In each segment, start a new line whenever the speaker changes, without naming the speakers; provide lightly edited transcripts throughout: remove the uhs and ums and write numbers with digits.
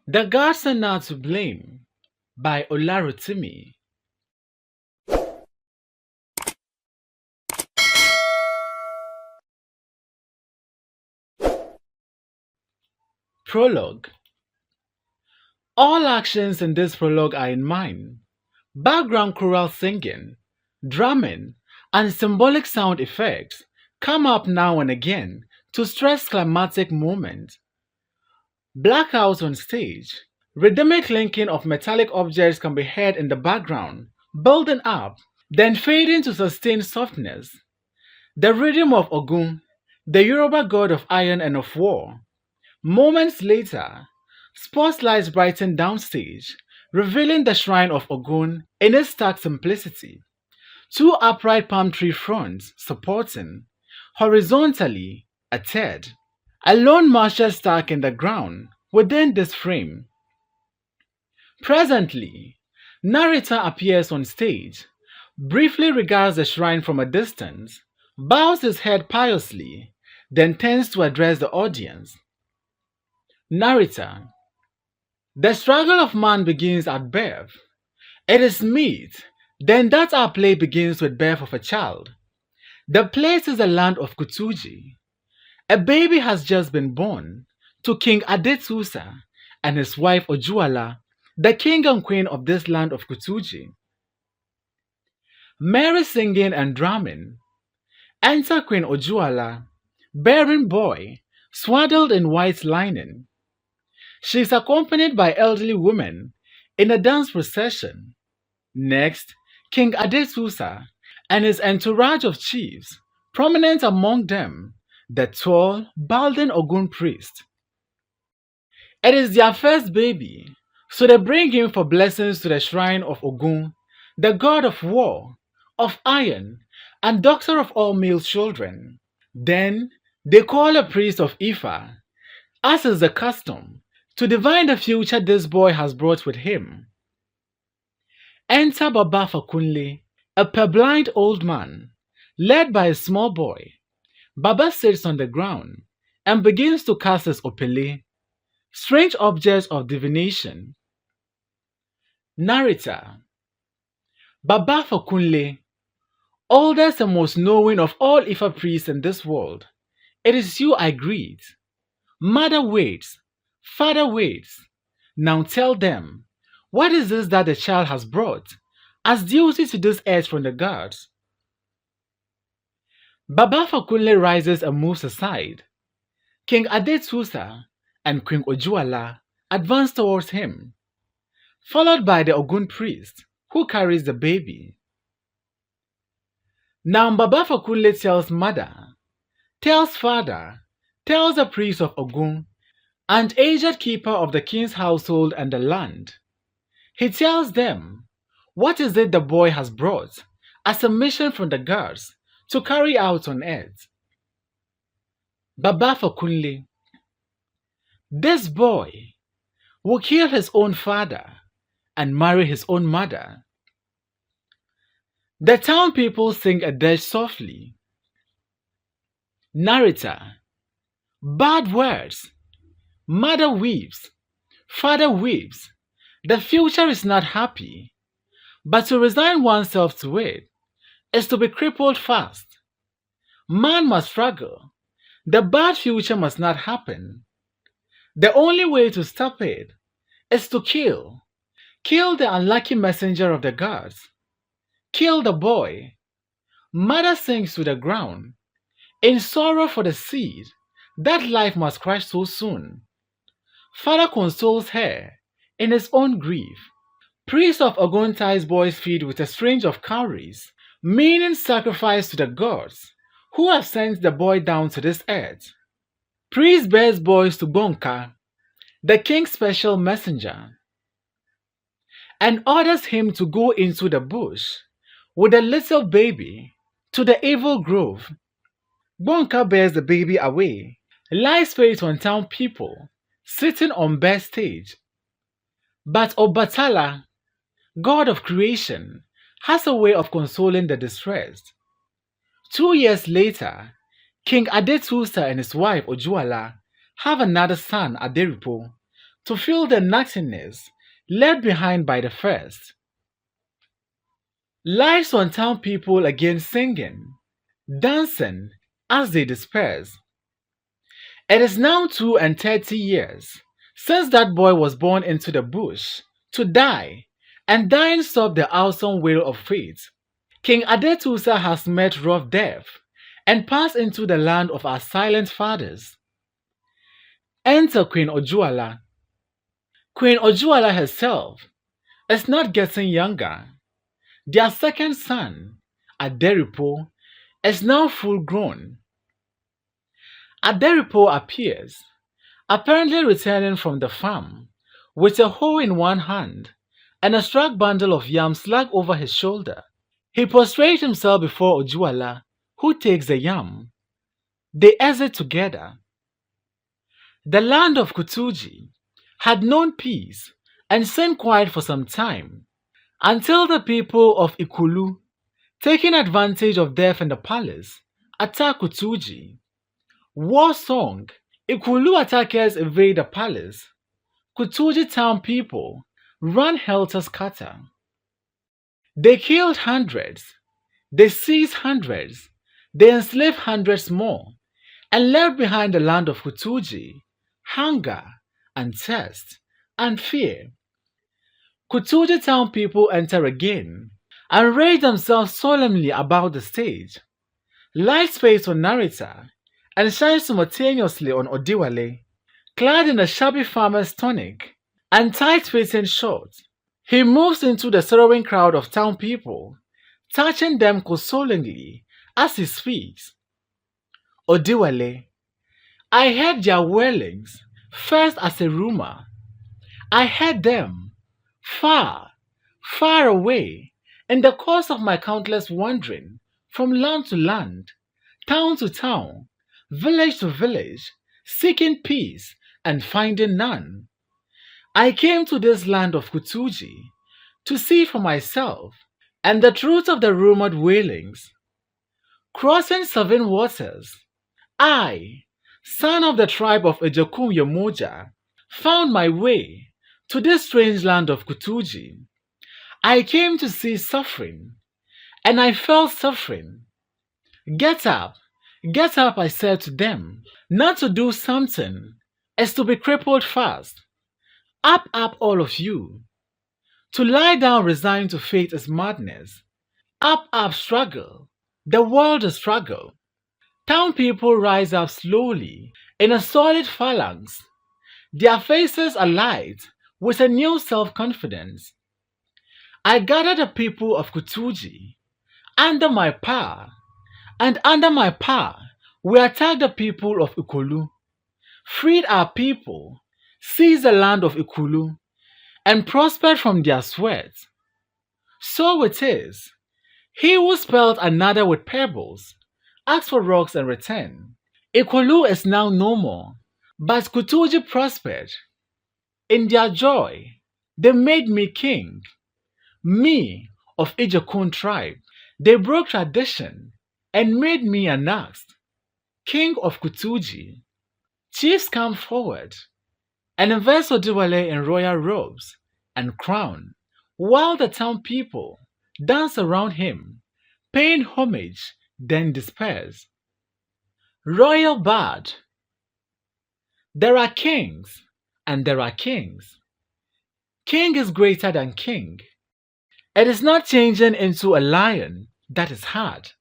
The gods are not to blame by rotimi. Prologue. All actions in this prologue are in mind. Background choral singing, drumming, and symbolic sound effects come up now and again to stress climatic moments. Blackouts on stage. Rhythmic linking of metallic objects can be heard in the background, building up, then fading to sustained softness. The rhythm of Ogun, the Yoruba god of iron and of war. Moments later, spotlights brighten downstage, revealing the shrine of Ogun in its stark simplicity. Two upright palm tree fronds supporting, horizontally, a third. A lone martial stack in the ground within this frame. Presently, narrator appears on stage, briefly regards the shrine from a distance, bows his head piously, then turns to address the audience. Narrator. The struggle of man begins at birth. It is meet, then that our play begins with birth of a child. The place is the land of Kutuji. A baby has just been born to King Adetusa and his wife Ojuala, the king and queen of this land of Kutuji. Merry singing and drumming. Enter Queen Ojuala, bearing boy, swaddled in white linen. She is accompanied by elderly women in a dance procession. Next, King Adetusa and his entourage of chiefs, prominent among them, the tall, balding Ogun priest. It is their first baby, so they bring him for blessings to the shrine of Ogun, the god of war, of iron, and doctor of all male children. Then they call a priest of Ifa, as is the custom, to divine the future this boy has brought with him. Enter Baba Fakunle, a purblind old man, led by a small boy. Baba sits on the ground and begins to cast his opele, strange objects of divination. Narrator. Baba Fakunle, oldest and most knowing of all Ifa priests in this world, it is you I greet. Mother waits, father waits. Now tell them, what is this that the child has brought as duty to this earth from the gods? Baba Fakunle rises and moves aside. King Adetusa and Queen Ojuala advance towards him, followed by the Ogun priest, who carries the baby. Now Baba Fakunle tells mother, tells father, tells the priest of Ogun, and aged keeper of the king's household and the land. He tells them, what is it the boy has brought as a mission from the gods to carry out on earth? Baba Fakunle, this boy will kill his own father and marry his own mother. The town people sing a dirge softly. Narrator. Bad words. Mother weeps. Father weeps. The future is not happy. But to resign oneself to it is to be crippled fast. Man must struggle. The bad future must not happen. The only way to stop it is to kill. Kill the unlucky messenger of the gods. Kill the boy. Mother sinks to the ground, in sorrow for the seed that life must crush so soon. Father consoles her in his own grief. Priest of Ogun ties boy's feet with a string of cowries, meaning sacrifice to the gods, who have sent the boy down to this earth. Priest bears boys to Bonka, the king's special messenger, and orders him to go into the bush with the little baby to the evil grove. Bonka bears the baby away, lies fate on town people, sitting on bare stage. But Obatala, god of creation, has a way of consoling the distressed. 2 years later, King Adetusa and his wife Ojuala have another son, Aderipo, to fill the nothingness left behind by the first. Lives on town people again singing, dancing as they disperse. It is now 32 years since that boy was born into the bush to die, and dying stopped the awesome wheel of fate. King Adetusa has met rough death and passed into the land of our silent fathers. Enter Queen Ojuala. Queen Ojuala herself is not getting younger. Their second son, Aderipo, is now full grown. Aderipo appears, apparently returning from the farm, with a hoe in one hand and a stragged bundle of yam slung over his shoulder. He prostrates himself before Ojuala, who takes the yam. They exit together. The land of Kutuji had known peace and seemed quiet for some time, until the people of Ikulu, taking advantage of death in the palace, attacked Kutuji. War song, Ikulu attackers invade the palace. Kutuji town people ran helter-skelter. They killed hundreds, they seized hundreds, they enslaved hundreds more, and left behind the land of Kutuji hunger and thirst and fear. Kutuji town people enter again and raise themselves solemnly about the stage. Lights fade on Narita and shine simultaneously on Odiwale, clad in a shabby farmer's tunic and tight-fitting shorts. He moves into the sorrowing crowd of town people, touching them consolingly as he speaks. Odiwale, I heard their wailings, first as a rumor. I heard them, far, far away, in the course of my countless wandering from land to land, town to town, village to village, seeking peace and finding none. I came to this land of Kutuji to see for myself and the truth of the rumored wailings. Crossing 7 waters, I, son of the tribe of Ejokum Yemoja, found my way to this strange land of Kutuji. I came to see suffering, and I felt suffering. Get up, I said to them. Not to do something is to be crippled fast. Up, all of you. To lie down resigned to fate is madness. Up, struggle. The world is struggle. Town people rise up slowly in a solid phalanx, their faces alight with a new self-confidence. I gathered the people of Kutuji under my power, and under my power we attacked the people of Ikulu, freed our people, seized the land of Ikulu, and prospered from their sweat. So it is. He who spelled another with pebbles asks for rocks and return. Ikulu is now no more, but Kutuji prospered. In their joy, they made me king, me of Ijakun tribe. They broke tradition and made me an next, king of Kutuji. Chiefs come forward and invest Odiwale in royal robes and crown, while the town people dance around him, paying homage, then despairs. Royal Bard. There are kings, and there are kings. King is greater than king. It is not changing into a lion that is hard.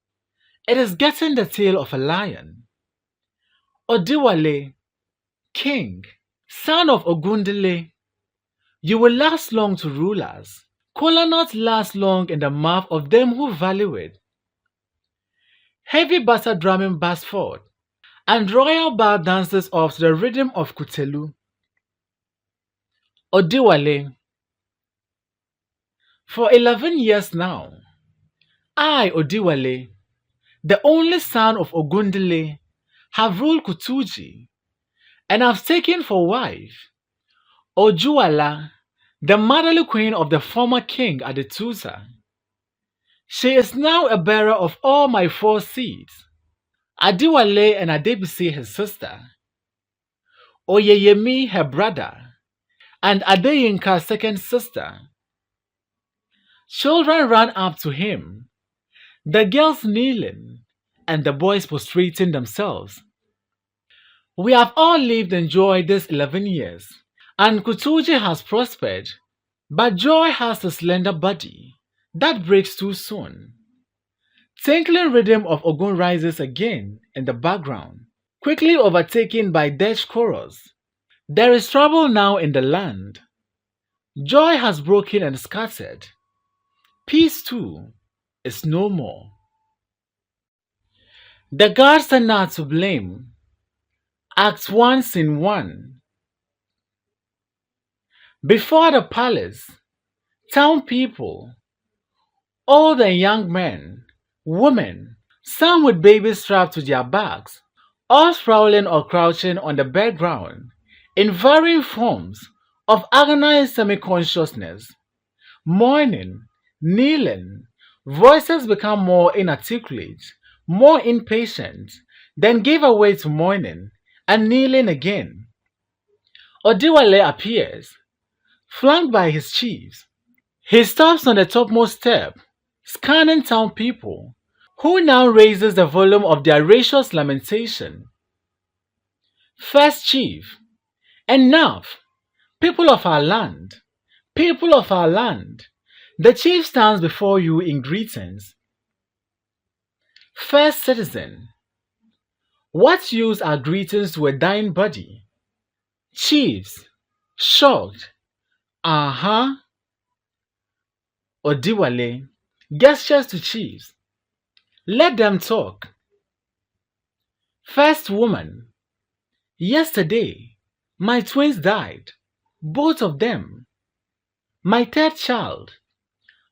It is getting the tail of a lion. Odiwale, king, son of Ogundele, you will last long to rule us. Kola not last long in the mouth of them who value it. Heavy batter drumming bursts forth, and royal bard dances off to the rhythm of Kutelu. Odiwale. For 11 years now, I, Odiwale, the only son of Ogundele, have ruled Kutuji, and have taken for wife Ojuala, the motherly queen of the former king Adetusa. She is now a bearer of all my four seeds. Adiwale and Adebisi his sister, Oyeyemi her brother, and Adeyinka's second sister. Children ran up to him, the girls kneeling, and the boys prostrating themselves. We have all lived in joy these 11 years, and Kutuji has prospered, but joy has a slender body that breaks too soon. Tinkling rhythm of Ogun rises again in the background, quickly overtaken by death chorus. There is trouble now in the land. Joy has broken and scattered. Peace too is no more. The gods are not to blame. Act 1 Scene 1. Before the palace, town people, old and young men, women, some with babies strapped to their backs, all sprawling or crouching on the background, in varying forms of agonized semi-consciousness, mourning, kneeling, voices become more inarticulate, more impatient, then give way to mourning and kneeling again. Odiwale appears, flanked by his chiefs. He stops on the topmost step, scanning town people, who now raises the volume of their raucous lamentation. First chief, enough! People of our land, people of our land, the chief stands before you in greetings. First citizen, what use are greetings to a dying body? Chiefs, shocked, uh-huh. Odiwale gestures to chiefs. Let them talk. First woman, yesterday, my twins died, both of them. My third child,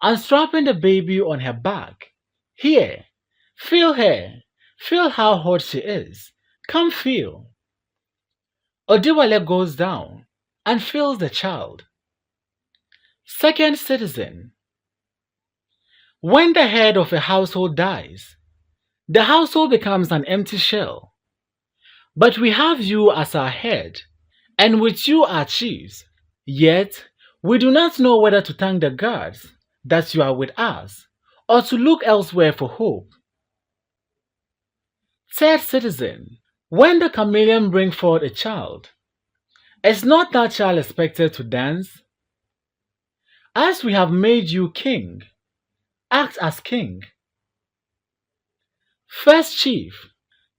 unstrapping the baby on her back. Here, feel her, feel how hot she is. Come feel. Odiwale goes down and feels the child. Second citizen, when the head of a household dies, the household becomes an empty shell. But we have you as our head, and with you our chiefs. Yet, we do not know whether to thank the gods that you are with us, or to look elsewhere for hope. Third citizen, when the chameleon brings forth a child, is not that child expected to dance? As we have made you king, act as king. First chief,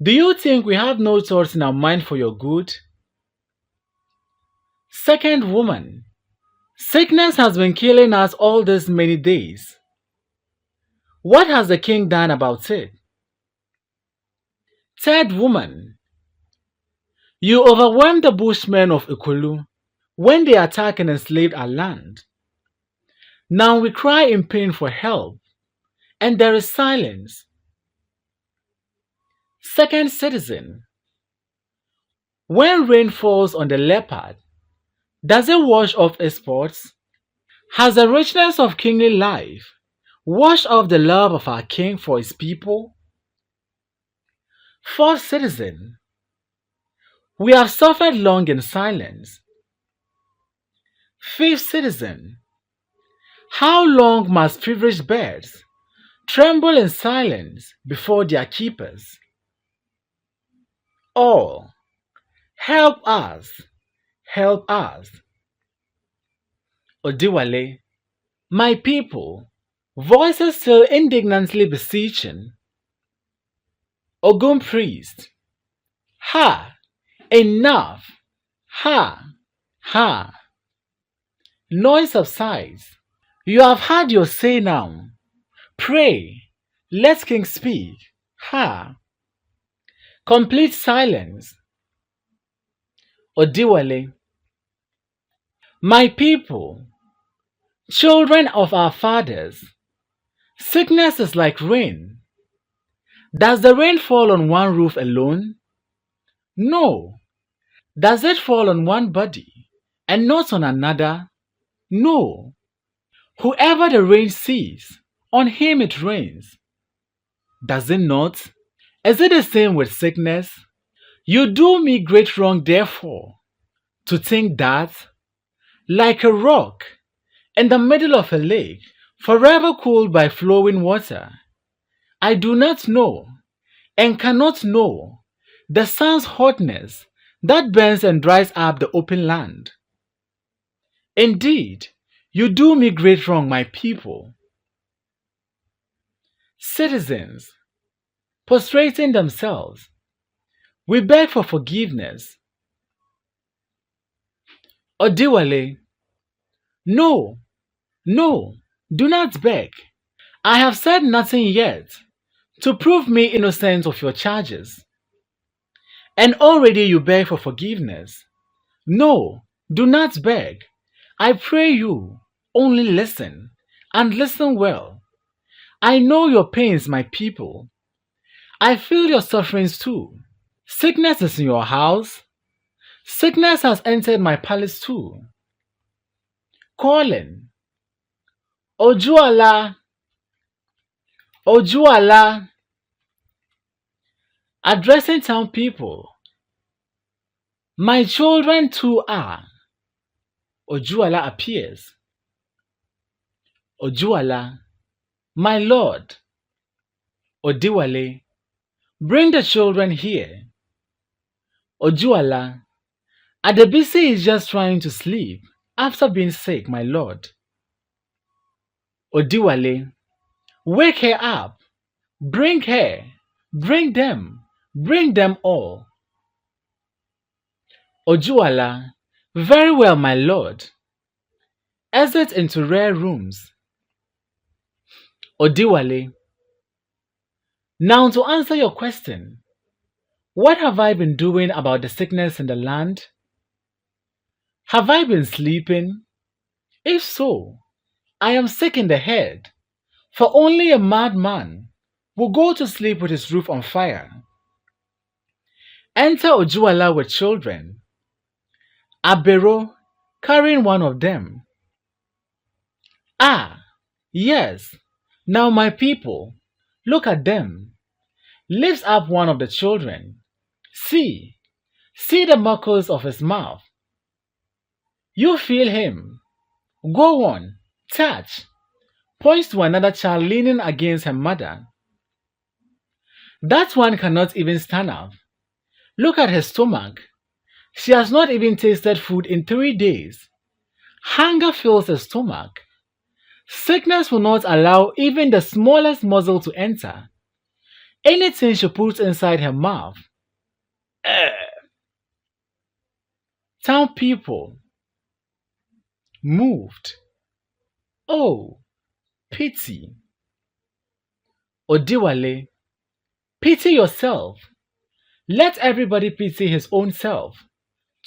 do you think we have no thoughts in our mind for your good? Second woman, sickness has been killing us all these many days. What has the king done about it? Third woman, you overwhelmed the bushmen of Ikulu when they attacked and enslaved our land. Now we cry in pain for help, and there is silence. Second citizen, when rain falls on the leopard, does it wash off its spots? Has the richness of kingly life washed off the love of our king for his people? Fourth citizen, we have suffered long in silence. Fifth citizen, how long must privileged birds tremble in silence before their keepers? All, help us, help us. Odiwale, my people, voices still indignantly beseeching. Ogun priest, ha, enough, ha, ha. Noise subsides. You have had your say now. Pray, let king speak, ha. Complete silence. Odiwale, my people, children of our fathers, sickness is like rain. Does the rain fall on one roof alone? No. Does it fall on one body and not on another? No. Whoever the rain sees, On him it rains. Does it not? Is it the same with sickness? You do me great wrong, therefore, to think that, like a rock in the middle of a lake, forever cooled by flowing water, I do not know and cannot know the sun's hotness that burns and dries up the open land. Indeed, you do me great wrong, my people. Citizens, prostrating themselves, we beg for forgiveness. Odiwale, no, no, do not beg. I have said nothing yet to prove me innocent of your charges. And already you beg for forgiveness. No, do not beg. I pray you, only listen, and listen well. I know your pains, my people. I feel your sufferings too. Sickness is in your house. Sickness has entered my palace too. Calling, Ojuala, Ojuala, addressing town people. My children too are. Ojuala appears. Ojuala, my lord. Odiwale, bring the children here. Ojuala, Adebisi is just trying to sleep after being sick, my lord. Odiwale, wake her up. Bring her. Bring them. Bring them all. Ojuala, very well, my lord. Exit into rare rooms. Odiwale, now to answer your question. What have I been doing about the sickness in the land? Have I been sleeping? If so, I am sick in the head, for only a madman will go to sleep with his roof on fire. Enter Ojuala with children, Abero carrying one of them. Ah, yes, now my people, look at them. Lifts up one of the children. See, see the muscles of his mouth. You feel him. Go on, touch. Points to another child leaning against her mother. That one cannot even stand up. Look at her stomach. She has not even tasted food in 3 days. Hunger fills her stomach. Sickness will not allow even the smallest muscle to enter. Anything she puts inside her mouth. Town people, moved. Oh, pity. Odiwale, pity yourself. Let everybody pity his own self.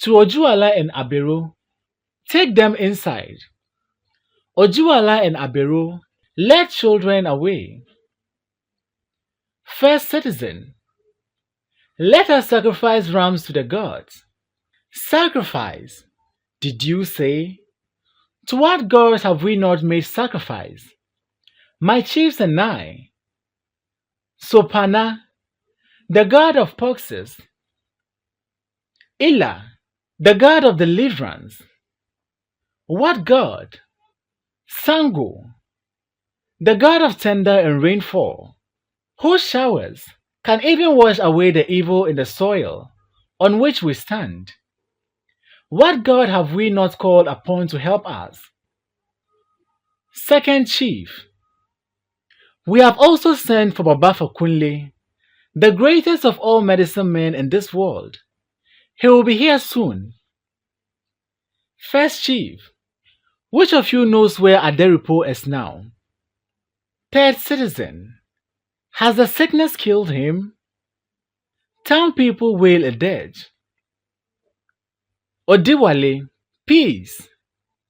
To Ojuala and Abero, take them inside. Ojuala and Abero, let children away. First citizen, let us sacrifice rams to the gods. Sacrifice, did you say? To what gods have we not made sacrifice? My chiefs and I. Sopana, the god of poxes. Ila, the god of deliverance. What god? Sango, the god of thunder and rainfall, whose showers can even wash away the evil in the soil on which we stand. What god have we not called upon to help us? Second chief, we have also sent for Baba Kunle, the greatest of all medicine men in this world. He will be here soon. First chief, which of you knows where Aderipo is now? Third citizen, has the sickness killed him? Town people wail a dirge. Odiwale, peace.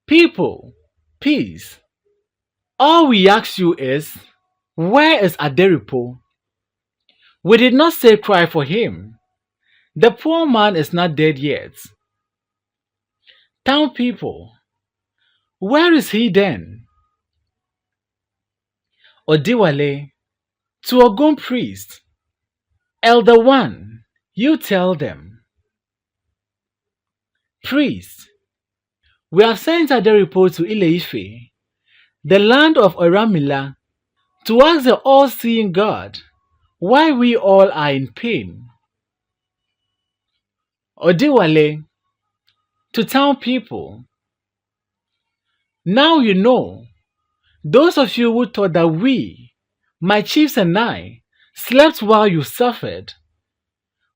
People, peace. All we ask you is, where is Aderipo? We did not say cry for him. The poor man is not dead yet. Town people, where is he then? Odiwale, to Ogun priest, Elder One, you tell them. Priest, we have sent a report to Ile-Ife, the land of Oramila, to ask the all-seeing God why we all are in pain. Odiwale, to town people, now you know, those of you who thought that we, my chiefs and I, slept while you suffered,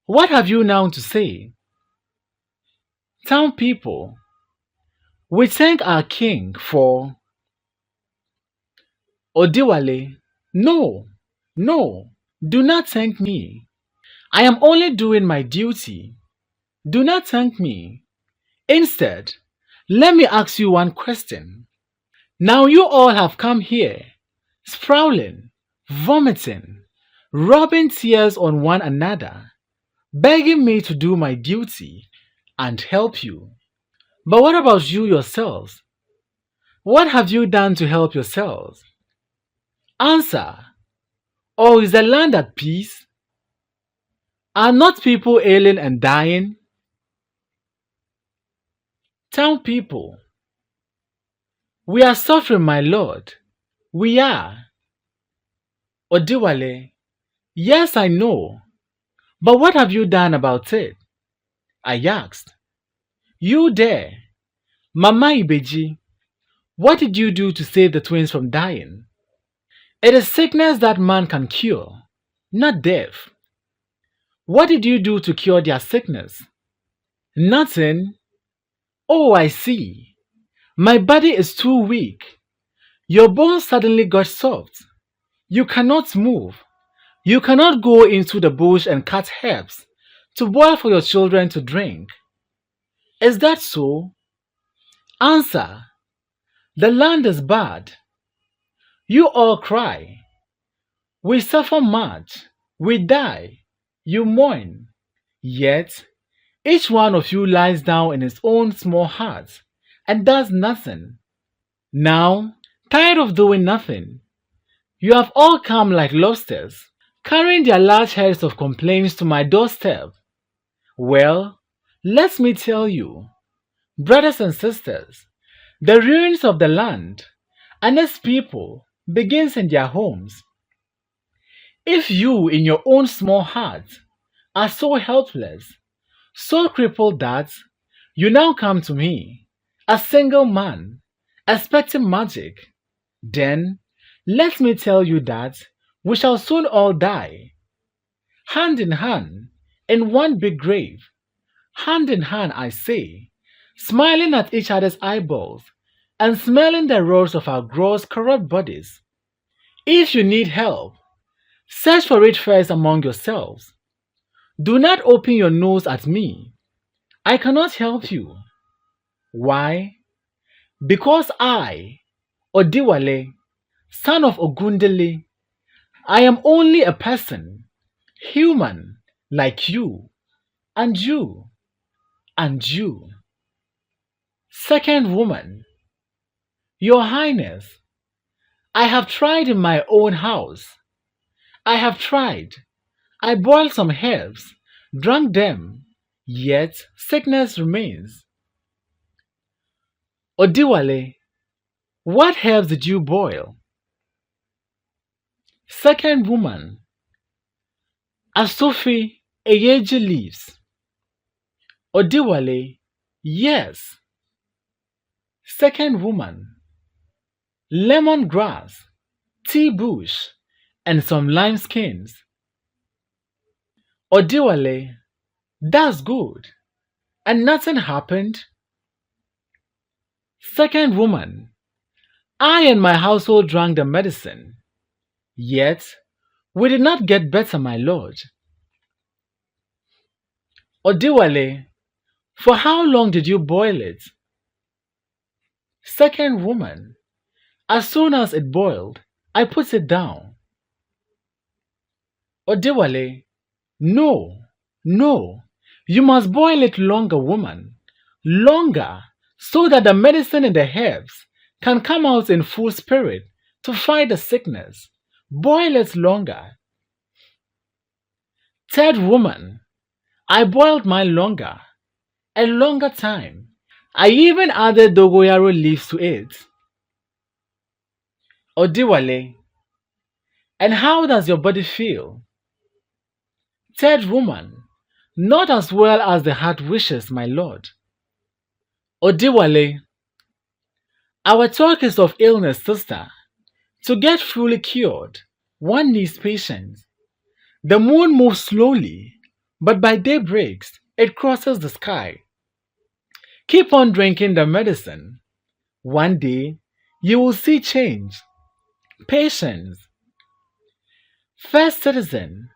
what have you now to say? Town people, we thank our king for. Odiwale, no, no, do not thank me. I am only doing my duty. Do not thank me. Instead, let me ask you one question. Now you all have come here, sprawling, vomiting, rubbing tears on one another, begging me to do my duty and help you. But what about you yourselves? What have you done to help yourselves? Answer. Or is the land at peace? Are not people ailing and dying? Town people, we are suffering, my lord. We are. Odiwale, yes, I know. But what have you done about it? I asked. You there, Mama Ibeji, what did you do to save the twins from dying? It is sickness that man can cure, not death. What did you do to cure their sickness? Nothing. Oh, I see. My body is too weak. Your bones suddenly got soft. You cannot move. You cannot go into the bush and cut herbs to boil for your children to drink. Is that so? Answer. The land is bad. You all cry. We suffer much. We die. You mourn. Yet, each one of you lies down in his own small hut and does nothing. Now, tired of doing nothing, you have all come like lobsters, carrying their large heads of complaints to my doorstep. Well, let me tell you, brothers and sisters, the ruins of the land and its people begins in their homes. If you in your own small heart are so helpless, so crippled that you now come to me, a single man, expecting magic, then let me tell you that we shall soon all die, hand in hand, in one big grave, hand in hand, I say, smiling at each other's eyeballs and smelling the roars of our gross, corrupt bodies. If you need help, search for it first among yourselves. Do not open your nose at me. I cannot help you. Why? Because I, Odiwale, son of Ogundele, I am only a person, human, like you, and you, and you. Second woman, Your Highness, I have tried in my own house. I have tried. I boiled some herbs, drank them, yet sickness remains. Odiwale, what herbs did you boil? Second woman, Asofi Eyeji leaves. Odiwale, yes. Second woman, lemongrass, tea bush, and some lime skins. Odiwale, that's good. And nothing happened? Second woman, I and my household drank the medicine. Yet, we did not get better, my lord. Odiwale, for how long did you boil it? Second woman, as soon as it boiled, I put it down. Odiwale, no, no, you must boil it longer, woman. Longer, so that the medicine and the herbs can come out in full spirit to fight the sickness. Boil it longer. Third woman, I boiled mine longer, a longer time. I even added dogoyaro leaves to it. Odiwale, and how does your body feel? Third woman, not as well as the heart wishes, my lord. Odiwale, our talk is of illness, sister. To get fully cured, one needs patience. The moon moves slowly, but by daybreak, it crosses the sky. Keep on drinking the medicine. One day, you will see change. Patience. First citizen,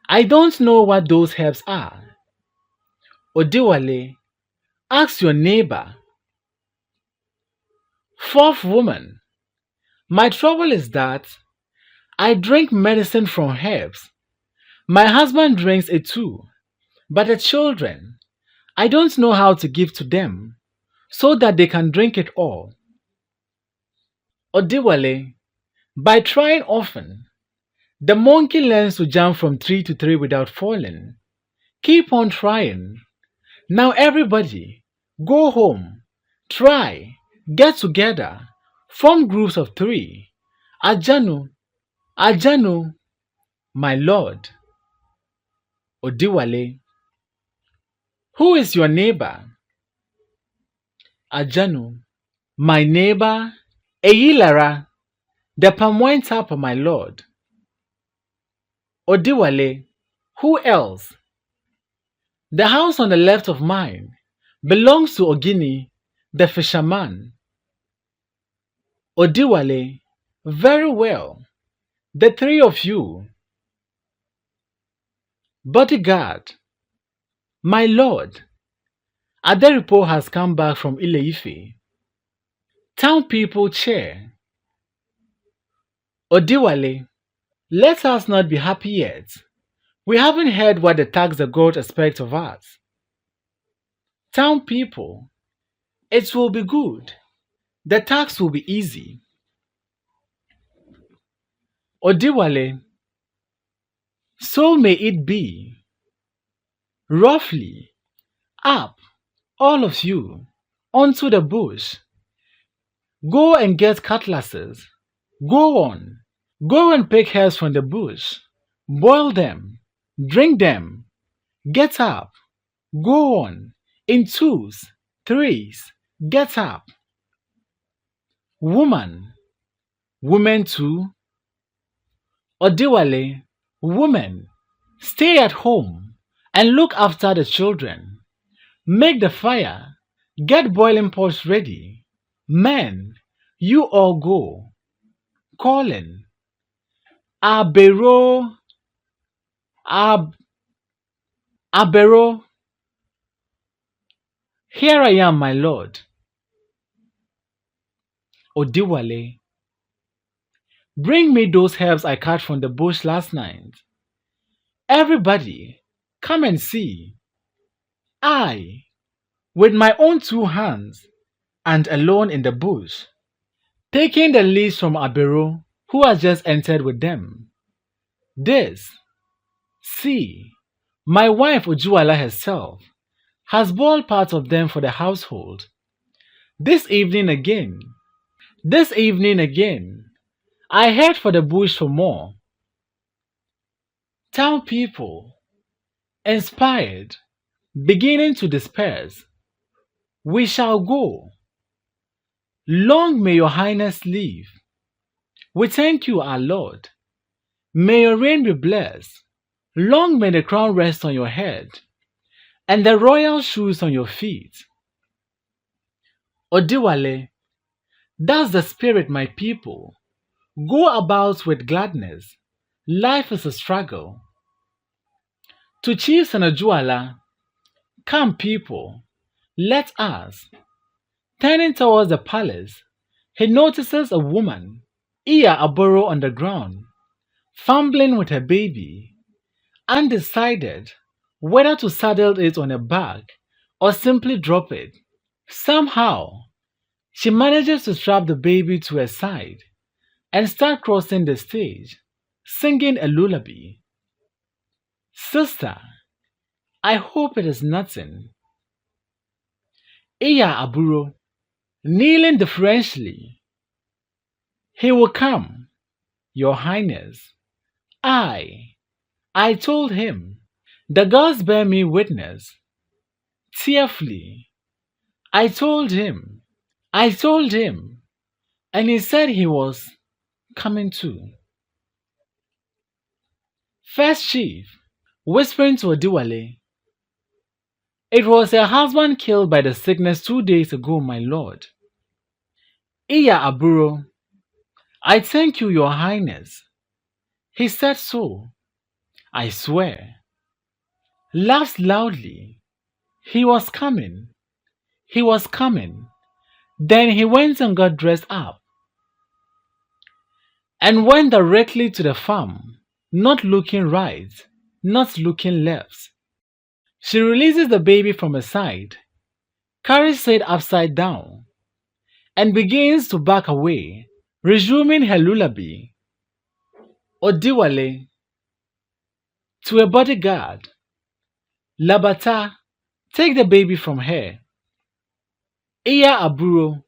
I don't know what those herbs are. Odiwale, ask your neighbor. Fourth woman, my trouble is that I drink medicine from herbs. My husband drinks it too, but the children, I don't know how to give to them so that they can drink it all. Odiwale, by trying often, the monkey learns to jump from tree to tree without falling. Keep on trying. Now, everybody, go home. Try. Get together. Form groups of three. Ajanu, Ajanu, my lord. Odiwale, who is your neighbor? Ajanu, my neighbor. Eyilara, the palm wine tapper, my lord. Odiwale, who else? The house on the left of mine belongs to Ogini, the fisherman. Odiwale, very well. The three of you. Bodyguard, my lord. Aderipo has come back from Ile-Ife. Town people cheer. Odiwale, let us not be happy yet. We haven't heard what the tax the god expects of us. Town people, it will be good. The tax will be easy. Odiwale, so may it be. Roughly, up, all of you, onto the bush. Go and get cutlasses. Go on. Go and pick hairs from the bush. Boil them. Drink them. Get up. Go on. In twos, threes. Get up. Woman. Women too. Odiwale. Woman. Stay at home and look after the children. Make the fire. Get boiling pots ready. Men, you all go. Calling. Abero, Ab, Abero, here I am, my lord. Odiwale, bring me those herbs I cut from the bush last night. Everybody, come and see. I, with my own two hands, and alone in the bush, taking the leaves from Abero, who has just entered with them. This, see, my wife Ujuala herself has boiled part of them for the household. This evening again, I head for the bush for more. Town people, inspired, beginning to disperse. We shall go. Long may your highness live. We thank you, our lord. May your reign be blessed. Long may the crown rest on your head, and the royal shoes on your feet. Odiwale, that's the spirit, my people. Go about with gladness. Life is a struggle. To Chiefs and Ojuala, come people, let us. Turning towards the palace, he notices a woman, Iya Aboro on the ground, fumbling with her baby, undecided whether to saddle it on a back or simply drop it. Somehow, she manages to strap the baby to her side, and start crossing the stage, singing a lullaby. Sister, I hope it is nothing. Iya Aburo, kneeling deferentially. He will come, Your Highness. I told him, the gods bear me witness. Tearfully, I told him, and he said he was coming too. First Chief, whispering to Odiwale, it was her husband killed by the sickness 2 days ago, my lord. Iya Aburo, I thank you, Your Highness. He said so, I swear. Laughs loudly. He was coming. He was coming. Then he went and got dressed up and went directly to the farm, not looking right, not looking left. She releases the baby from her side, carries it upside down, and begins to back away, resuming her lullaby. Odiwale, to a bodyguard, Labata, take the baby from her. Iya Aburo,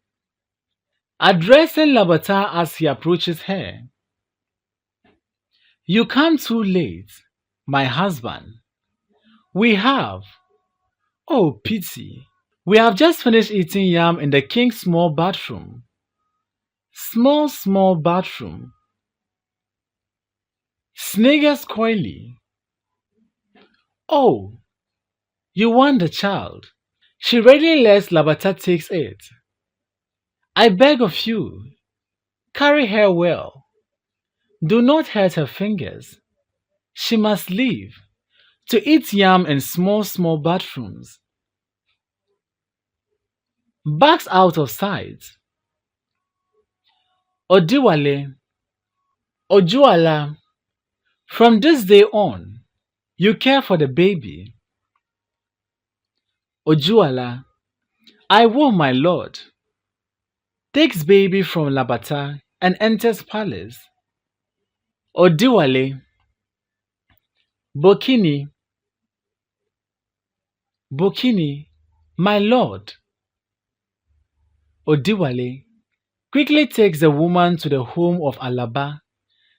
addressing Labata as he approaches her. You come too late, my husband. We have, oh pity, we have just finished eating yam in the king's small bathroom. Small bathroom. Sniggers coyly. Oh, you want the child. She readily lets Labata takes it. I beg of you, carry her well. Do not hurt her fingers. She must live to eat yam in small bathrooms. Backs out of sight. Odiwale, Ojuala, from this day on, you care for the baby. Ojuala, I will, my lord. Takes baby from Labata and enters palace. Odiwale, Bokini, my lord. Odiwale quickly takes the woman to the home of Alaba,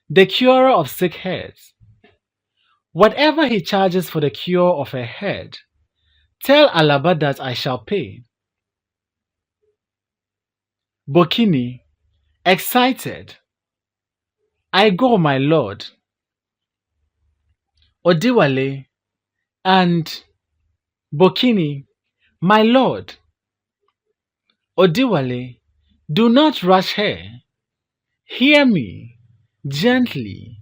the curer of sick heads. Whatever he charges for the cure of a head, tell Alaba that I shall pay. Bokini, excited. I go, my lord. Odiwale and Bokini, my lord. Odiwale, do not rush her. Hear me, gently.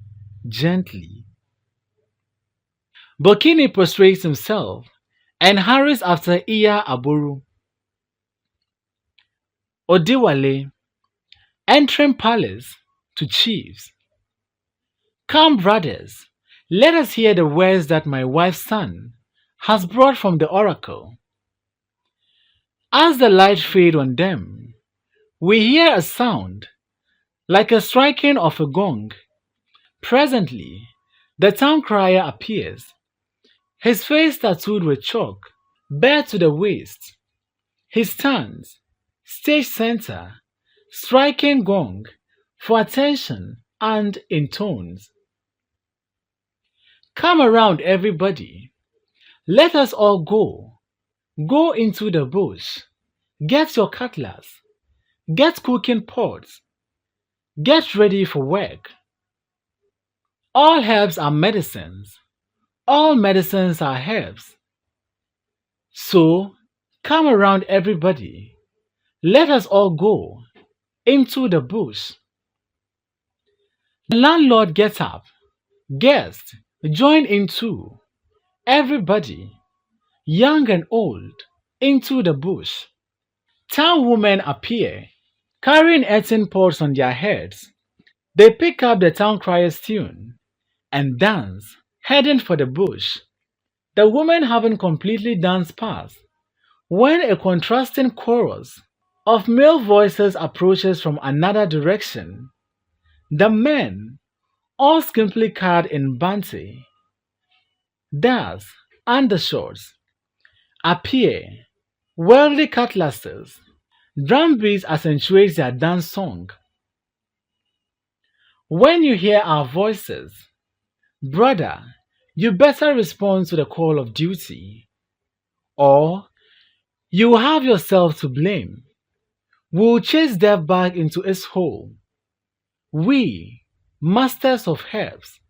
Bokini prostrates himself and hurries after Iya Aburu. Odiwale, entering palace to chiefs. Come, brothers, let us hear the words that my wife's son has brought from the oracle. As the light fades on them, we hear a sound like a striking of a gong. Presently, the town crier appears, his face tattooed with chalk, bare to the waist. He stands, stage center, striking gong for attention and intones. Come around, everybody. Let us all go. Go into the bush. Get your cutlass. Get cooking pots. Get ready for work. All herbs are medicines. All medicines are herbs. So, come around, everybody. Let us all go into the bush. The landlord gets up. Guests, join in too. Everybody, young and old, into the bush. Town women appear, carrying earthen pots on their heads. They pick up the town crier's tune and dance, heading for the bush. The women haven't completely danced past when a contrasting chorus of male voices approaches from another direction. The men, all skimpily clad in banty, dars, undershorts, appear, worldly cutlasses, drum beats accentuate their dance song. When you hear our voices, brother, you better respond to the call of duty, or you will have yourself to blame. We'll chase death back into its hole. We, masters of herbs,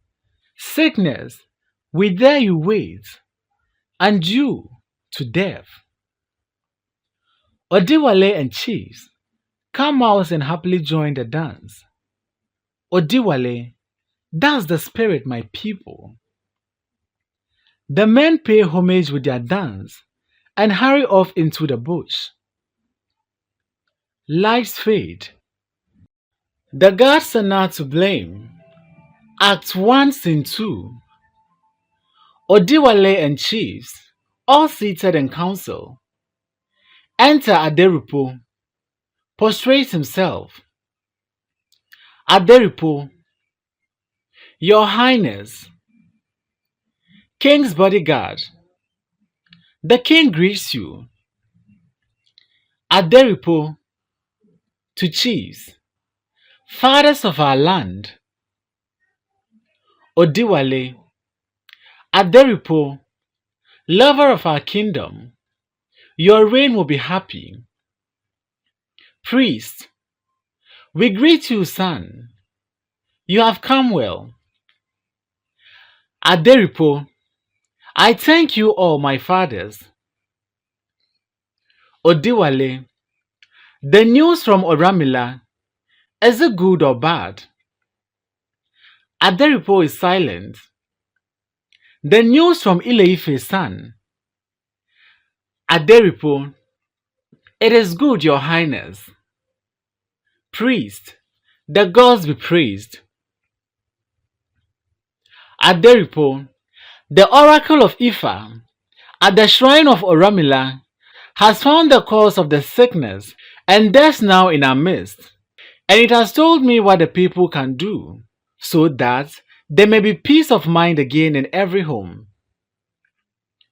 sickness, we dare you wait, and you to death. Odiwale and chiefs, come out and happily join the dance. Odiwale, that's the spirit, my people. The men pay homage with their dance and hurry off into the bush. Lights fade. The gods are not to blame. Act 1, Scene 2. Odiwale and chiefs, all seated in council, enter Aderipo, prostrates himself. Aderipo, Your Highness, King's bodyguard, the king greets you. Aderipo, to chiefs, fathers of our land. Odiwale, Aderipo, lover of our kingdom, your reign will be happy. Priest, we greet you, son. You have come well. Aderipo, I thank you all, my fathers. Odiwale, the news from Oramila, is it good or bad? Aderipo is silent. The news from Ile-Ife's son. Aderipo, it is good, your highness. Priest, the gods be praised. Aderipo, the oracle of Ifa, at the shrine of Oramila, has found the cause of the sickness and death now in our midst, and it has told me what the people can do, so that there may be peace of mind again in every home.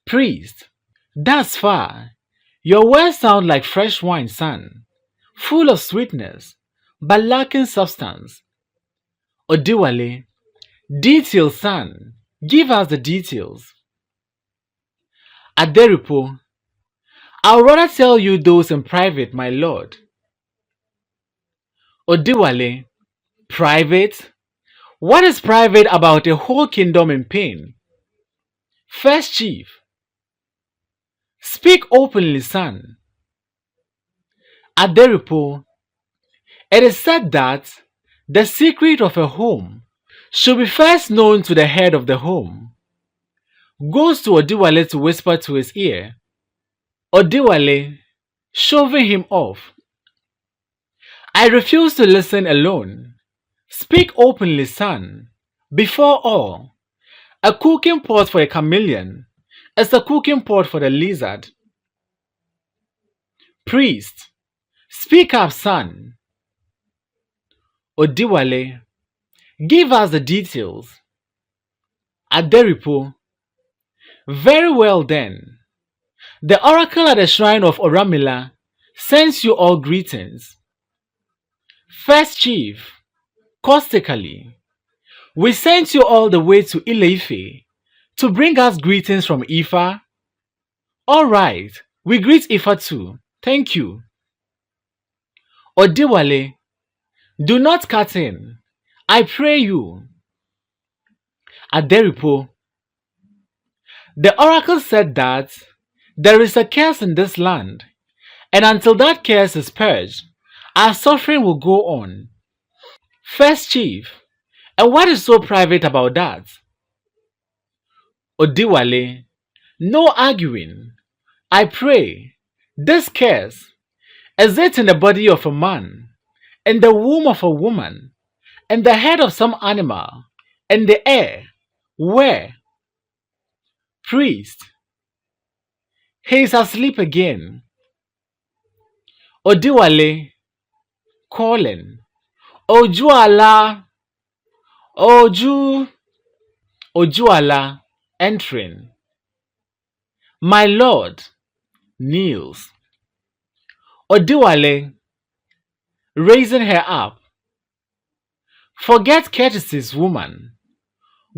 Priest, thus far, your words sound like fresh wine, son, full of sweetness, but lacking substance. Odiwale, details, son, give us the details. Aderipo, I'll rather tell you those in private, my lord. Odiwale, private? What is private about a whole kingdom in pain? First chief, speak openly, son. Aderipo, it is said that the secret of a home should be first known to the head of the home. Goes to Odiwale to whisper to his ear. Odiwale, shoving him off. I refuse to listen alone. Speak openly, son. Before all, a cooking pot for a chameleon is a cooking pot for the lizard. Priest, speak up, son. Odiwale, give us the details. Aderipo, very well then. The oracle at the shrine of Oramila sends you all greetings. First chief, caustically, we sent you all the way to Ile-Ife to bring us greetings from Ifa. All right, we greet Ifa too. Thank you. Odiwale, do not cut in. I pray you. Aderipo, the oracle said that there is a curse in this land, and until that curse is purged, our suffering will go on. First chief, and what is so private about that? Odiwale, no arguing. I pray, this curse, is it in the body of a man, in the womb of a woman, in the head of some animal, in the air? Where? Priest, he is asleep again. Odiwale, calling, Ojuala, Oju Ojuala entering. My lord kneels. Odiwale raising her up. Forget courtesies, woman.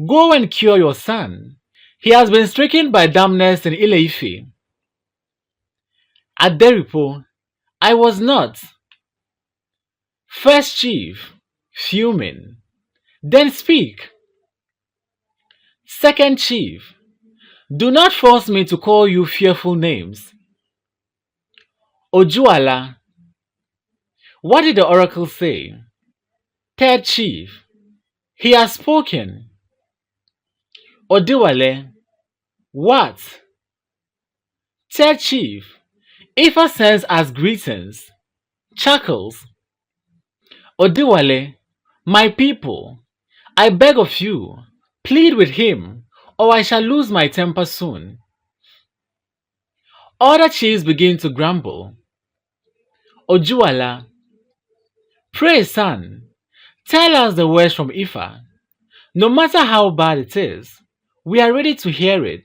Go and cure your son. He has been stricken by dumbness in Ile-Ife. At Deripo, I was not. First chief, fuming. Then speak. Second chief, do not force me to call you fearful names. Ojuala, what did the oracle say? Third chief, he has spoken. Odiwale, what? Third chief, Ifa sends us greetings. Chuckles. Odiwale, my people, I beg of you, plead with him, or I shall lose my temper soon. Other chiefs begin to grumble. Ojuala, pray son, tell us the words from Ifa. No matter how bad it is, we are ready to hear it.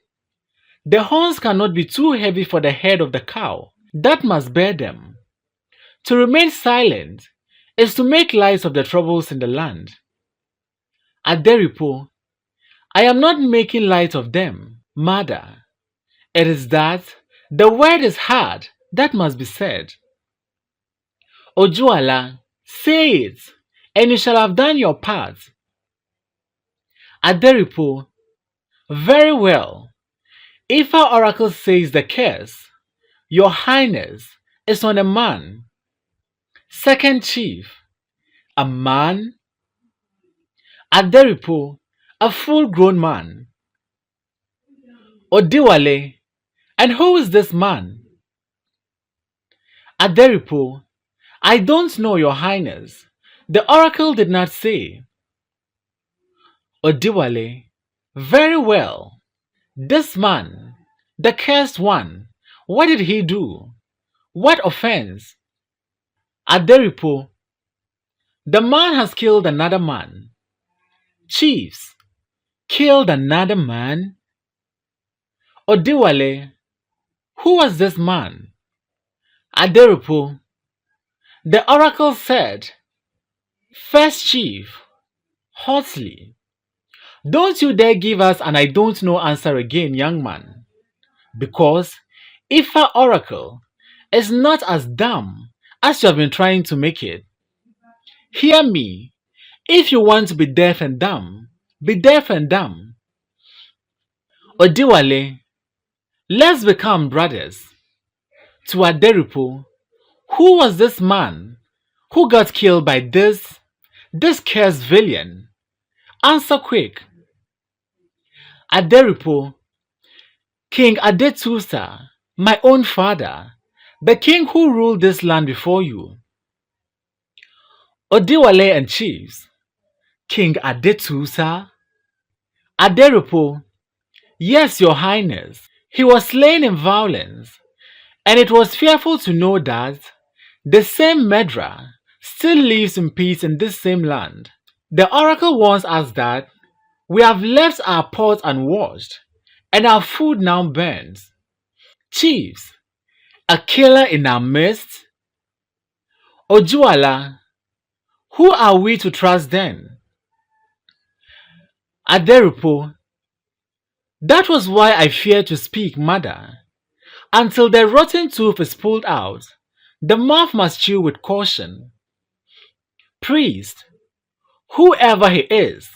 The horns cannot be too heavy for the head of the cow that must bear them. To remain silent is to make light of the troubles in the land. At Deripo, I am not making light of them, mother. It is that the word is hard that must be said. Ojuala, say it, and you shall have done your part. At Deripo, very well. If our oracle says the curse, your highness, is on a man. Second chief, a man? At Deripo, a full-grown man. Odiwale, and who is this man? At Deripo, I don't know, your highness. The oracle did not say. Odiwale, very well. This man, the cursed one, what did he do? What offense? At Deripo, the man has killed another man. Chiefs, killed another man? Odiwale, who was this man? At Deripo, the oracle said, First chief, hotly, don't you dare give us an I don't know answer again, young man, because Ifa oracle is not as dumb as you have been trying to make it. Hear me, if you want to be deaf and dumb, be deaf and dumb. Odiwale, let's become brothers. To Aderipo, who was this man who got killed by this cursed villain? Answer quick. Aderipo, King Adetusa, my own father, the king who ruled this land before you. Odiwale and chiefs, King Adetusa? Aderipo, yes, your highness. He was slain in violence, and it was fearful to know that the same murderer still lives in peace in this same land. The oracle warns us that we have left our pots unwashed, and our food now burns. Chiefs, a killer in our midst? Ojuala, who are we to trust then? Aderipo, that was why I feared to speak, mother. Until the rotten tooth is pulled out, the mouth must chew with caution. Priest, whoever he is,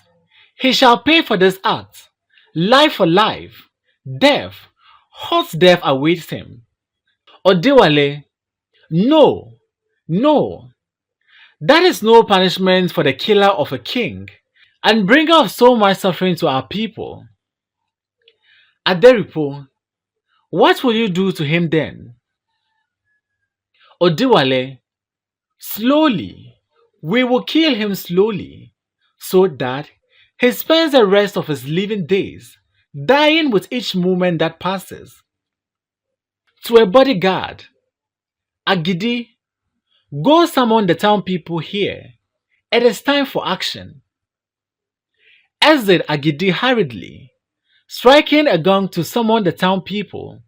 he shall pay for this act. Life for life, death, hot death awaits him. Odewale, no, no, that is no punishment for the killer of a king and bringer of so much suffering to our people. Aderipo, what will you do to him then? Odewale, slowly, we will kill him slowly, so that he spends the rest of his living days dying with each moment that passes. To a bodyguard, Agidi, go summon the town people here. It is time for action. exit Agidi hurriedly, striking a gong to summon the town people.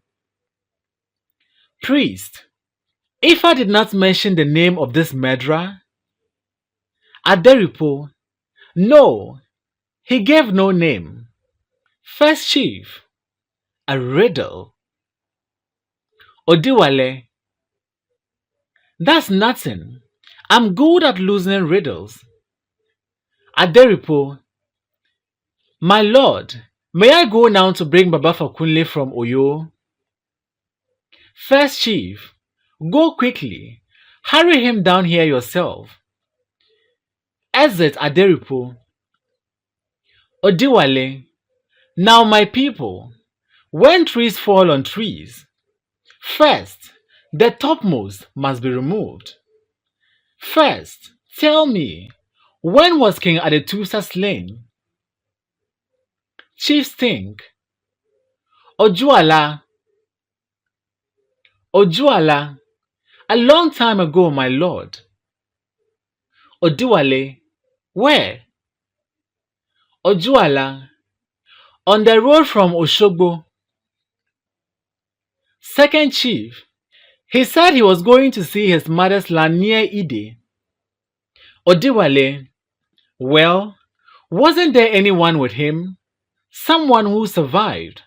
Priest, Ifa did not mention the name of this murderer. Aderipo, no, he gave no name. First chief, a riddle. Odiwale, that's nothing. I'm good at losing riddles. Aderipo, my lord, may I go now to bring Baba Fakunle from Oyo? First chief, go quickly. Hurry him down here yourself. Exit Aderipo. Odiwale, now my people, when trees fall on trees, first, the topmost must be removed. First, tell me, when was King Adetusa slain? Chiefs think. Ojuala, Ojuala, a long time ago, my lord. Odiwale, where? Ojuala, on the road from Oshogbo. Second chief, he said he was going to see his mother's land near Ide. Odiwale, well, wasn't there anyone with him? Someone who survived.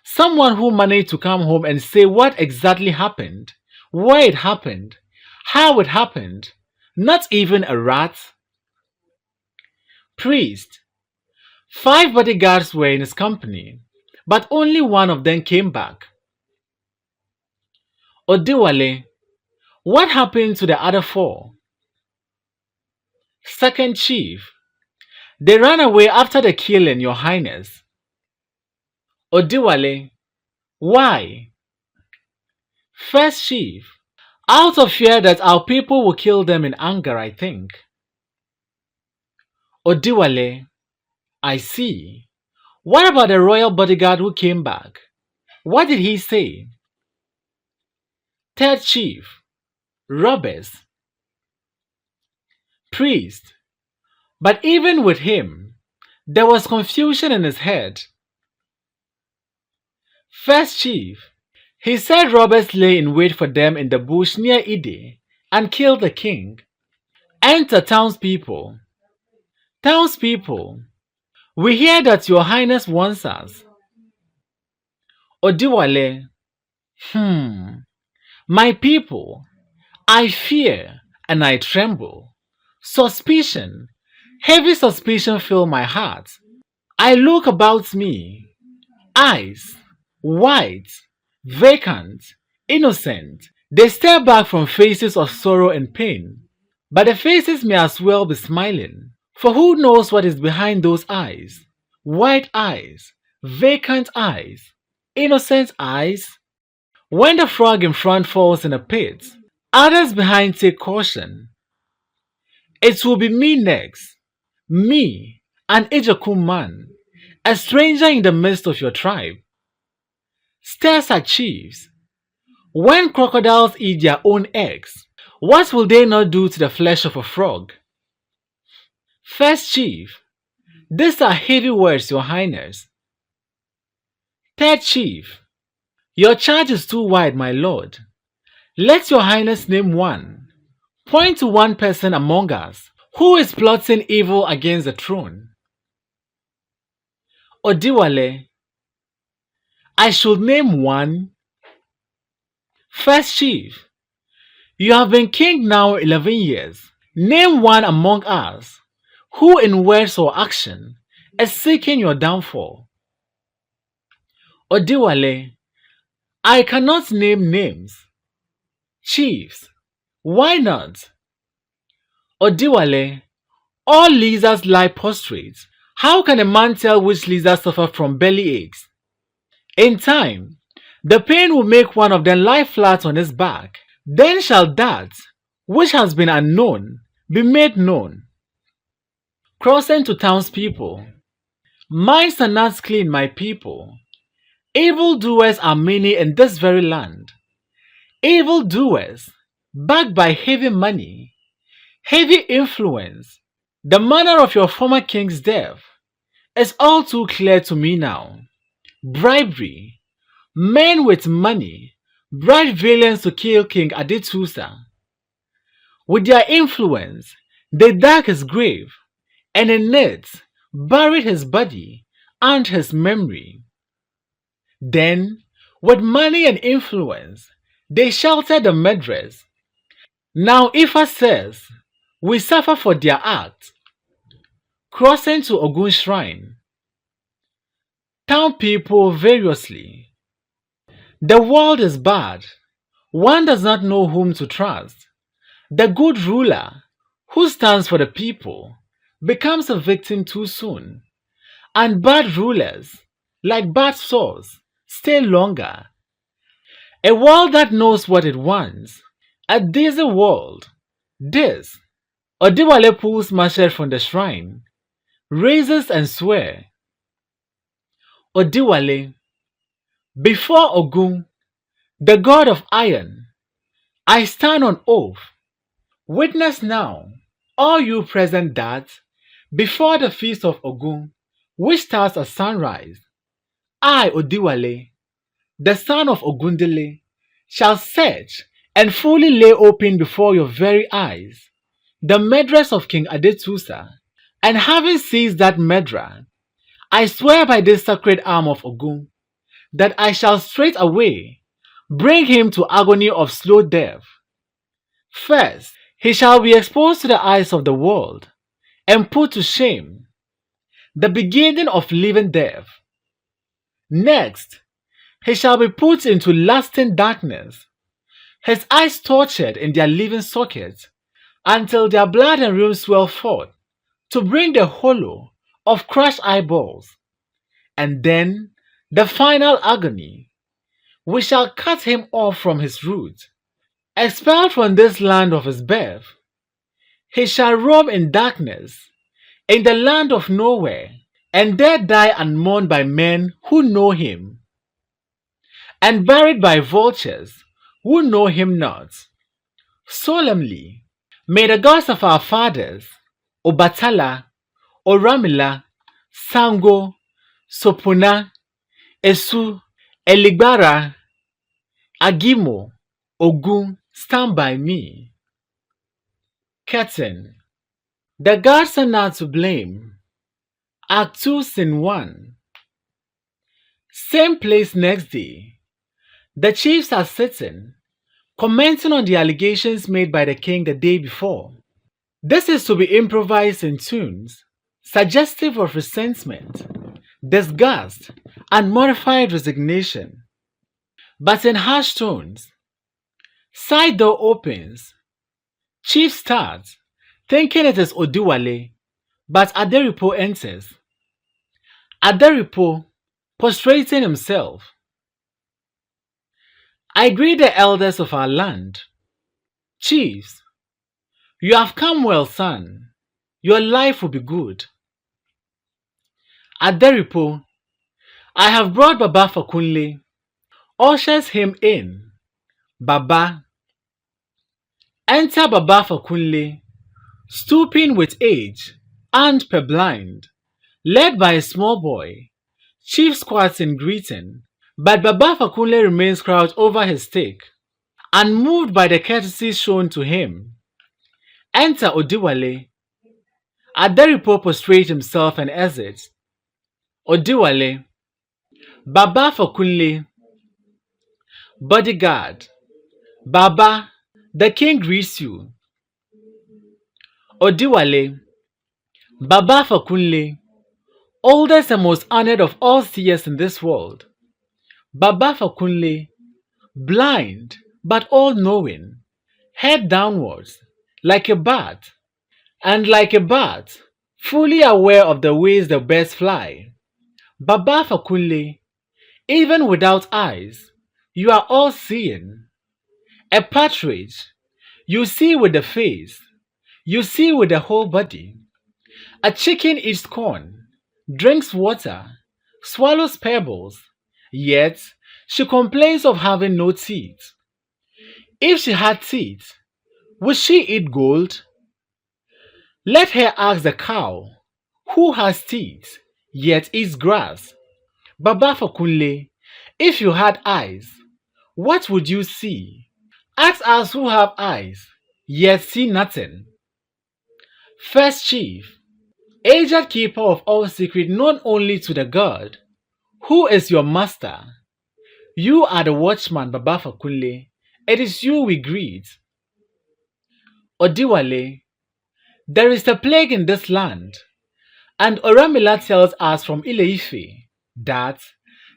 Someone who managed to come home and say what exactly happened, where it happened, how it happened. Not even a rat. Priest, 5 bodyguards were in his company, but only one of them came back. Odiwale, what happened to the other 4? Second chief, they ran away after the killing, your highness. Odiwale, why? First chief, out of fear that our people will kill them in anger, I think. Odiwale, I see. What about the royal bodyguard who came back? What did he say? Third chief, robbers. Priest, but even with him, there was confusion in his head. First chief, he said robbers lay in wait for them in the bush near Ide and killed the king. Enter townspeople. Townspeople, we hear that your highness wants us. Odiwale, my people, I fear and I tremble. Suspicion, heavy suspicion fill my heart. I look about me, eyes, white, vacant, innocent. They stare back from faces of sorrow and pain. But the faces may as well be smiling, for who knows what is behind those eyes? White eyes, vacant eyes, innocent eyes. When the frog in front falls in a pit, others behind take caution. It will be me next, me, an Ijakum man, a stranger in the midst of your tribe. Stares at chiefs. When crocodiles eat their own eggs, what will they not do to the flesh of a frog? First chief, these are heavy words, your highness. Third chief, your charge is too wide, my lord. Let your highness name one. Point to one person among us who is plotting evil against the throne. Odiwale, I should name one. First chief, you have been king now 11 years. Name one among us who in words or action is seeking your downfall. Odiwale, I cannot name names. Chiefs, why not? Odiwale, all lizards lie prostrate. How can a man tell which lizards suffer from belly aches? In time, the pain will make one of them lie flat on his back. Then shall that which has been unknown be made known. Crossing to townspeople. Minds are not clean, my people. Evildoers are many in this very land. Evildoers, backed by heavy money, heavy influence. The manner of your former king's death It's all too clear to me now. Bribery. Men with money bribed villains to kill King Aditusa. With their influence, they dug his grave and in it buried his body and his memory. Then, with money and influence, they sheltered the murderers. Now Ifa says, we suffer for their act. Crossing to Ogun shrine. Town people variously. The world is bad. One does not know whom to trust. The good ruler, who stands for the people, becomes a victim too soon. And bad rulers, like bad swords, stay longer. A world that knows what it wants. A dizzy world. This. Odiwale pulls Mashel from the shrine, raises and swear. Odiwale, before Ogun, the god of iron, I stand on oath. Witness now, all you present that, before the feast of Ogun, which starts at sunrise, I, Odiwale, the son of Ogundele, shall search and fully lay open before your very eyes the murderers of King Adetusa, and having seized that murderer, I swear by this sacred arm of Ogun that I shall straightway bring him to agony of slow death. First, he shall be exposed to the eyes of the world and put to shame, the beginning of living death. Next, he shall be put into lasting darkness, his eyes tortured in their living sockets until their blood and rheum swell forth to bring the hollow of crushed eyeballs. And then the final agony. We shall cut him off from his root. Expelled from this land of his birth, he shall roam in darkness, in the land of nowhere, and there die unmourned by men who know him, and buried by vultures who know him not. Solemnly, may the gods of our fathers, Obatala, Oramila, Sango, Sopona, Esu, Eligbara, Agimo, Ogun, stand by me. Curtain. The gods are not to blame. Act 2, Scene 1. Same place next day. The chiefs are sitting, commenting on the allegations made by the king the day before. This is to be improvised in tunes, suggestive of resentment, disgust, and modified resignation, but in harsh tones. Side door opens. Chief starts, thinking it is Odiwale, but Aderipo enters. Aderipo, prostrating himself. I greet the elders of our land. Chiefs, you have come well, son. Your life will be good. Aderipo, I have brought Baba Fakunle. Ushers him in. Baba. Enter Baba Fakunle, stooping with age and purblind, led by a small boy. Chief squats in greeting, but Baba Fakunle remains crouched over his stick, unmoved by the courtesy shown to him. Enter Odiwale. Aderipo prostrates himself and exits. Odiwale. Baba Fakunle. Bodyguard. Baba, the king greets you. Odiwale. Baba Fakunle. Oldest and most honored of all seers in this world. Baba Fakunle. Blind, but all-knowing. Head downwards, like a bat. And like a bat, fully aware of the ways the birds fly. Baba Fakunle. Even without eyes, you are all-seeing. A partridge, you see with the face, you see with the whole body. A chicken eats corn, drinks water, swallows pebbles, yet she complains of having no teeth. If she had teeth, would she eat gold? Let her ask the cow, who has teeth, yet eats grass. Baba Fakunle, if you had eyes, what would you see? Ask us who have eyes, yet see nothing. First chief, aged keeper of all secret known only to the God, who is your master? You are the watchman, Baba Fakunle. It is you we greet. Odiwale, there is a plague in this land, and Oramila tells us from Ile-Ife that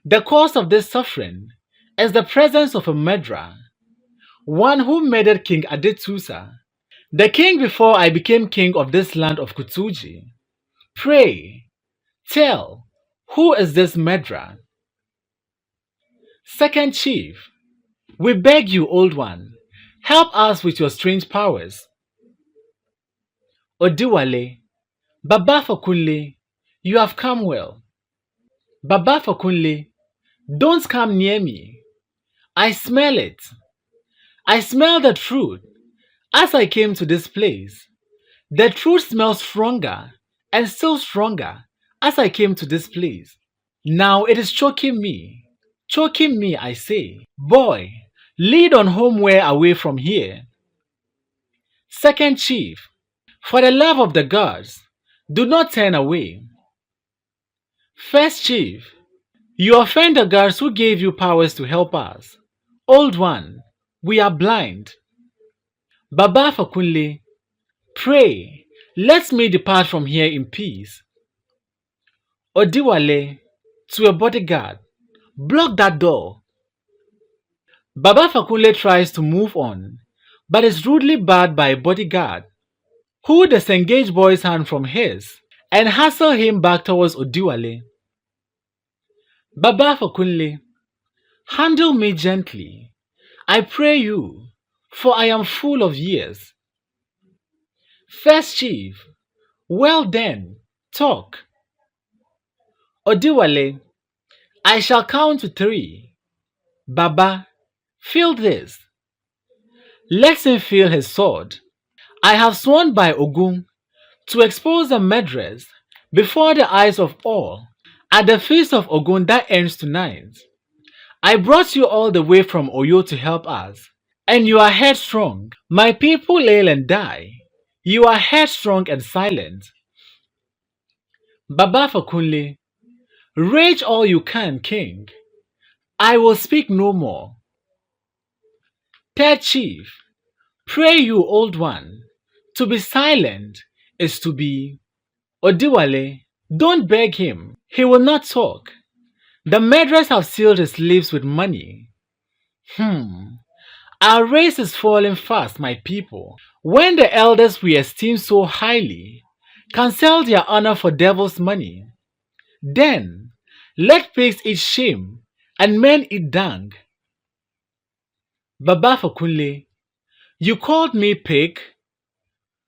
the cause of this suffering is the presence of a murderer, one who murdered King Adetusa, the king before I became king of this land of Kutuji. Pray, tell, who is this murderer? Second chief, we beg you, old one, help us with your strange powers. Odiwale, Baba Fakunle, you have come well. Baba Fakunle, don't come near me. I smell it. I smell the truth. As I came to this place, the truth smells stronger and still stronger as I came to this place. Now it is choking me. Choking me, I say. Boy, lead on homeward away from here. Second chief, for the love of the gods, do not turn away. First chief, you offend the gods who gave you powers to help us. Old one, we are blind. Baba Fakunle, pray, let me depart from here in peace. Odiwale, to a bodyguard, block that door. Baba Fakunle tries to move on, but is rudely barred by a bodyguard, who disengage boy's hand from his and hustle him back towards Odiwale. Baba Fakunle, handle me gently, I pray you, for I am full of years. First chief, well then, talk. Odiwale, I shall count to 3. Baba, feel this. Let him feel his sword. I have sworn by Ogun to expose the murderers before the eyes of all at the feast of Ogun that ends tonight. I brought you all the way from Oyo to help us, and you are headstrong. My people ail and die. You are headstrong and silent. Baba Fakunle, rage all you can, king. I will speak no more. Third chief, pray you, old one, to be silent is to be. Odiwale, don't beg him. He will not talk. The murderers have sealed his lips with money. Our race is falling fast, my people. When the elders we esteem so highly can sell their honor for devil's money, then let pigs eat shame and men eat dung. Baba Fakunle, you called me pig?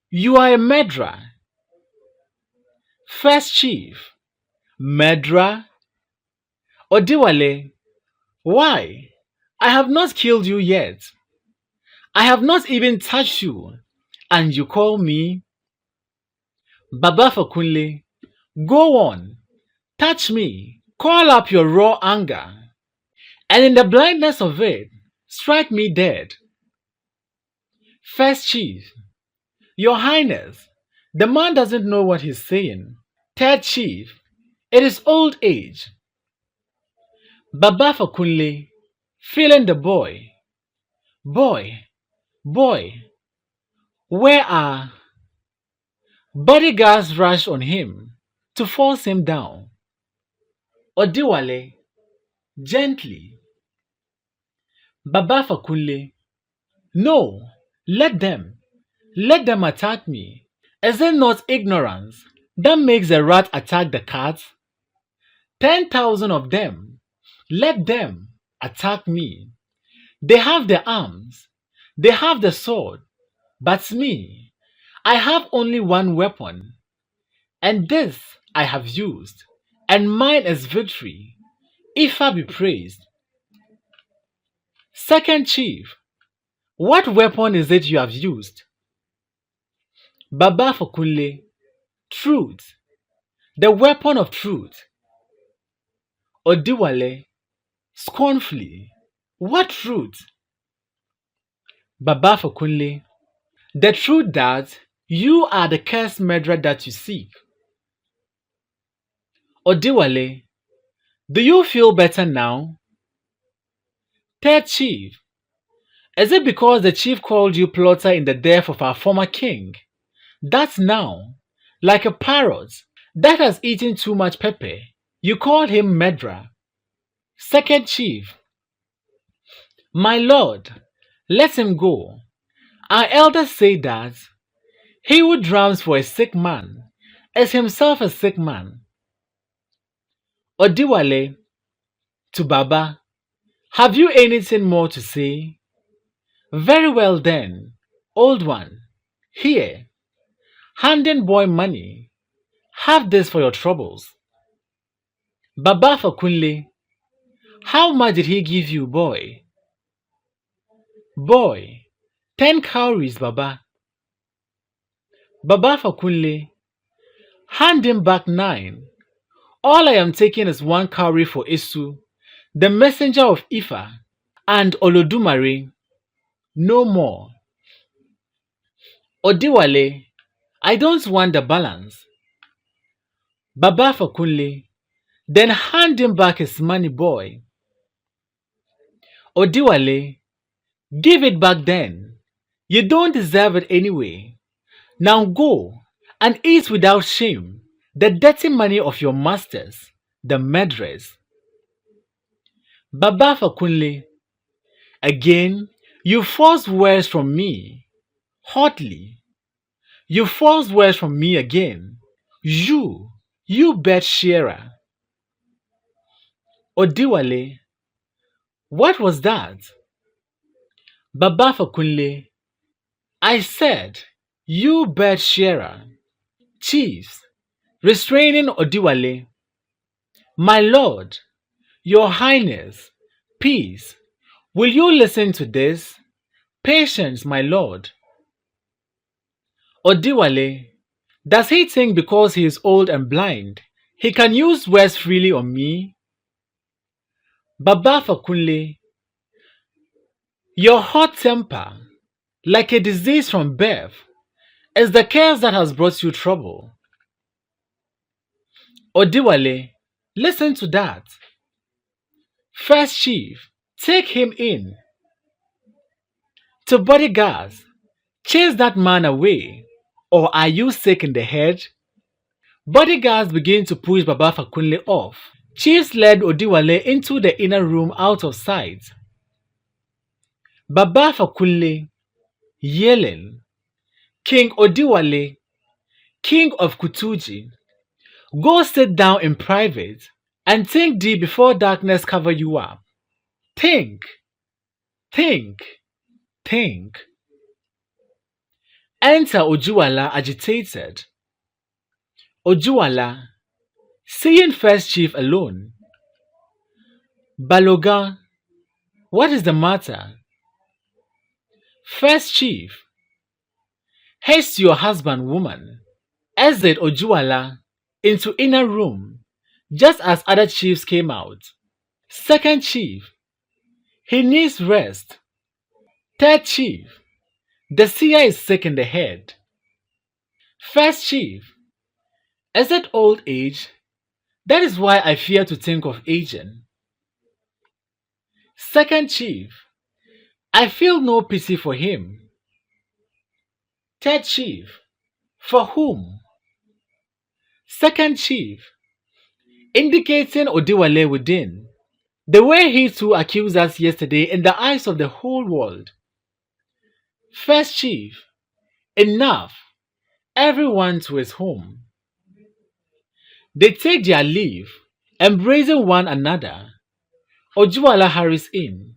You are a murderer. First chief, murderer? Odiwale, why? I have not killed you yet. I have not even touched you, and you call me? Baba Fakunle, go on, touch me, call up your raw anger, and in the blindness of it, strike me dead. First chief, your highness, the man doesn't know what he's saying. Third chief, it is old age. Baba Fakunle, feeling the boy. Boy, boy, where are... Bodyguards rush on him to force him down. Odiwale, gently. Baba Fakunle, no, let them attack me. Is it not ignorance that makes the rat attack the cat? 10,000 of them, let them attack me. They have the arms, they have the sword, but me, I have only one weapon, and this I have used, and mine is victory. Ifa be praised. Second chief, what weapon is it you have used? Baba Fakunle, truth. The weapon of truth. Odiwale, scornfully. What truth? Baba Fakunle. The truth that you are the cursed murderer that you seek. Odiwale, do you feel better now? Third chief. Is it because the chief called you plotter in the death of our former king? That's now, like a parrot that has eaten too much pepper. You call him murderer. Second chief. My lord, let him go. Our elders say that he who drowns for a sick man is himself a sick man. Odiwale to Baba, have you anything more to say? Very well then, old one. Here, handing boy money. Have this for your troubles. Baba Fakunle, how much did he give you, boy? Boy, 10 cowries, Baba. Baba Fakunle, hand him back 9. All I am taking is 1 cowrie for Isu, the messenger of Ifa, and Olodumare, no more. Odiwale, I don't want the balance. Baba Fakunle, then hand him back his money, boy. Odiwale, give it back then. You don't deserve it anyway. Now go and eat without shame the dirty money of your masters, the murderers. Baba Fakunle, again, you forced words from me, hotly. You forced words from me again. You bed sharer. Odiwale, what was that? Baba Fakunle, I said, you bed sharer. Chiefs, restraining Odiwale, my lord, your highness, peace. Will you listen to this? Patience, my lord. Odiwale, does he think because he is old and blind, he can use words freely on me? Baba Fakunle, your hot temper, like a disease from birth, is the curse that has brought you trouble. Odiwale, listen to that. First chief, take him in. To bodyguards, chase that man away, or are you sick in the head? Bodyguards begin to push Baba Fakunle off. Chiefs led Odiwale into the inner room out of sight. Baba Fakunle, yelling, King Odiwale, King of Kutuji, go sit down in private and think deep before darkness cover you up. Think, think, think. Enter Ojuwala agitated. Ojuwala, seeing first chief alone. Balogan, what is the matter? First chief, haste your husband, woman. Exit Ojuwala into inner room, just as other chiefs came out. Second chief, he needs rest. Third chief, the seer is sick in the head. First chief, is it old age? That is why I fear to think of aging. Second chief, I feel no pity for him. Third chief, for whom? Second chief, indicating Odiwale within, the way he too accused us yesterday in the eyes of the whole world. First chief, enough, everyone to his home. They take their leave, embracing one another. Ojuwala hurries in.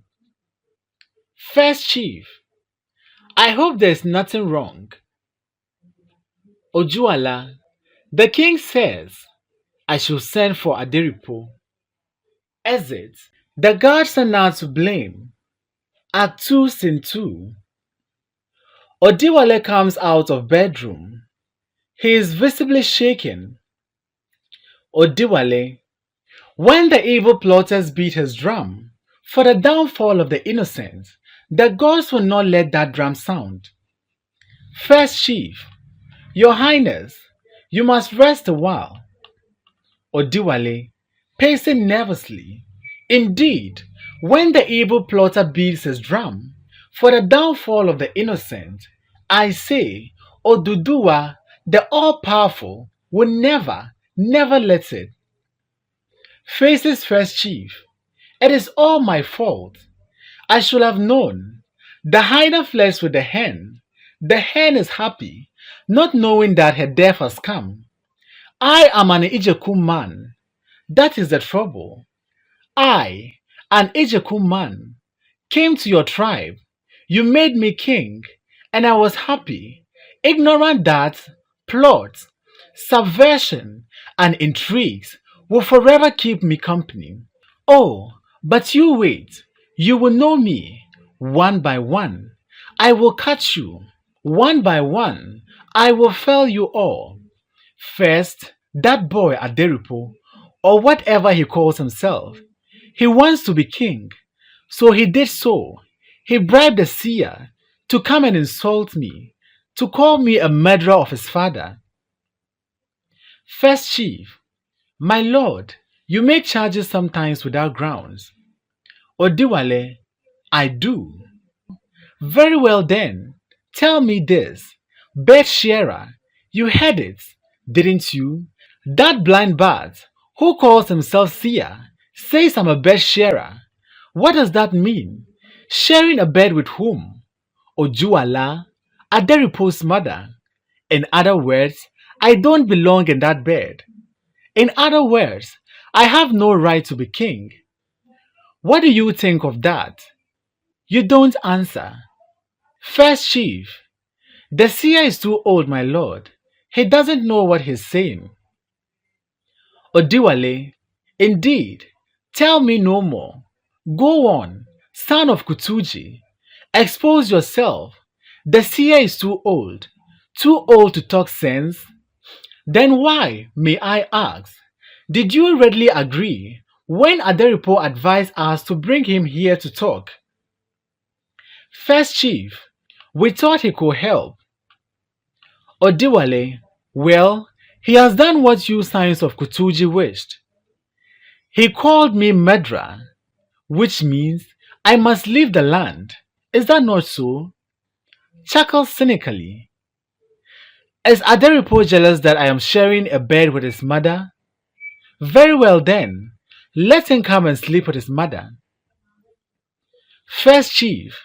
First chief, I hope there is nothing wrong. Ojuwala, the king says I should send for Aderipo. Exit. The guards are now to blame. Act 2 Scene 2. Odiwale comes out of bedroom. He is visibly shaken. Odiwale, when the evil plotters beat his drum for the downfall of the innocent, the gods will not let that drum sound. First chief, your highness, you must rest a while. Odiwale, pacing nervously. Indeed, when the evil plotter beats his drum for the downfall of the innocent, I say, Oduduwa, the all-powerful, will never, never let it. Faces first chief, it is all my fault. I should have known. The hyena flirts with the hen. The hen is happy, not knowing that her death has come. I am an Ijeku man. That is the trouble. I, an Ijeku man, came to your tribe. You made me king, and I was happy, ignorant that plots, subversion, and intrigues will forever keep me company. Oh, but you wait. You will know me one by one. I will catch you one by one. I will fell you all. First, that boy Aderipo, or whatever he calls himself, he wants to be king. So he did so. He bribed the seer to come and insult me, to call me a murderer of his father. First chief, my lord, you make charges sometimes without grounds. Odiwale, I do. Very well then, tell me this. Bed shearer, you heard it, didn't you? That blind bat, who calls himself seer, says I'm a bed shearer. What does that mean? Sharing a bed with whom? Ojuala, Aderipo's mother. In other words, I don't belong in that bed. In other words, I have no right to be king. What do you think of that? You don't answer. First chief, the seer is too old, my lord. He doesn't know what he's saying. Odiwale, indeed, tell me no more. Go on, son of Kutuji. Expose yourself. The seer is too old to talk sense. Then why, may I ask, did you readily agree when Aderipo advised us to bring him here to talk? First chief, we thought he could help. Odiwale, well, he has done what you sons of Kutuji wished. He called me murderer, which means I must leave the land. Is that not so? Chuckles cynically. Is Aderipo jealous that I am sharing a bed with his mother? Very well then, let him come and sleep with his mother. First chief,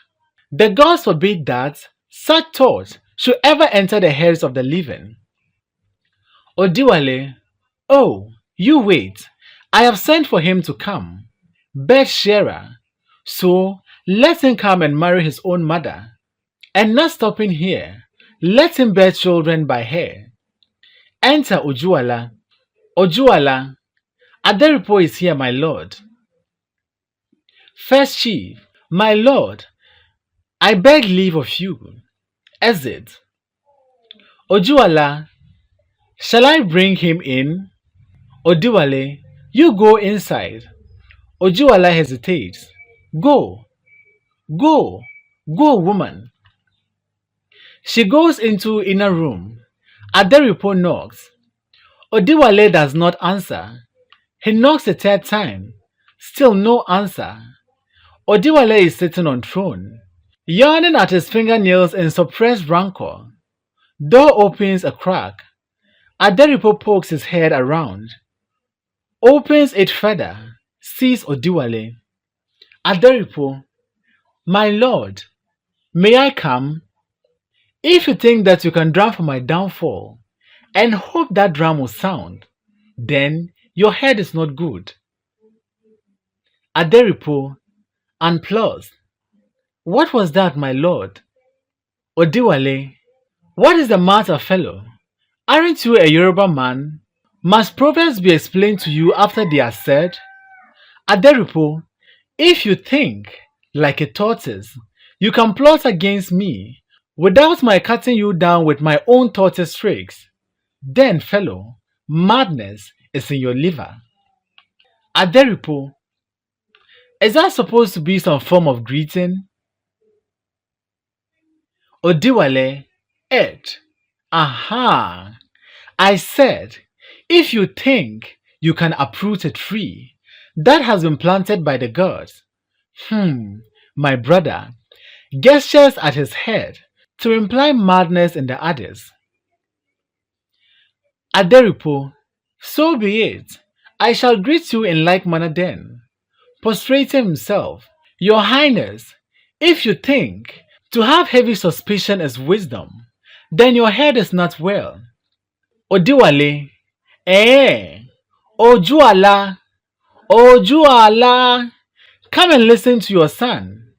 the gods forbid that such thoughts should ever enter the heads of the living. Odiwale, oh, you wait. I have sent for him to come. Bed sharer. So let him come and marry his own mother. And not stopping here, let him bear children by her. Enter Ojuala. Ojuala, Aderipo is here, my lord. First chief, my lord, I beg leave of you. Exit. Ojuala, shall I bring him in? Odiwale, you go inside. Ojuala hesitates. Go, go, go, woman. She goes into inner room. Aderipo knocks. Odiwale does not answer. He knocks a third time. Still no answer. Odiwale is sitting on throne, yawning at his fingernails in suppressed rancor. Door opens a crack. Aderipo pokes his head around. Opens it further. Sees Odiwale. Aderipo, my lord, may I come? If you think that you can drum for my downfall, and hope that drum will sound, then your head is not good. Aderipo, and plus, what was that, my lord? Odiwale, what is the matter, fellow? Aren't you a Yoruba man? Must proverbs be explained to you after they are said? Aderipo, if you think, like a tortoise, you can plot against me without my cutting you down with my own tortoise tricks, then, fellow, madness is in your liver. Aderipo, is that supposed to be some form of greeting? Odiwale, Ed. Aha! I said, if you think you can uproot a tree that has been planted by the gods, my brother gestures at his head to imply madness in the others. Aderipo, so be it. I shall greet you in like manner then. Prostrating himself, Your Highness, if you think to have heavy suspicion is wisdom, then your head is not well. Odiwale, eh, Ojuala, Ojuala, come and listen to your son.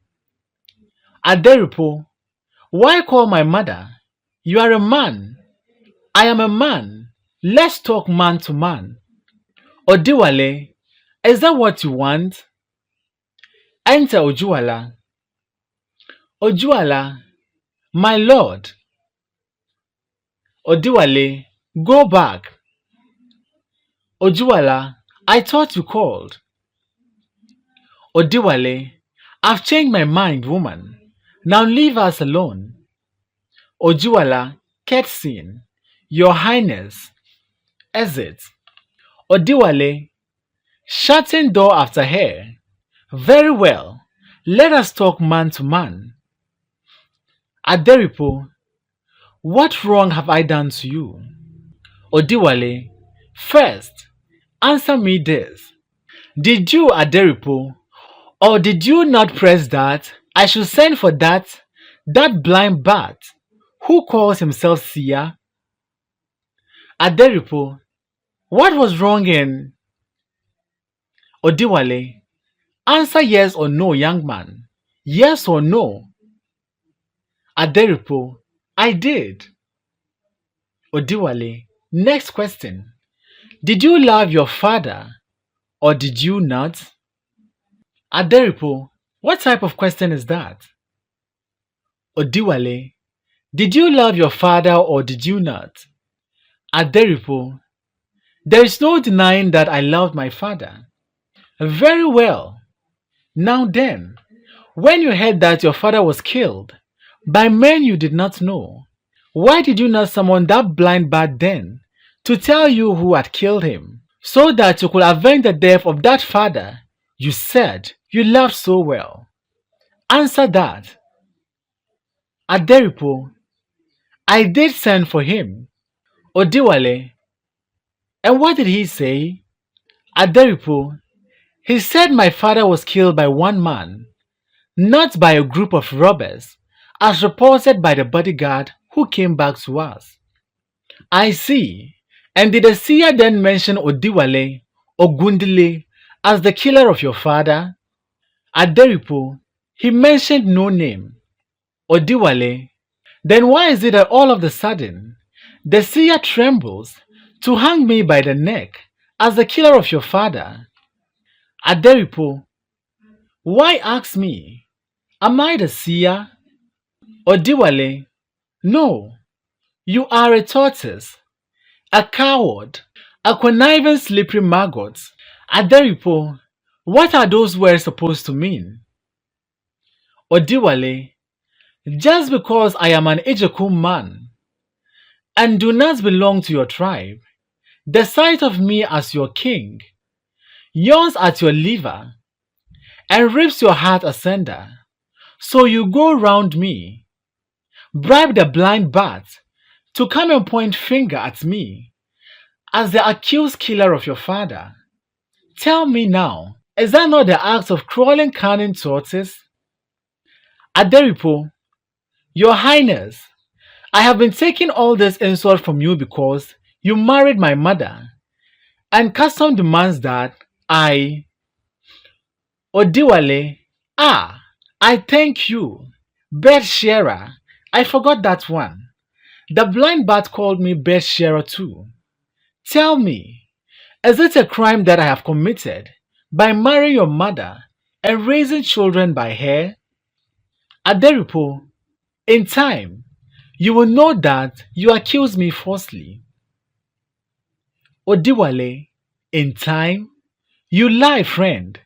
Aderipo, why call my mother? You are a man. I am a man. Let's talk man to man. Odiwale, is that what you want? Enter Ojuala. Ojuala, my lord. Odiwale, go back. Ojuala, I thought you called. Odiwale, I've changed my mind, woman. Now leave us alone. Ojuala, curtseying. Your Highness. Exit. Odiwale, shutting door after her. Very well. Let us talk man to man. Aderipo, what wrong have I done to you? Odiwale, first, answer me this. Did you, Aderipo, or did you not press that I should send for that blind bat who calls himself Sia? Aderipo, what was wrong in Odiwale? Answer yes or no, young man. Yes or no? Aderipo, I did. Odiwale, next question. Did you love your father or did you not? Aderipo, what type of question is that? Odiwale, did you love your father or did you not? Aderipo, there is no denying that I loved my father. Very well. Now then, when you heard that your father was killed by men you did not know, why did you not summon that blind bat then to tell you who had killed him, so that you could avenge the death of that father you said you loved so well? Answer that. Aderipo, I did send for him. Odiwale, and what did he say? Aderipo, he said my father was killed by one man, not by a group of robbers, as reported by the bodyguard who came back to us. I see. And did the seer then mention Odiwale or Gundile as the killer of your father? Aderipo, he mentioned no name. Odiwale, then why is it that all of a sudden the seer trembles to hang me by the neck as the killer of your father? Aderipo, why ask me? Am I the seer? Odiwale, no, you are a tortoise, a coward, a conniving slippery maggot. Aderipo, what are those words supposed to mean? Odiwale, just because I am an Ijekum man and do not belong to your tribe, the sight of me as your king yawns at your liver and rips your heart asunder. So you go round me, bribe the blind bat to come and point finger at me as the accused killer of your father. Tell me now, is that not the act of crawling cunning tortoise? Aderipo, your Highness, I have been taking all this insult from you because you married my mother, and custom demands that I, Odiwale, I thank you, bed sharer. I forgot that one. The blind bat called me bed sharer too. Tell me, is it a crime that I have committed by marrying your mother and raising children by her? Aderipo, in time, you will know that you accuse me falsely. Odiwale, In time? You lie, friend.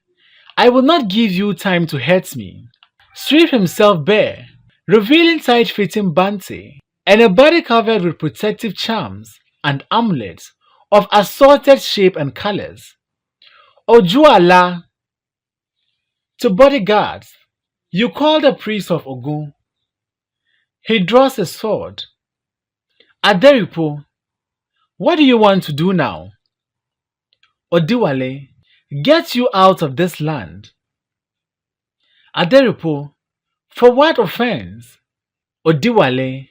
I will not give you time to hurt me. Stripped himself bare, revealing tight-fitting bante and a body covered with protective charms and amulets of assorted shape and colors. Ojuala to bodyguards. You call the priest of Ogun. He draws a sword. Aderipo, what do you want to do now? Odiwale, get you out of this land. Aderipo, for what offense? Odiwale,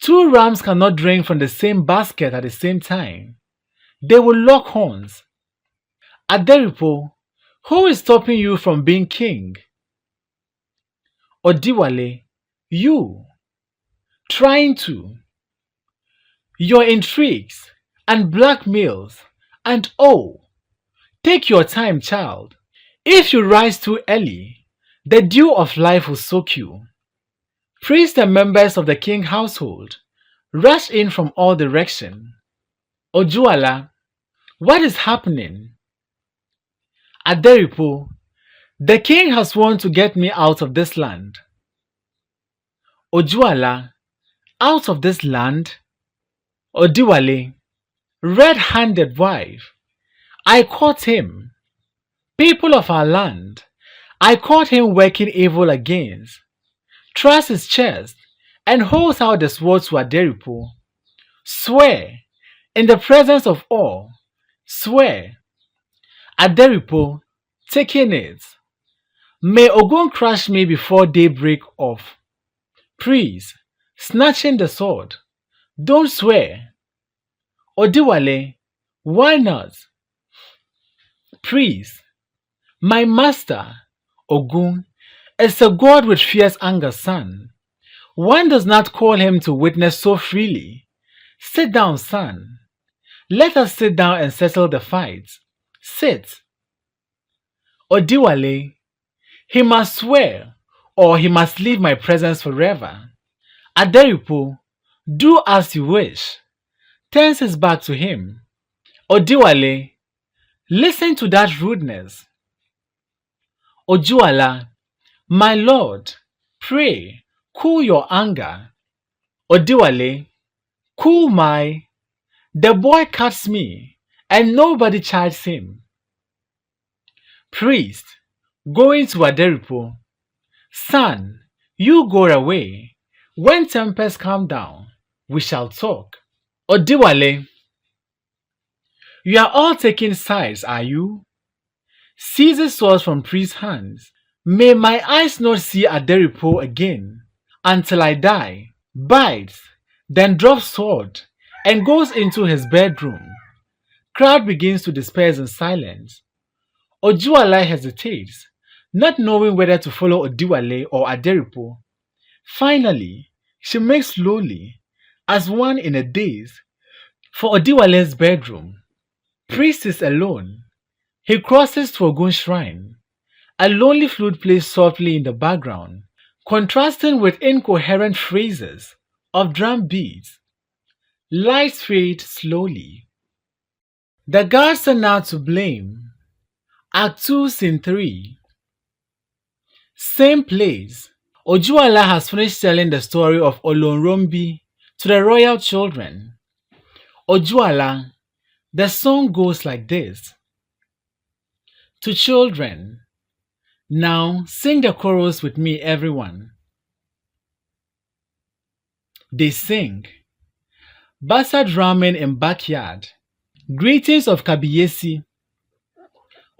two rams cannot drink from the same basket at the same time. They will lock horns. Aderipo, who is stopping you from being king? Odiwale, you, trying to. Your intrigues and blackmails, and oh, take your time, child. If you rise too early, the dew of life will soak you. Priests and members of the king household rush in from all directions. Ojuala, what is happening? Aderipo, the king has sworn to get me out of this land. Ojuala, out of this land? Odiwale, red-handed wife, I caught him. People of our land, I caught him working evil against. Thrust his chest and holds out the sword to Aderipo. Swear, in the presence of all, swear. Aderipo, taking it. May Ogun crush me before daybreak of. Priest, snatching the sword. Don't swear. Odiwale, why not? Priest, my master, Ogun, is a god with fierce anger, son. One does not call him to witness so freely. Sit down, son. Let us sit down and settle the fight. Sit. Odiwale, he must swear, or he must leave my presence forever. Aderipo, do as you wish. Turns his back to him. Odiwale, listen to that rudeness. Ojuala, my lord, pray, cool your anger. Odiwale, cool my. The boy cuts me, and nobody charges him. Priest, going to Aderipo, son, you go away. When tempers calm down, we shall talk. Odiwale, you are all taking sides, are you? Seizes sword from priest's hands. May my eyes not see Aderipo again until I die. Bites, then drops sword and goes into his bedroom. Crowd begins to disperse in silence. Ojuala hesitates, not knowing whether to follow Odiwale or Aderipo. Finally, she makes slowly, as one in a daze, for Odiwale's bedroom. Priest is alone. He crosses to Ogun's shrine. A lonely flute plays softly in the background, contrasting with incoherent phrases of drum beats. Lights fade slowly. The gods are now to blame. Act 2, Scene 3. Same place. Ojuala has finished telling the story of Olonrombi to the royal children. Ojuala, the song goes like this. To children, now sing the chorus with me, everyone. They sing. Bastard ramen in backyard. Greetings of Kabiyesi.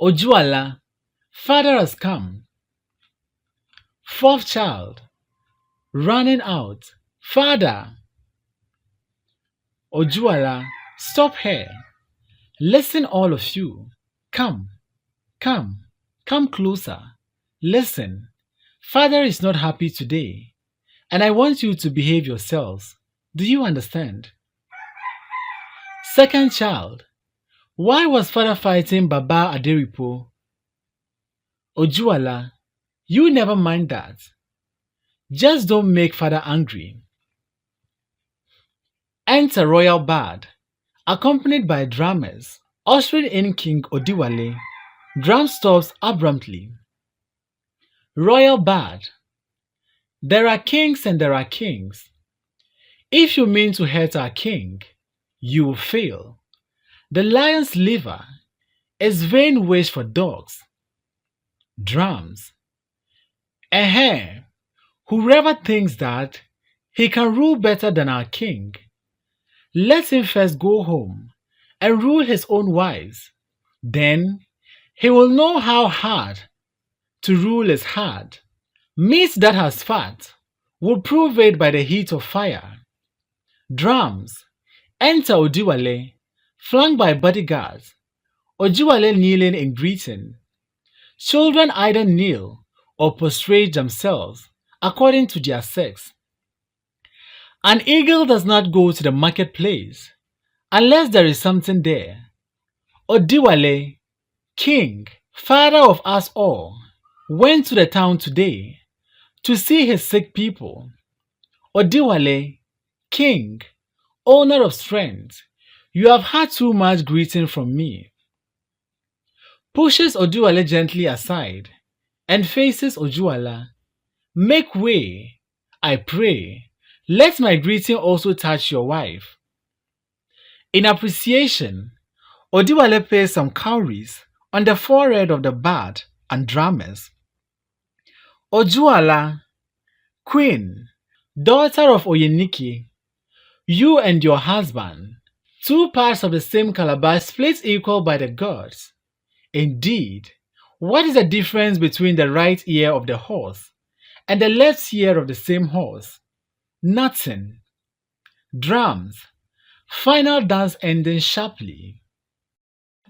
Ojuala, father has come. Fourth child, running out. Father. Ojuala, stop here. Listen, all of you. Come, come, come closer. Listen. Father is not happy today, and I want you to behave yourselves. Do you understand? Second child, why was father fighting Baba Aderipo? Ojuala, you never mind that. Just don't make father angry. Enter royal bard, accompanied by drummers, Ushering in King Odiwale, drum stops abruptly. Royal Bard. There are kings and there are kings. If you mean to hurt our king, you will fail. The lion's liver is vain wish for dogs. Drums. Eh, whoever thinks that he can rule better than our king, let him first go home and rule his own wives. Then he will know how hard to rule is hard. Meat that has fat will prove it by the heat of fire. Drums. Enter Odiwale, flanked by bodyguards. Odiwale kneeling in greeting. Children either kneel or prostrate themselves according to their sex. An eagle does not go to the marketplace unless there is something there. Odiwale, king, father of us all, went to the town today to see his sick people. Odiwale, king, owner of strength, you have had too much greeting from me. Pushes Odiwale gently aside and faces Ojuala. Make way, I pray. Let my greeting also touch your wife. In appreciation, Odiwale pays some cowries on the forehead of the bard and drummers. Ojuala, queen, daughter of Oyenike, you and your husband, two parts of the same calabash split equal by the gods. Indeed, what is the difference between the right ear of the horse and the left ear of the same horse? Nothing. Drums. Final dance ending sharply.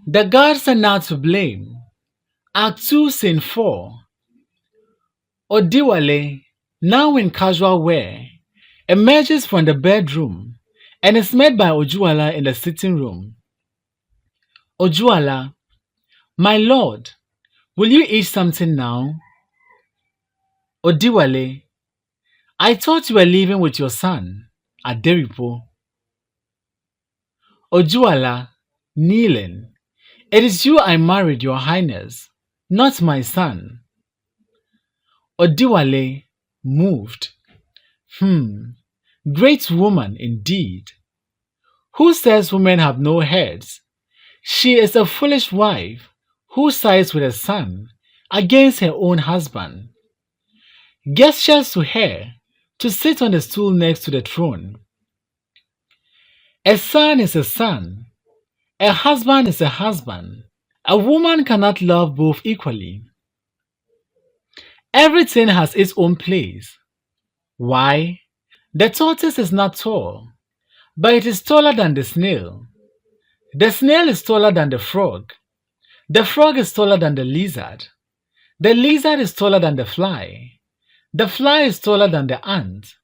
The gods are not to blame. Act 2, Scene 4. Odiwale, now in casual wear, emerges from the bedroom and is met by Ojuala in the sitting room. Ojuala, my lord, will you eat something now? Odiwale, I thought you were leaving with your son, Aderipo. Ojuala, kneeling, it is you I married, your highness, not my son. Odiwale, moved. Great woman indeed. Who says women have no heads? She is a foolish wife who sides with her son against her own husband. Gestures to her to sit on the stool next to the throne. A son is a son. A husband is a husband. A woman cannot love both equally. Everything has its own place. Why? The tortoise is not tall, but it is taller than the snail. The snail is taller than the frog. The frog is taller than the lizard. The lizard is taller than the fly. The fly is taller than the ant.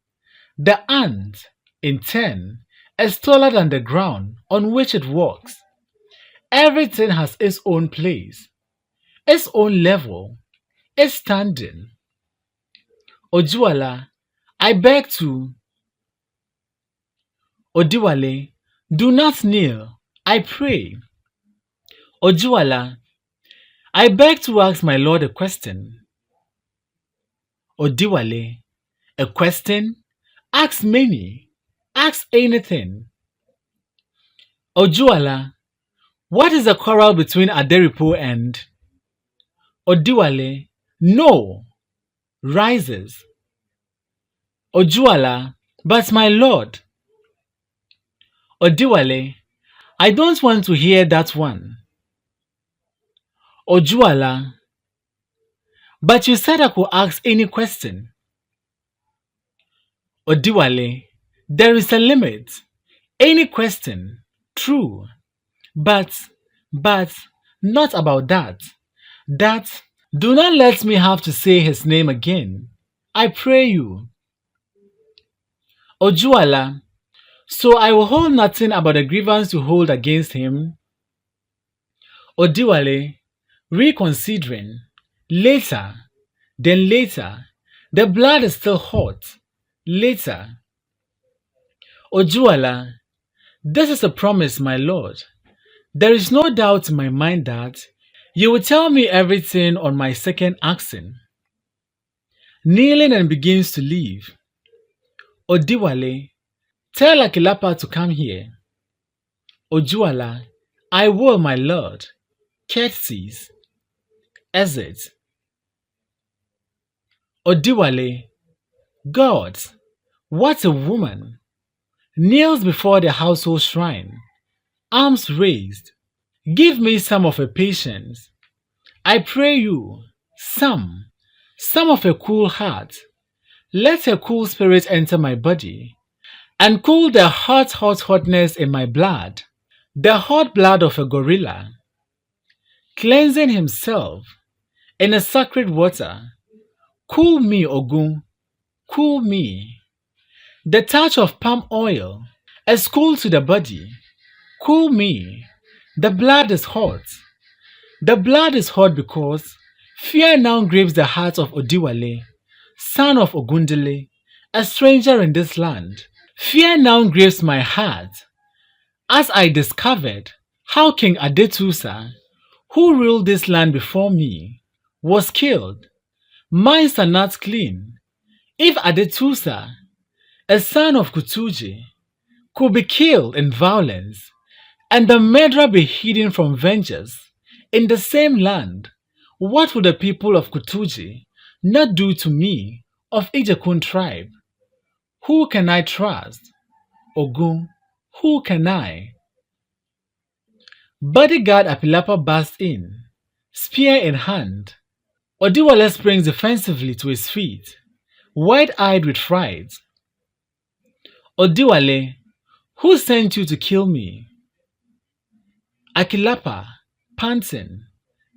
The ant, in turn, is taller than the ground on which it walks. Everything has its own place, its own level, its standing. Ojuala, I beg to. Odiwale, do not kneel, I pray. Ojuala, I beg to ask my lord a question. Odiwale, a question? Ask many. Ask anything. Ojuala, what is the quarrel between Aderipo and Odiwale? No. Rises. Ojuala, but my lord. Odiwale, I don't want to hear that one. Ojuala, but you said I could ask any question. Odiwale, there is a limit. Any question, true. But, not about that. That, do not let me have to say his name again. I pray you. Ojuala, so I will hold nothing about the grievance you hold against him. Odiwale, reconsidering. Later, then later, the blood is still hot. Later. Ojuala, this is a promise, my lord. There is no doubt in my mind that you will tell me everything on my second asking. Kneeling and begins to leave. Odiwale, tell Akilapa to come here. Ojuala, I will, my lord. Curtsies. Exit. Odiwale, God, what a woman! Kneels before the household shrine, arms raised. Give me some of her patience. I pray you, some of a cool heart. Let a cool spirit enter my body and cool the hotness in my blood, the hot blood of a gorilla, cleansing himself in a sacred water. Cool me, Ogun, cool me. The touch of palm oil is cool to the body. Cool me. The blood is hot. The blood is hot because fear now grips the heart of Odiwale, son of Ogundele, a stranger in this land. Fear now grips my heart as I discovered how King Adetusa, who ruled this land before me, was killed. Minds are not clean. If Adetusa, a son of Kutuji, could be killed in violence, and the murderer be hidden from vengeance in the same land, what would the people of Kutuji not do to me of Ijakun tribe? Who can I trust? Ogun, who can I? Bodyguard Apilapa burst in, spear in hand. Odiwale springs defensively to his feet, wide-eyed with fright. Odiwale, who sent you to kill me? Akilapa, panting.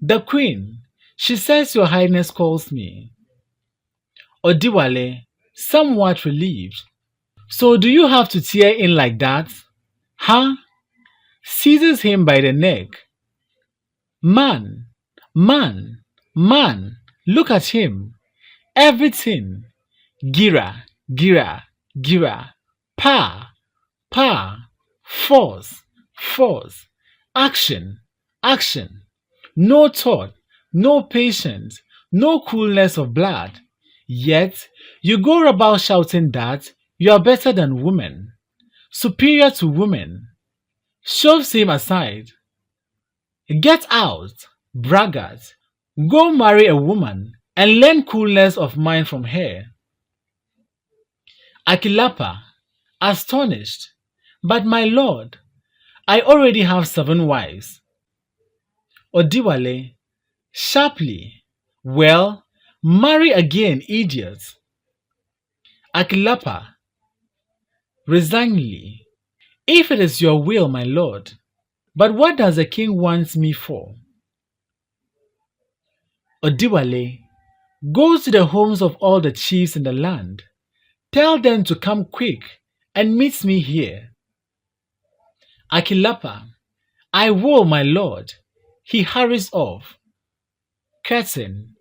The queen, she says your highness calls me. Odiwale, somewhat relieved. So do you have to tear in like that? Huh? Seizes him by the neck. Man, man, man, look at him. Everything. Gira, gira, gira. Pa, pa. Force, force. Action, action. No thought, no patience, no coolness of blood. Yet you go about shouting that you are better than women, superior to women. Shoves him aside. Get out, braggart. Go marry a woman and learn coolness of mind from her. Akilapa, astonished. But my lord, I already have 7 wives. Odiwale, sharply. Well, marry again, idiot. Akilapa, resignedly. If it is your will, my lord. But what does the king want me for? Odiwale, go to the homes of all the chiefs in the land. Tell them to come quick and meet me here. Akilapa, I will, my lord. He hurries off. Curtain.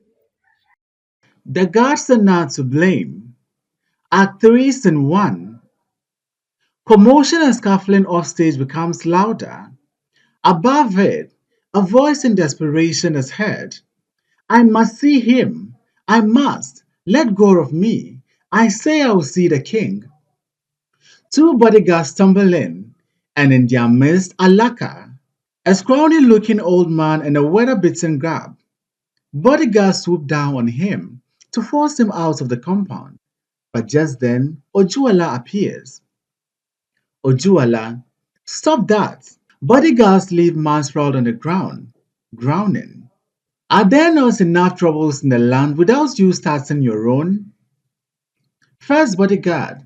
The gods are not to blame. Act 3, Scene 1. Commotion and scuffling offstage becomes louder. Above it, a voice in desperation is heard. I must see him. I must. Let go of me. I say I will see the king. 2 bodyguards stumble in, and in their midst, Alaka, a scrawny looking old man in a weather beaten garb. Bodyguards swoop down on him to force him out of the compound. But just then, Ojuala appears. Ojuala, stop that! Bodyguards leave man sprawled on the ground, drowning. Are there not enough troubles in the land without you starting your own? First bodyguard,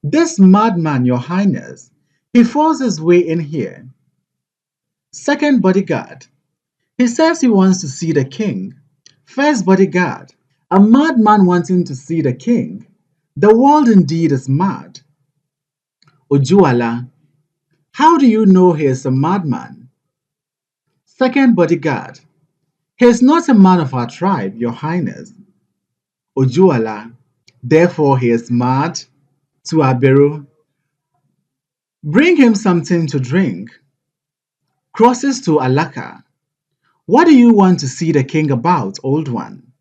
this madman, your highness, he forced his way in here. Second bodyguard, he says he wants to see the king. First bodyguard, a madman wanting to see the king. The world indeed is mad. Ojuala, how do you know he is a madman? Second bodyguard, he is not a man of our tribe, your highness. Ojuala, therefore he is mad. To Abiru, bring him something to drink. crosses to Alaka. What do you want to see the king about, old one?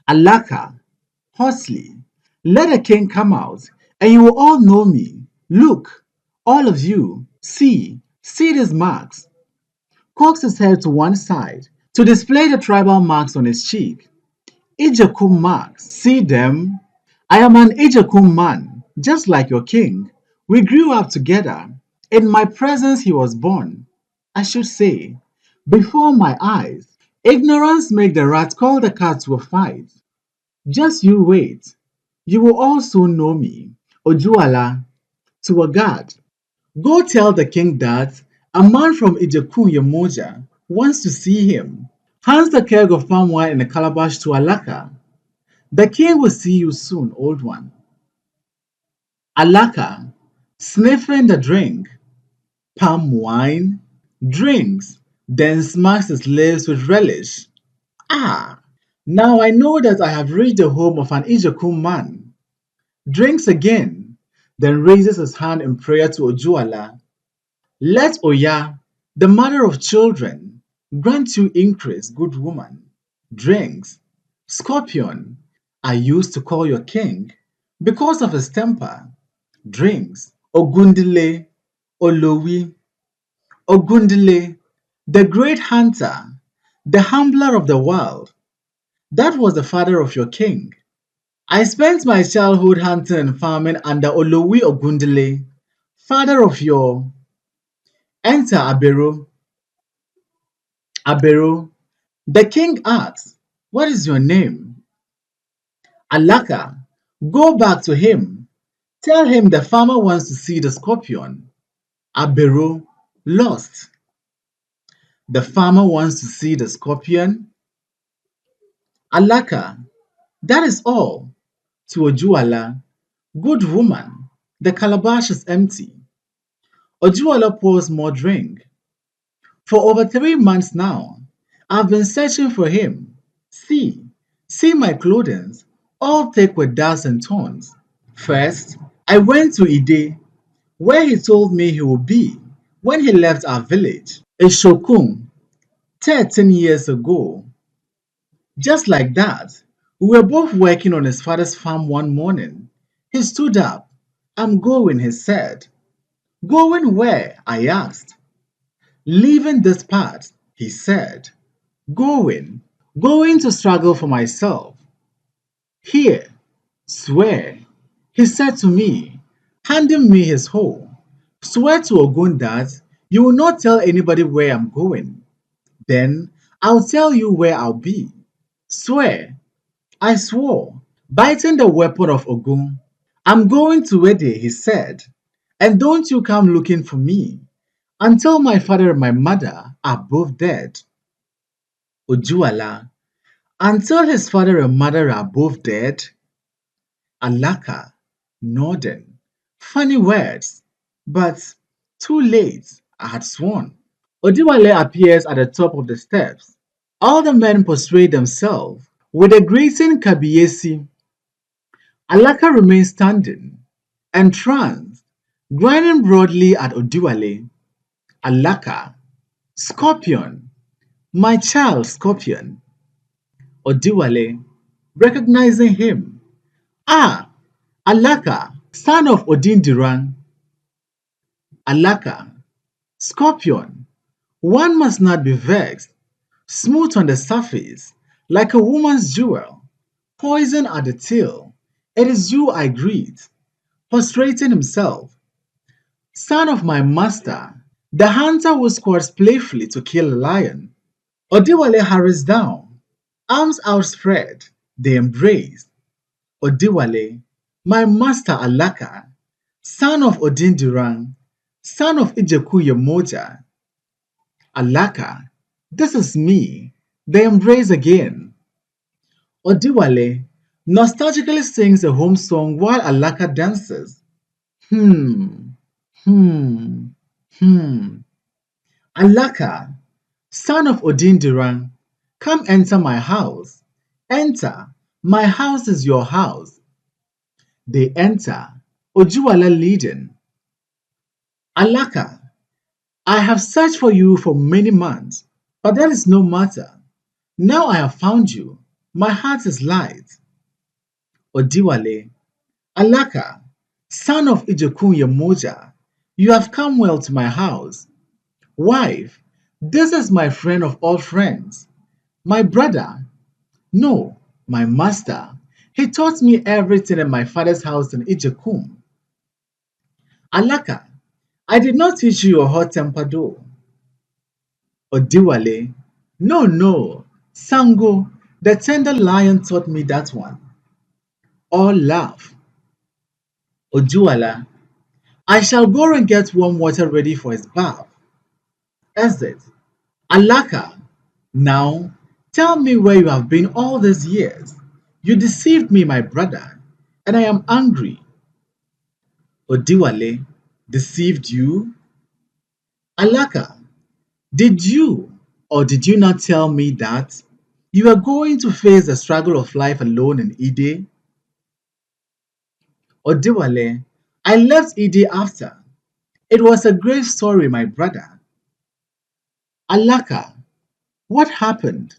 Alaka, hoarsely, let the king come out, and you will all know me. Look, all of you, see these marks. Cocks his head to one side to display the tribal marks on his cheek. Ijakum marks. See them? I am an Ijakum man, just like your king. We grew up together. In my presence he was born. I should say, before my eyes. Ignorance make the rat call the cat to a fight. Just you wait. You will all soon know me. Ojuala, to a guard. Go tell the king that a man from Ijeku Yemoja wants to see him. Hands the keg of palm wine in a calabash to Alaka. The king will see you soon, old one. Alaka, sniffing the drink, palm wine, drinks, then smacks his lips with relish. Ah, now I know that I have reached the home of an Ijeku man. Drinks again, then raises his hand in prayer to Ojuala. Let Oya, the mother of children, grant you increase, good woman. Drinks. Scorpion, I used to call your king because of his temper. Drinks. Ogundile, Olowi, Ogundile, the great hunter, the humbler of the world. That was the father of your king. I spent my childhood hunting and farming under Olowi Ogundile, father of your. Enter Abero. Abero. The king asks, what is your name? Alaka. Go back to him. Tell him the farmer wants to see the scorpion. Abero. Lost. The farmer wants to see the scorpion. Alaka. That is all. To Ojuala. Good woman. The calabash is empty. Ojuala pours more drink. For over 3 months now, I've been searching for him. See, see my clothing, all thick with dust and thorns. First, I went to Ide, where he told me he would be when he left our village, Eshokum, 13 years ago. Just like that, we were both working on his father's farm one morning. He stood up. I'm going, he said. Going where? I asked. Leaving this part, he said. Going, going to struggle for myself. Here, swear, he said to me, handing me his hoe. Swear to Ogun that you will not tell anybody where I'm going. Then I'll tell you where I'll be. Swear. I swore, biting the weapon of Ogun. I'm going to Wede, he said, and don't you come looking for me until my father and my mother are both dead. Ojuala, until his father and mother are both dead. Alaka, nodding. Funny words, but too late, I had sworn. Odiwale appears at the top of the steps. All the men prostrate themselves with a greeting Kabiyesi. Alaka remains standing, entranced, grinning broadly at Odiwale. Alaka, Scorpion, my child Scorpion. Odiwale, recognizing him. Ah, Alaka, son of Odindiran. Alaka, Scorpion, one must not be vexed. Smooth on the surface, like a woman's jewel, poison at the tail. It is you I greet, prostrating himself. Son of my master, the hunter who squats playfully to kill a lion. Odiwale hurries down, arms outspread, they embrace. Odiwale, my master Alaka, son of Odindiran, son of Ijeku Yemoja. Alaka, this is me. They embrace again. Odiwale nostalgically sings a home song while Alaka dances. Hmm, hmm, hmm. Alaka, son of Odindiran, come enter my house. Enter, my house is your house. They enter, Ojuwala leading. Alaka, I have searched for you for many months, but that is no matter. Now I have found you. My heart is light. Odiwale, Alaka, son of Ijekun Yemoja, you have come well to my house. Wife, this is my friend of all friends. My brother, no, my master. He taught me everything in my father's house in Ijekum. Alaka, I did not teach you your hot temper though. Odiwale, no, no. Sango, the tender lion taught me that one. All laugh. Ojuala, I shall go and get warm water ready for his bath. Exit. Alaka, now tell me where you have been all these years. You deceived me, my brother, and I am angry. Odiwale, deceived you? Alaka, did you or did you not tell me that you are going to face the struggle of life alone in Ide? Odiwale, I left Ide after. It was a great story, my brother. Alaka, what happened?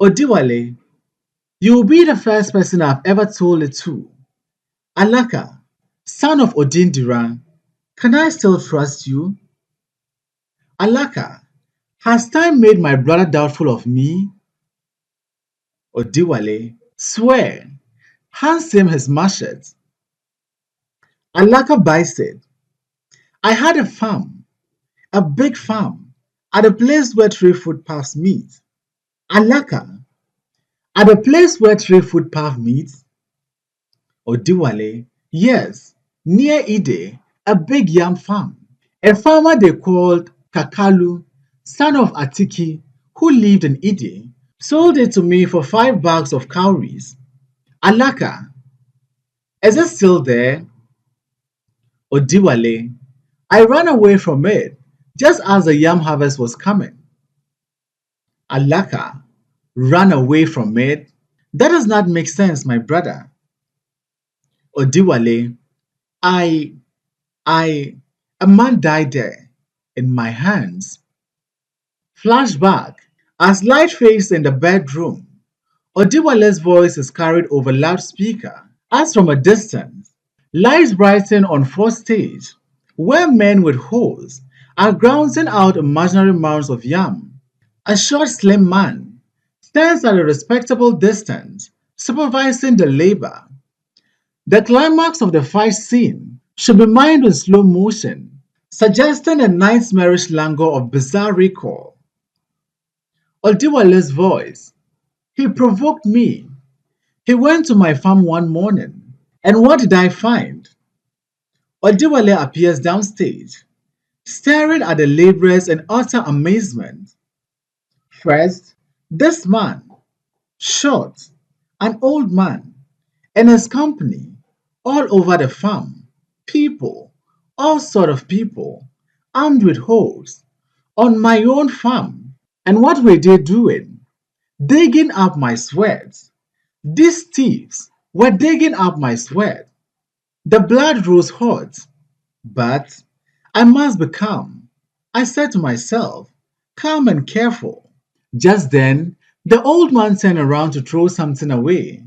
Odiwale, you will be the first person I've ever told it to. Alaka, son of Odindira, can I still trust you? Alaka, has time made my brother doubtful of me? Odiwale, swear. Hands him his machete. Alaka said, I had a farm, a big farm, at a place where three footpaths meet. Alaka, at a place where three footpaths meet? Odiwale, yes, near Ide, a big yam farm. A farmer they called Kakalu, son of Atiki, who lived in Ide, sold it to me for 5 bags of cowries. Alaka, is it still there? Odiwale, I ran away from it just as the yam harvest was coming. Alaka, ran away from it? That does not make sense, my brother. Odiwale, I, a man died there in my hands. Flashback. As light fades in the bedroom, Odiwale's voice is carried over loudspeaker. As from a distance, lights brighten on fourth stage, where men with hoes are grounding out imaginary mounds of yam. A short, slim man stands at a respectable distance, supervising the labor. The climax of the fight scene should be mined in slow motion, suggesting a nightmarish languor of bizarre recall. Oldiwale's voice. He provoked me. He went to my farm one morning, and what did I find? Oldiwale appears downstage, staring at the laborers in utter amazement. First, this man, short, an old man, and his company, all over the farm, people, all sort of people, armed with hoes, on my own farm. And what were they doing? Digging up my sweat. These thieves were digging up my sweat. The blood rose hot, but I must be calm. I said to myself, calm and careful. Just then, the old man turned around to throw something away.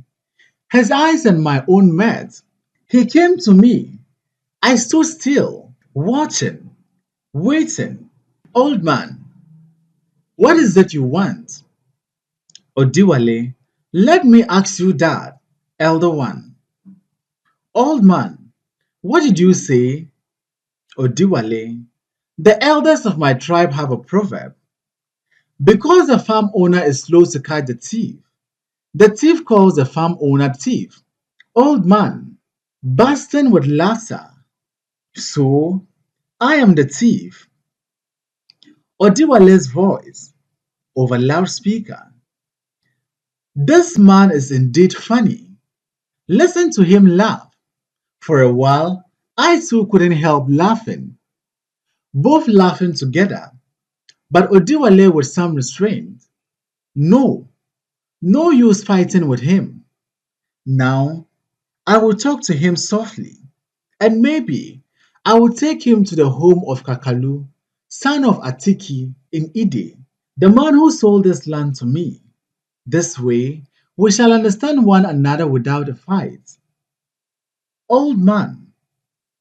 His eyes and my own met. He came to me. I stood still, watching, waiting. Old man, what is it you want? Odiwale, let me ask you that, elder one. Old man, what did you say? Odiwale, the elders of my tribe have a proverb. Because the farm owner is slow to catch the thief calls the farm owner thief. Old man, bursting with laughter. So, I am the thief. Odiwale's voice over loudspeaker. This man is indeed funny. Listen to him laugh. For a while, I too couldn't help laughing, both laughing together, but Odiwale with some restraint. No, no use fighting with him. Now, I will talk to him softly, and maybe I will take him to the home of Kakalu son of Atiki in Ide, the man who sold this land to me. This way we shall understand one another without a fight. Old man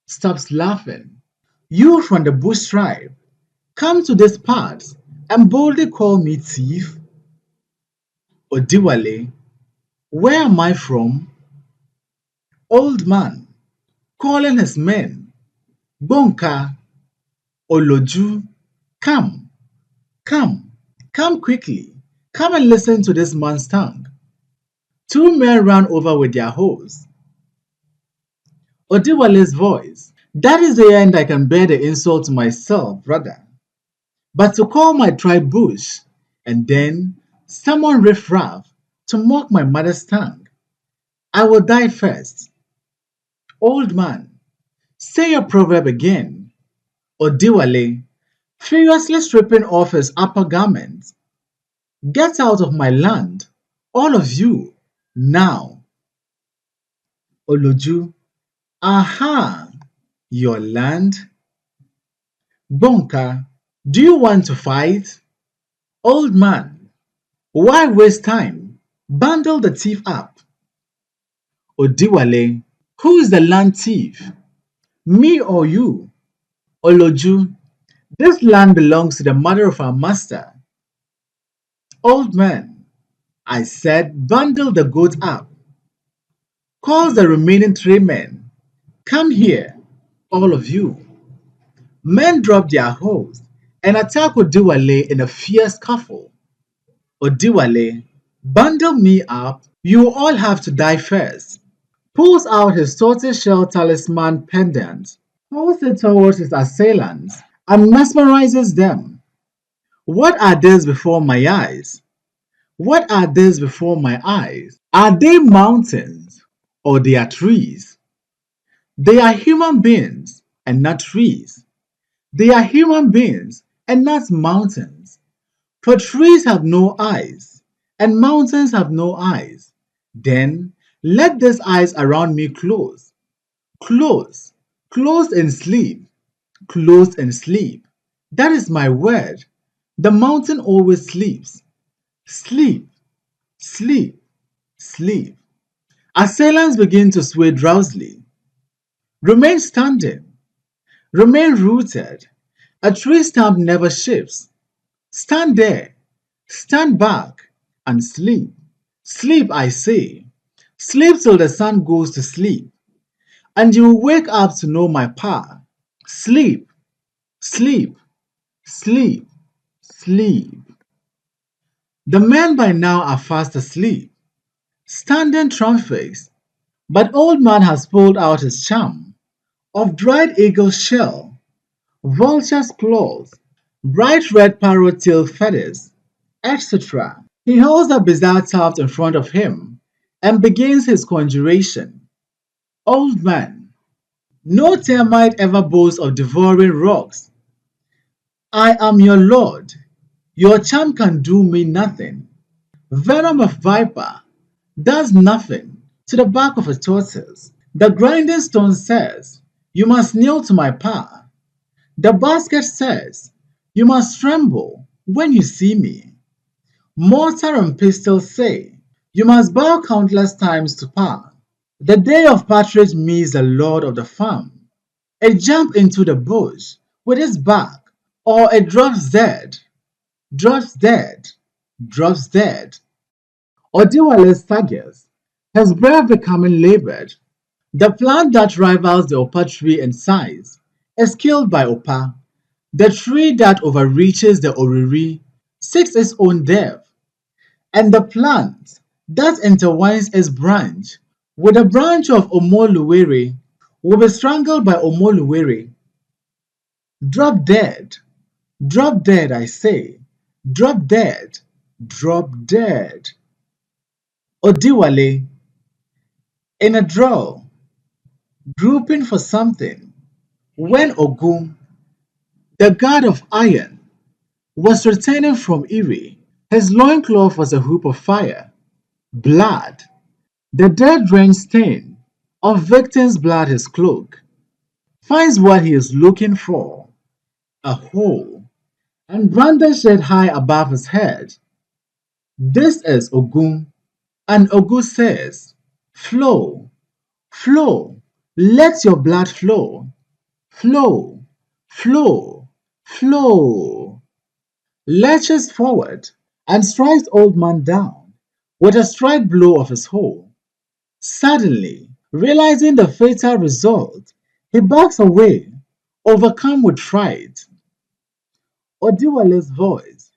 stops laughing. You from the bush tribe, come to this part and boldly call me thief. Odiwale, where am I from? Old man, calling his men. Bonka, Oloju, come, come, come quickly. Come and listen to this man's tongue. Two men ran over with their hoes. Odiwale's voice. That is the end I can bear the insult to myself, brother. But to call my tribe bush, and then someone riffraff to mock my mother's tongue, I will die first. Old man, say a proverb again. Odiwale, furiously stripping off his upper garments. Get out of my land, all of you, now. Oloju, aha, your land? Bonka, do you want to fight? Old man, why waste time? Bundle the thief up. Odiwale, who is the land thief? Me or you? Oloju, this land belongs to the mother of our master. Old man, I said bundle the goat up. Call the remaining three men. Come here, all of you. Men drop their hoes and attack Odiwale in a fierce scuffle. Odiwale, bundle me up. You all have to die first. Pulls out his tortoiseshell talisman pendant, holds it towards his assailants, and mesmerizes them. What are these before my eyes? What are these before my eyes? Are they mountains or they are trees? They are human beings and not trees. They are human beings and not mountains. For trees have no eyes, and mountains have no eyes. Then let these eyes around me close, close, close and sleep, close and sleep. That is my word. The mountain always sleeps. Sleep, sleep, sleep. Assailants begin to sway drowsily. Remain standing, remain rooted. A tree stump never shifts. Stand there, stand back, and sleep. Sleep, I say. Sleep till the sun goes to sleep, and you will wake up to know my power. Sleep, sleep, sleep, sleep. The men by now are fast asleep, standing transfixed, but old man has pulled out his charm of dried eagle shell, vulture's claws, bright red parrot tail feathers, etc. He holds the bizarre tuft in front of him and begins his conjuration. Old man, no termite ever boasts of devouring rocks. I am your lord. Your charm can do me nothing. Venom of viper does nothing to the back of a tortoise. The grinding stone says, you must kneel to my power. The basket says, you must tremble when you see me. Mortar and pistol say, you must bow countless times to power. The day of partridge meets the lord of the farm. It jumps into the bush with its back, or it drops dead, drops dead, drops dead. Odiwale's sagas, his breath becoming labored. The plant that rivals the opa tree in size is killed by opa. The tree that overreaches the oriri seeks its own death, and the plant that intertwines its branch with the branch of Omoluwere will be strangled by Omoluwere. Drop dead, I say, drop dead, drop dead. Odiwale, in a draw, groping for something, when Ogum, the god of iron, was returning from Iri, his loincloth was a hoop of fire, blood, the dead-drenched stain of victim's blood his cloak, finds what he is looking for, a hole. and brandished it high above his head. This is Ogun, and Ogun says, flow, flow, let your blood flow, flow, flow, flow. Lurches forward and strikes old man down with a strike blow of his hoe. Suddenly, realizing the fatal result, he backs away, overcome with fright. Odiwale's voice,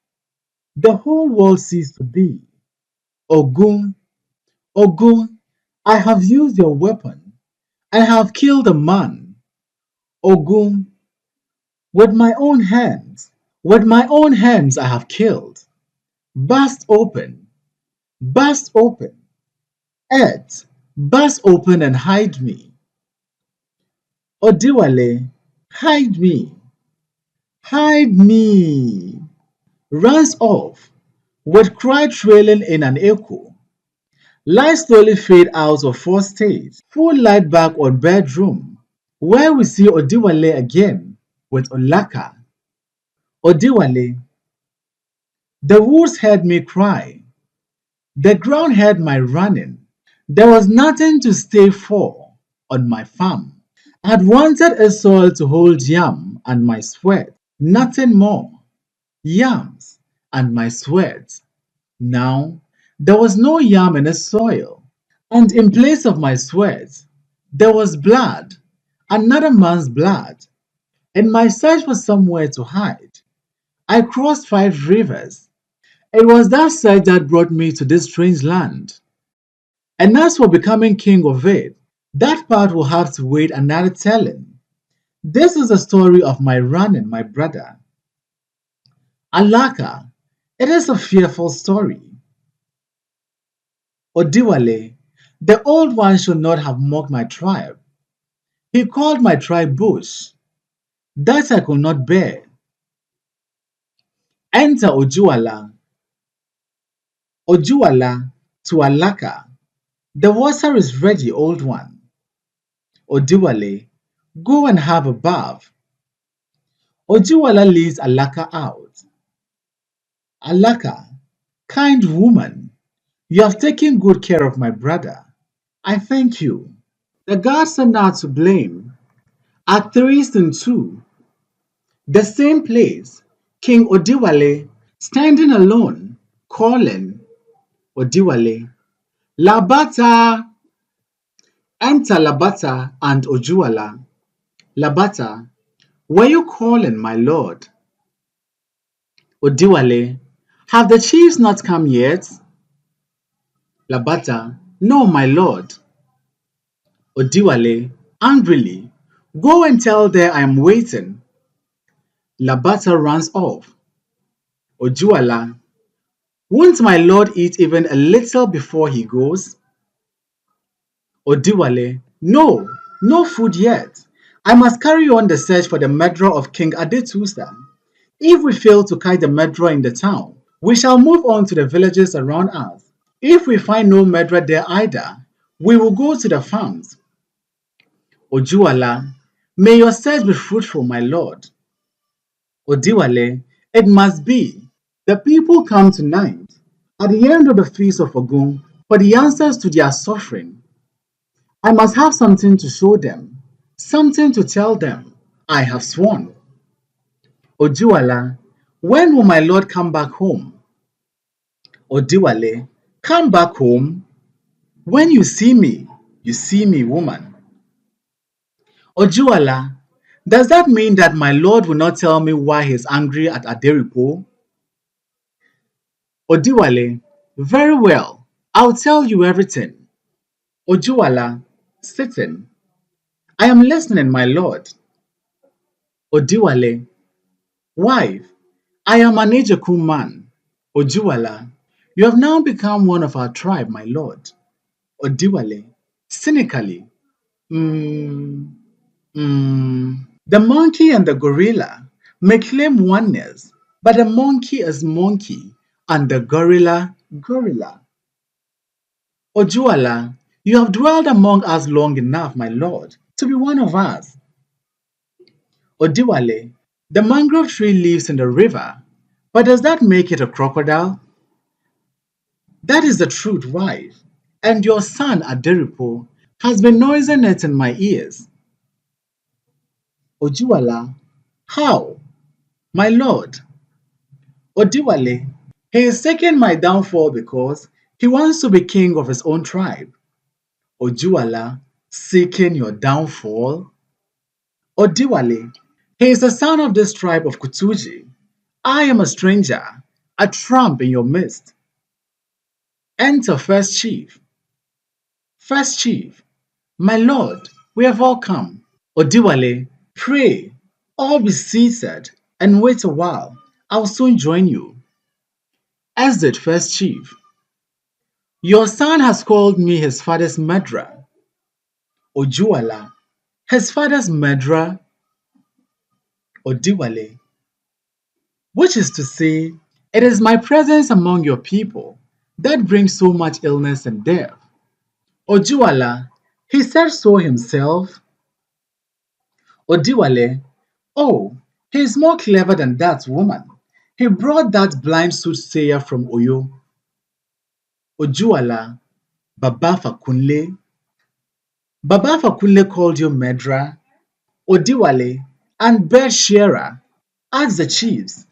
the whole world ceased to be. Ogun, Ogun, I have used your weapon. I have killed a man. Ogun, with my own hands, with my own hands I have killed. Burst open, burst open, earth, burst open and hide me. Odiwale, hide me, hide me. Runs off, with cry trailing in an echo. Lights slowly fade out of fourth stage. Full light back on bedroom, where we see Odiwale again with Olaka. Odiwale, the woods heard me cry. The ground heard my running. There was nothing to stay for on my farm. I had wanted a soil to hold yam and my sweat, nothing more. Yams and my sweat. Now, there was no yam in the soil, and in place of my sweat, there was blood, another man's blood. In my search for somewhere to hide, I crossed 5 rivers. It was that search that brought me to this strange land. And as for becoming king of it, that part will have to wait another telling. This is the story of my running, my brother. Alaka, it is a fearful story. Odiwale, the old one should not have mocked my tribe. He called my tribe bush. That I could not bear. Enter Ojuala, Ojuala to Alaka. The water is ready, old one. Odiwale, go and have a bath. Ojuala leads Alaka out. Alaka, kind woman, you have taken good care of my brother. I thank you. The gods are not to blame. At 3 and 2, the same place, King Odiwale, standing alone, calling Odiwale, Labata! Enter Labata and Ojuala. Labata, were you calling, my lord? Odiwale, have the chiefs not come yet? Labata, no, my lord. Odiwale, angrily, go and tell them I am waiting. Labata runs off. Ojuala, won't my lord eat even a little before he goes? Odiwale, no, no food yet. I must carry on the search for the murderer of King Adetusa. If we fail to catch the murderer in the town, we shall move on to the villages around us. If we find no murderer there either, we will go to the farms. Ojuala, may your search be fruitful, my lord. Odiwale, it must be. The people come tonight, at the end of the feast of Ogun, for the answers to their suffering. I must have something to show them, something to tell them. I have sworn. Ojuala, when will my lord come back home? Odiwale, come back home. When you see me, woman. Ojuala, does that mean that my lord will not tell me why he's angry at Aderipo? Odiwale, very well. I'll tell you everything. Ojuala, sitting. I am listening, my lord. Odiwale, wife, I am an Ejeku man. Ojuala, you have now become one of our tribe, my lord. Odiwale, cynically, mm, the monkey and the gorilla may claim oneness, but the monkey is monkey and the gorilla, gorilla. Ojuala, you have dwelled among us long enough, my lord, to be one of us. Odiwale, The mangrove tree lives in the river, but does that make it a crocodile? That is the truth, wife. And your son Aderipo has been noising it in my ears. Ojuwala, how? My lord, Odiwale, he is seeking my downfall because he wants to be king of his own tribe. Ojuwala, seeking your downfall? Odiwale, he is the son of this tribe of Kutuji. I am a stranger, a tramp in your midst. Enter first chief. First chief, my lord, we have all come. Odiwale, pray, all be seated and wait a while. I'll soon join you. Exit first chief. Your son has called me his father's murderer. Ojuwala, his father's murderer. Odiwale, which is to say, it is my presence among your people that brings so much illness and death. Ojuwala, he said so himself. Odiwale, oh, he is more clever than that woman. He brought that blind soothsayer from Oyo. Ojuwala, Baba Fakunle. Baba Fakunle called you Medra, Odiwale, and Bed Shearer. Ask the chiefs.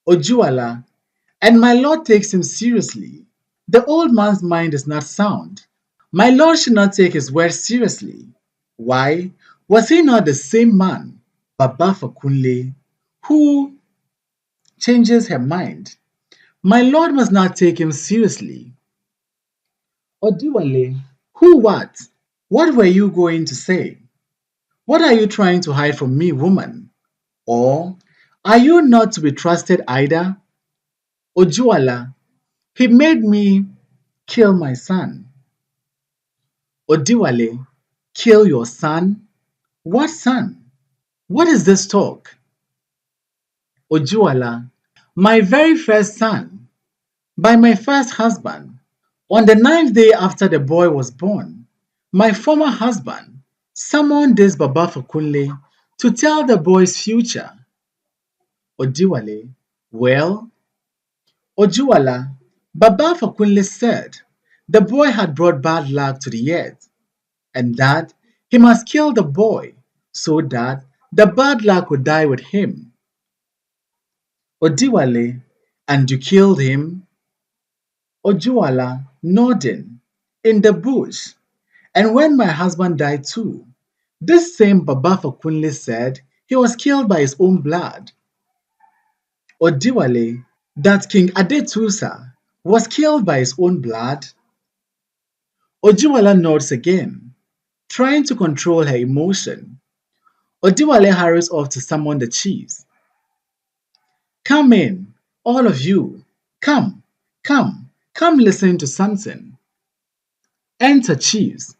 Ojuwala, and my lord takes him seriously. The old man's mind is not sound. My lord should not take his words seriously. Why? Was he not the same man, Baba Fakunle, who changes her mind? My lord must not take him seriously. Odiwale, who what? What were you going to say? What are you trying to hide from me, woman? Or are you not to be trusted either? Ojuwala, he made me kill my son. Odiwale, kill your son? What son? What is this talk? Ojuwala, my very first son, by my first husband. On the ninth day after the boy was born, my former husband summoned this Baba Fakunle to tell the boy's future. Odiwale, well, Ojuwala, Baba Fakunle said the boy had brought bad luck to the earth and that he must kill the boy so that the bad luck would die with him. Odiwale, and you killed him? Ojuwala, nodding, in the bush. And when my husband died too, this same Baba Fakunle said he was killed by his own blood. Odiwale, that King Adetusa was killed by his own blood. Ojuwala nods again, trying to control her emotion. Odiwale hurries off to summon the chiefs. Come in, all of you. Come, come listen to something. Enter chiefs.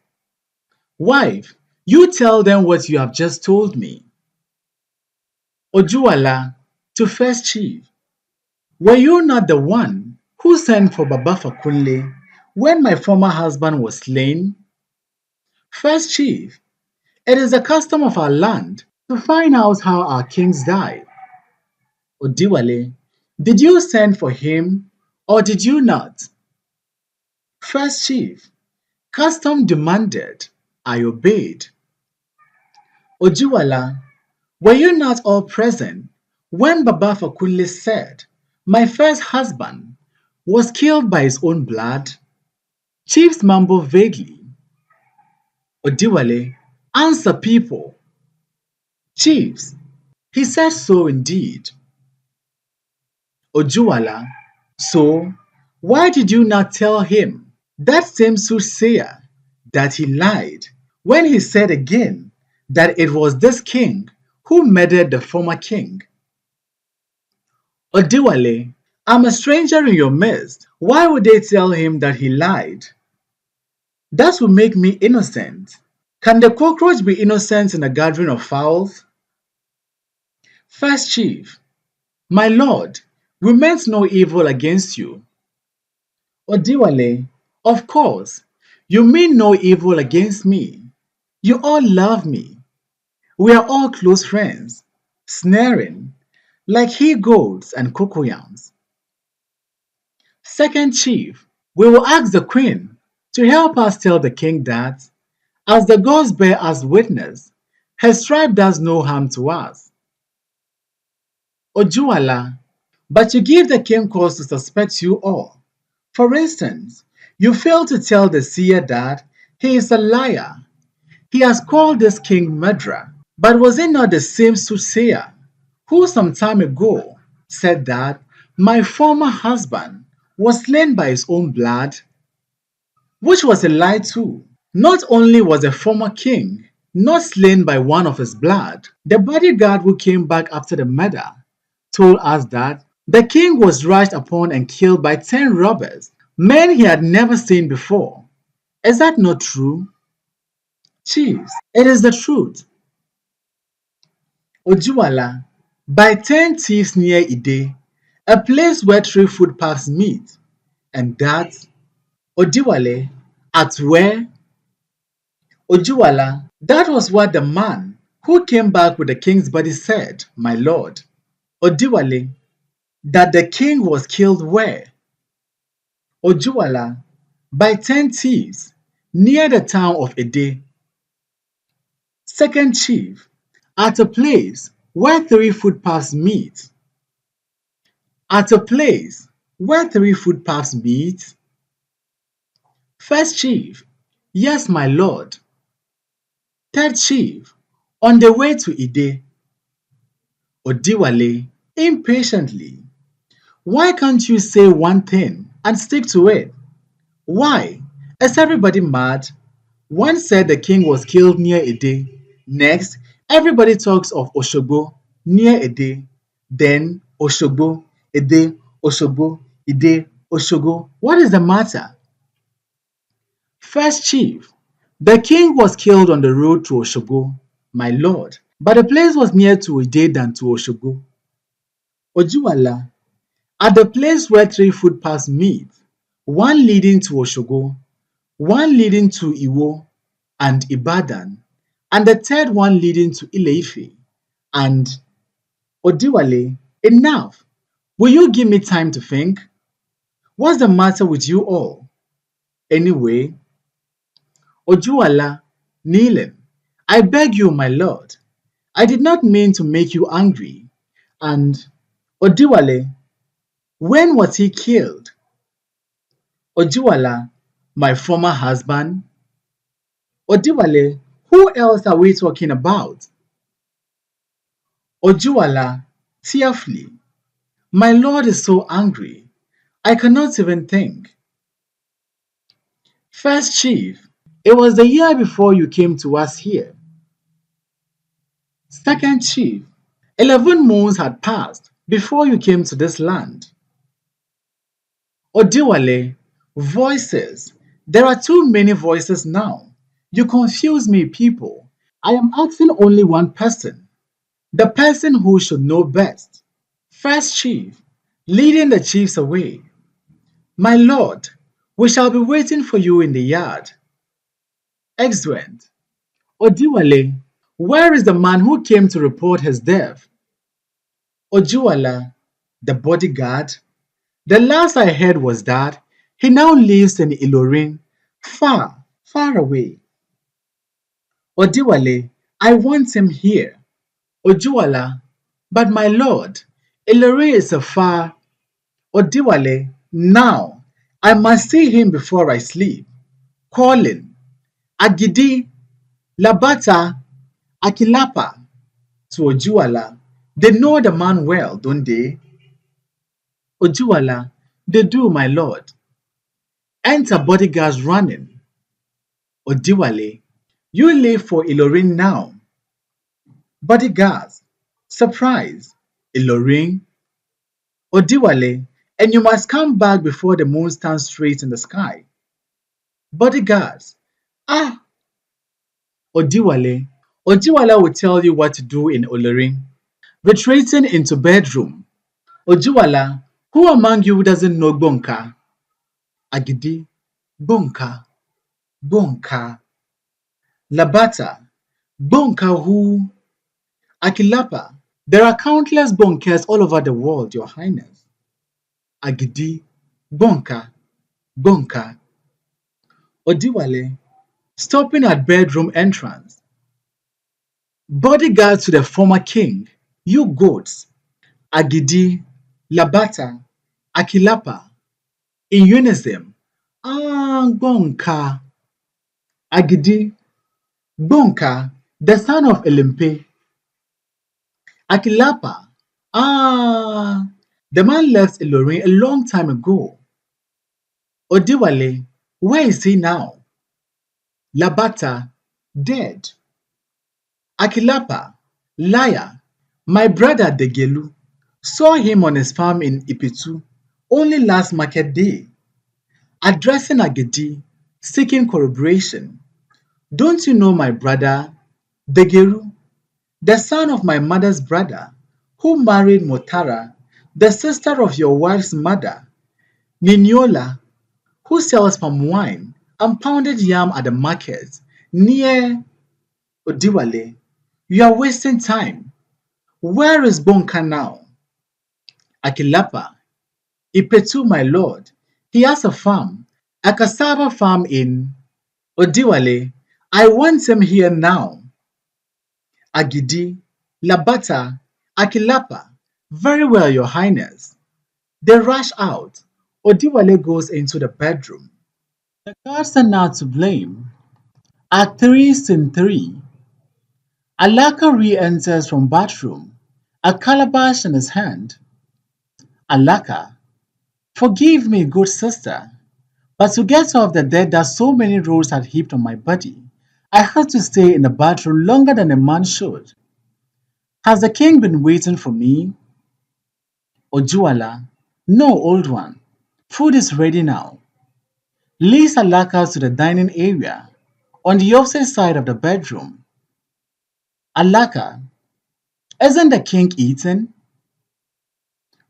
Wife, you tell them what you have just told me. Ojuwala, to first chief. Were you not the one who sent for Baba Fakunle when my former husband was slain? First chief, it is the custom of our land to find out how our kings die. Odiwale, did you send for him or did you not? First chief, custom demanded, I obeyed. Ojuwala, were you not all present when Baba Fakunle said, my first husband was killed by his own blood? Chiefs mumble vaguely. Odiwale, answer people. Chiefs, he said so indeed. Ojuwala, so why did you not tell him, that same soothsayer, that he lied when he said again that it was this king who murdered the former king? Odiwale, I'm a stranger in your midst. Why would they tell him that he lied? That would make me innocent. Can the cockroach be innocent in a gathering of fowls? First chief, my lord, we meant no evil against you. Odiwale, of course, you mean no evil against me. You all love me. We are all close friends. snaring, like he goats and cocoyams. Second chief, we will ask the queen to help us tell the king that, as the gods bear us witness, her stripe does no harm to us. Ojuala, but you give the king cause to suspect you all. For instance, you fail to tell the seer that he is a liar. He has called this king murderer. But was it not the same soothsayer who some time ago said that my former husband was slain by his own blood, which was a lie too? Not only was the former king not slain by one of his blood, the bodyguard who came back after the murder told us that the king was rushed upon and killed by 10 robbers, men he had never seen before. Is that not true? Chiefs, it is the truth. Ojuala, by 10 thieves near Ide, a place where 3 footpaths meet, and that, Odiwale, at where? Ojuala, that was what the man who came back with the king's body said, my lord. Odiwale, that the king was killed where? Ojuala, by 10 thieves near the town of Ede. Second chief, at a place where 3 footpaths meet. At a place where 3 footpaths meet. First chief, yes, my lord. Third chief, on the way to Ide. Odiwale, impatiently. Why can't you say one thing and stick to it? Why? Is everybody mad? One said the king was killed near Ede. Next, everybody talks of Oshogo near Ede. Then Oshogo, Ede, Oshogo, Ede, Oshogo. What is the matter? First chief, the king was killed on the road to Oshogo, my lord, but the place was nearer to Ide than to Oshogo. Ojuwala, at the place where 3 footpaths meet, one leading to Oshogo, one leading to Iwo and Ibadan, and the third one leading to Ile-Ife. And Odiwale, enough! Will you give me time to think? What's the matter with you all? Anyway, Ojuwala, kneeling, I beg you, my lord, I did not mean to make you angry. And Odiwale, when was he killed? Ojuwala, my former husband. Odiwale, who else are we talking about? Ojuwala, tearfully, my lord is so angry, I cannot even think. First chief, it was the year before you came to us here. Second chief, 11 moons had passed before you came to this land. Odiwale, voices. There are too many voices now. You confuse me, people. I am asking only one person, the person who should know best. First chief, leading the chiefs away. My lord, we shall be waiting for you in the yard. Exeunt. Odiwale, where is the man who came to report his death? Ojuwala, the bodyguard. The last I heard was that he now lives in Ilorin, far, far away. Odiwale, I want him here. Ojuwala, but my lord, Ilorin is a far. Odiwale, now, I must see him before I sleep. Calling, Agidi, Labata, Akilapa, to Ojuwala. They know the man well, don't they? Ojuwala, they do, my lord. Enter bodyguards running. Odiwale, you leave for Ilorin now. Bodyguards, surprise. Ilorin, Odiwale, and you must come back before the moon stands straight in the sky. Bodyguards, ah, Odiwale. Odiwala will tell you what to do in Ilorin. Retreating into bedroom. Ojuwala, who among you doesn't know Bonka? Agidi, Bonka, Bonka. Labata, Bonka who? Akilapa, There are countless bunkers all over the world, Your Highness. Agidi, bunker, bunker. Odiwale, stopping at bedroom entrance. Bodyguards to the former king, you goats. Agidi, Labata, Akilapa, in unison. Ah, bunker. Agidi, bunker, the son of Elimpe. Akilapa, ah, the man left Ilorin a long time ago. Odiwale, where is he now? Labata, dead. Akilapa, liar. My brother Degelu saw him on his farm in Ipitu only last market day, addressing Agedi, seeking corroboration. Don't you know my brother Degelu, the son of my mother's brother, who married Motara, the sister of your wife's mother, Niniola, who sells palm wine and pounded yam at the market near Odiwale? You are wasting time. Where is Bonka now? Akilapa, Ipetu, my lord. He has a farm, a cassava farm in Odiwale. I want him here now. Agidi, Labata, Akilapa. Very well, your highness. They rush out. Odiwale goes into the bedroom. The guards are not to blame. At 3 scene 3, Alaka re-enters from bathroom, a calabash in his hand. Alaka, forgive me, good sister, but to get off the debt that so many roads had heaped on my body, I had to stay in the bathroom longer than a man should. Has the king been waiting for me? Ojuala, no, old one. Food is ready now. Leads Alaka to the dining area on the opposite side of the bedroom. Alaka, isn't the king eating?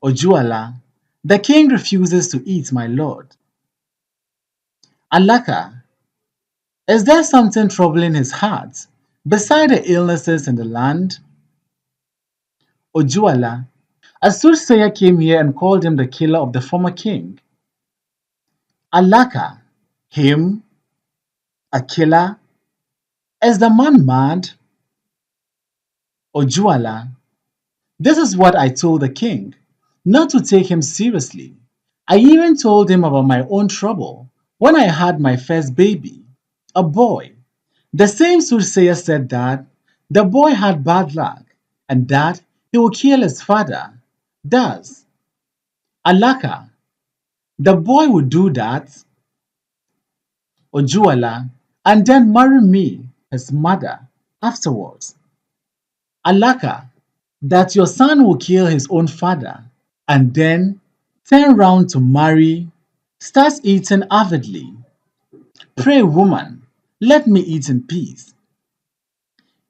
Ojuala, the king refuses to eat, my lord. Alaka, is there something troubling his heart beside the illnesses in the land? Ojuala, a soothsayer came here and called him the killer of the former king. Alaka, him, a killer? Is the man mad? Ojuala, this is what I told the king, not to take him seriously. I even told him about my own trouble when I had my first baby, a boy. The same soothsayer said that the boy had bad luck and that he would kill his father. Does Alaka, the boy would do that, Ojuala, and then marry me, his mother, afterwards. Alaka, that your son will kill his own father and then turn round to marry, starts eating avidly. Pray, woman, let me eat in peace.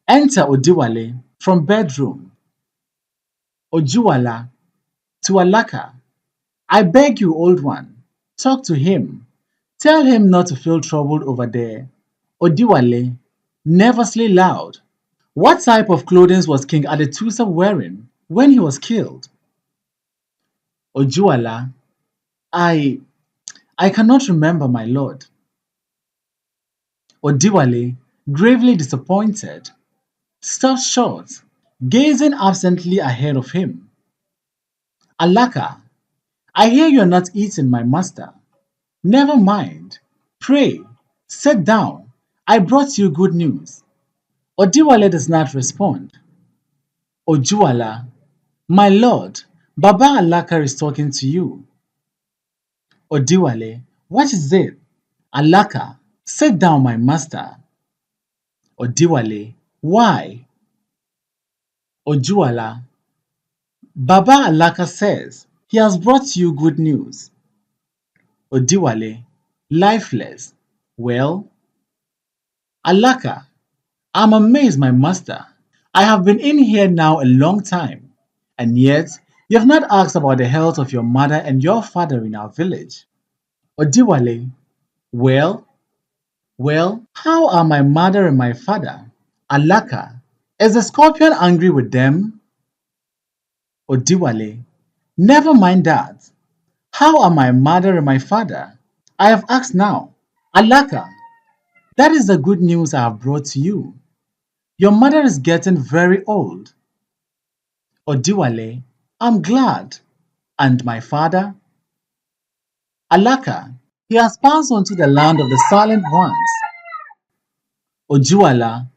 Enter Odiwale from bedroom. Ojuala to Alaka. I beg you, old one, talk to him. Tell him not to feel troubled over there. Odiwale, nervously loud. What type of clothing was King Adetusa wearing when he was killed? Ojuala, I I cannot remember, my lord. Odiwale, gravely disappointed, stops short, gazing absently ahead of him. Alaka, I hear you are not eating, my master. Never mind. Pray, sit down. I brought you good news. Odiwale does not respond. Ojuala, my lord, Baba Alaka is talking to you. Odiwale, what is it? Alaka, sit down, my master. Odiwale, why? Ojuala, Baba Alaka says he has brought you good news. Odiwale, lifeless. Well, Alaka, I'm amazed, my master. I have been in here now a long time, and yet you have not asked about the health of your mother and your father in our village. Odiwale, well, how are my mother and my father? Alaka, is the scorpion angry with them? Odiwale, never mind that. How are my mother and my father? I have asked now. Alaka, that is the good news I have brought to you. Your mother is getting very old. Odiwale, I'm glad. And my father? Alaka, he has passed on to the land of the silent ones. Ojuala,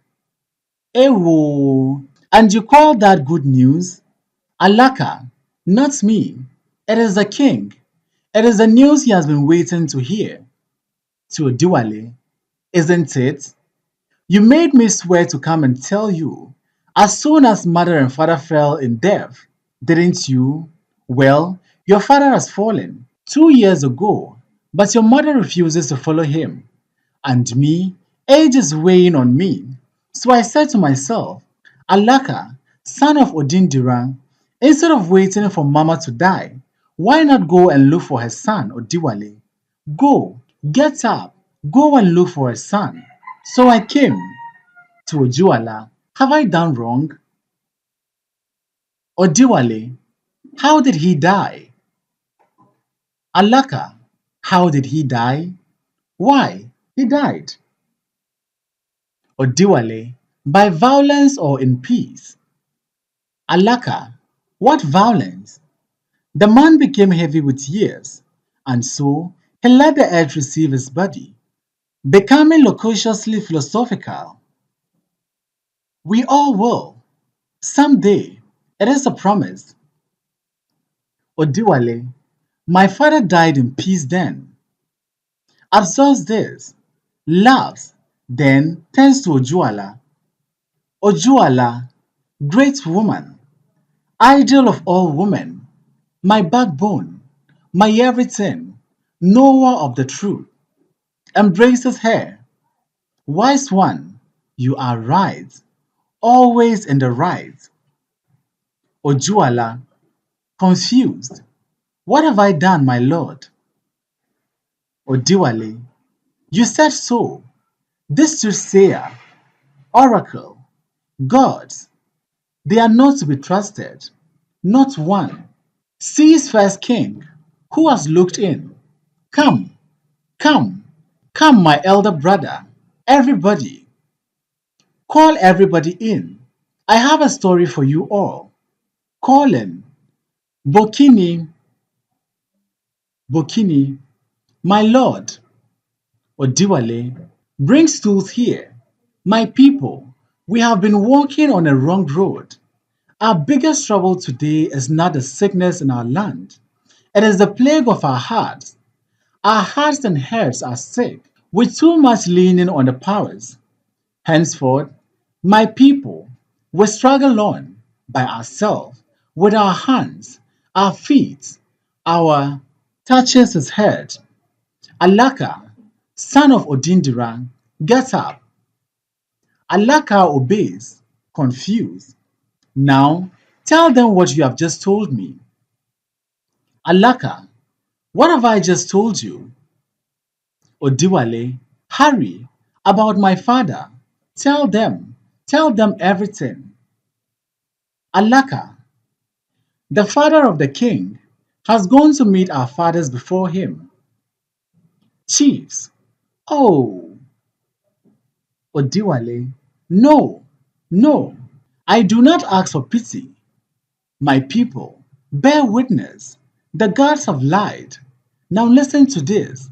Ewo. And you call that good news? Alaka, not me. It is the king. It is the news he has been waiting to hear. To Oduwale, isn't it? You made me swear to come and tell you as soon as mother and father fell in death, didn't you? Well, your father has fallen 2 years ago, but your mother refuses to follow him. And me, age is weighing on me. So I said to myself, Alaka, son of Odindira, instead of waiting for Mama to die, why not go and look for her son, Odiwale? Go, get up, go and look for her son. So I came to Ojuala. Have I done wrong? Odiwale, how did he die? Alaka, how did he die? Why, he died. Odiwale, by violence or in peace? Alaka, what violence? The man became heavy with years, and so he let the earth receive his body, becoming loquaciously philosophical. We all will. Someday. It is a promise. Odiwale, my father died in peace then. Absorbs this, laughs, then turns to Ojuala. Ojuala, great woman, ideal of all women, my backbone, my everything, knower of the truth, embraces her. Wise one, you are right, always in the right. Ojuala, confused. What have I done, my lord? Odiwale, you said so. This soothsayer, oracle, gods, they are not to be trusted. Not one. Sees first king, who has looked in. Come, come, come, my elder brother. Everybody, call everybody in. I have a story for you all. Call in. Bokini, Bokini, my lord, Odiwale, bring stools here. My people, we have been walking on a wrong road. Our biggest trouble today is not the sickness in our land. It is the plague of our hearts. Our hearts and heads are sick, with too much leaning on the powers. Henceforth, my people, we struggle on by ourselves with our hands, our feet, our touches his head. Alaka, son of Odindira, get up. Alaka obeys, confused. Now, tell them what you have just told me. Alaka, what have I just told you? Odiwale, hurry, about my father. Tell them everything. Alaka, the father of the king, has gone to meet our fathers before him. Chiefs, oh, Odiwale, no, no, I do not ask for pity. My people, bear witness. The gods have lied. Now listen to this.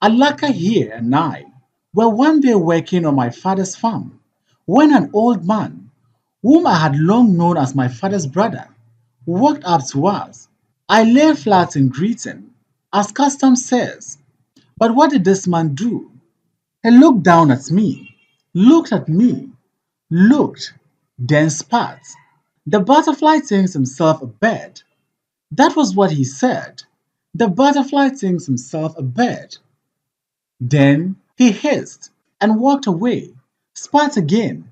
Alaka here and I were one day working on my father's farm when an old man, whom I had long known as my father's brother, walked up to us. I lay flat in greeting, as custom says. But what did this man do? He looked down at me, looked, then spat. The butterfly thinks himself a bird. That was what he said. The butterfly thinks himself a bird. Then he hissed and walked away, spat again.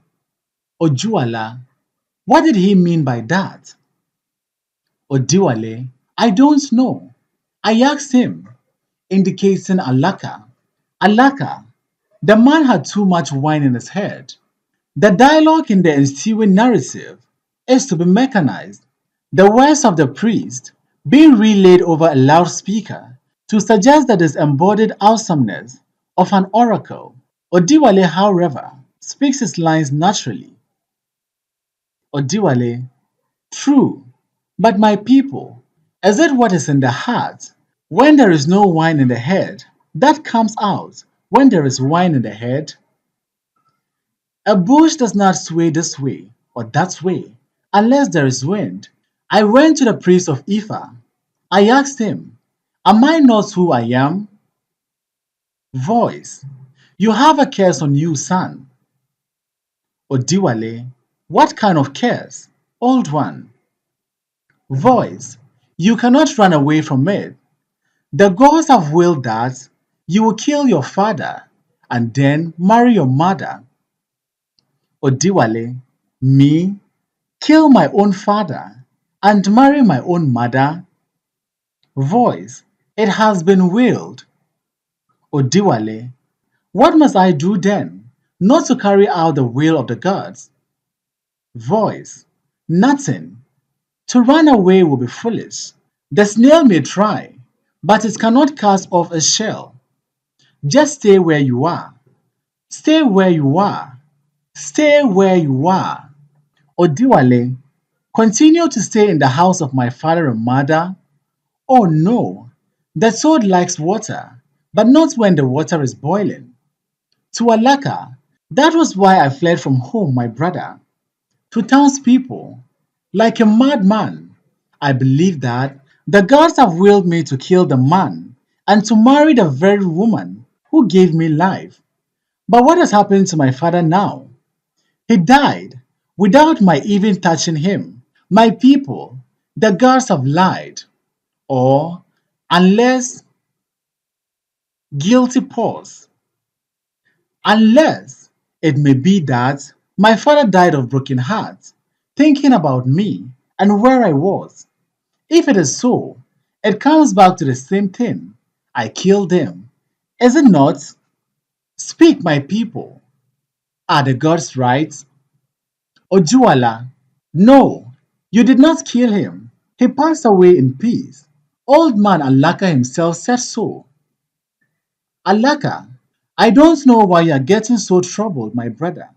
Ojuala, what did he mean by that? Odiwale, I don't know. I asked him, indicating Alaka. Alaka, the man had too much wine in his head. The dialogue in the ensuing narrative is to be mechanized. The words of the priest being relayed over a loudspeaker to suggest the disembodied awesomeness of an oracle. Odiwale, however, speaks his lines naturally. Odiwale, true, but my people, is it what is in the heart? When there is no wine in the head, that comes out when there is wine in the head. A bush does not sway this way or that way unless there is wind. I went to the priest of Ifa. I asked him, am I not who I am? Voice, you have a curse on you, son. Odiwale, what kind of curse? Old one. Voice, you cannot run away from it. The gods have willed that you will kill your father and then marry your mother. Odiwale, me, kill my own father and marry my own mother? Voice, it has been willed. Odiwale, what must I do then, not to carry out the will of the gods? Voice, nothing. To run away will be foolish. The snail may try, but it cannot cast off its shell. Just stay where you are. Stay where you are. Stay where you are. Odiwale, continue to stay in the house of my father and mother? Oh no, the toad likes water, but not when the water is boiling. To Alaka, that was why I fled from home, my brother. To townspeople, like a madman, I believe that the gods have willed me to kill the man and to marry the very woman who gave me life. But what has happened to my father now? He died without my even touching him. My people, the gods have lied. Or, unless, guilty pause, unless it may be that my father died of broken heart, thinking about me and where I was. If it is so, it comes back to the same thing. I killed him. Is it not? Speak, my people. Are the gods right? Ojuala, no, you did not kill him. He passed away in peace. Old man Alaka himself said so. Alaka, I don't know why you're getting so troubled, my brother.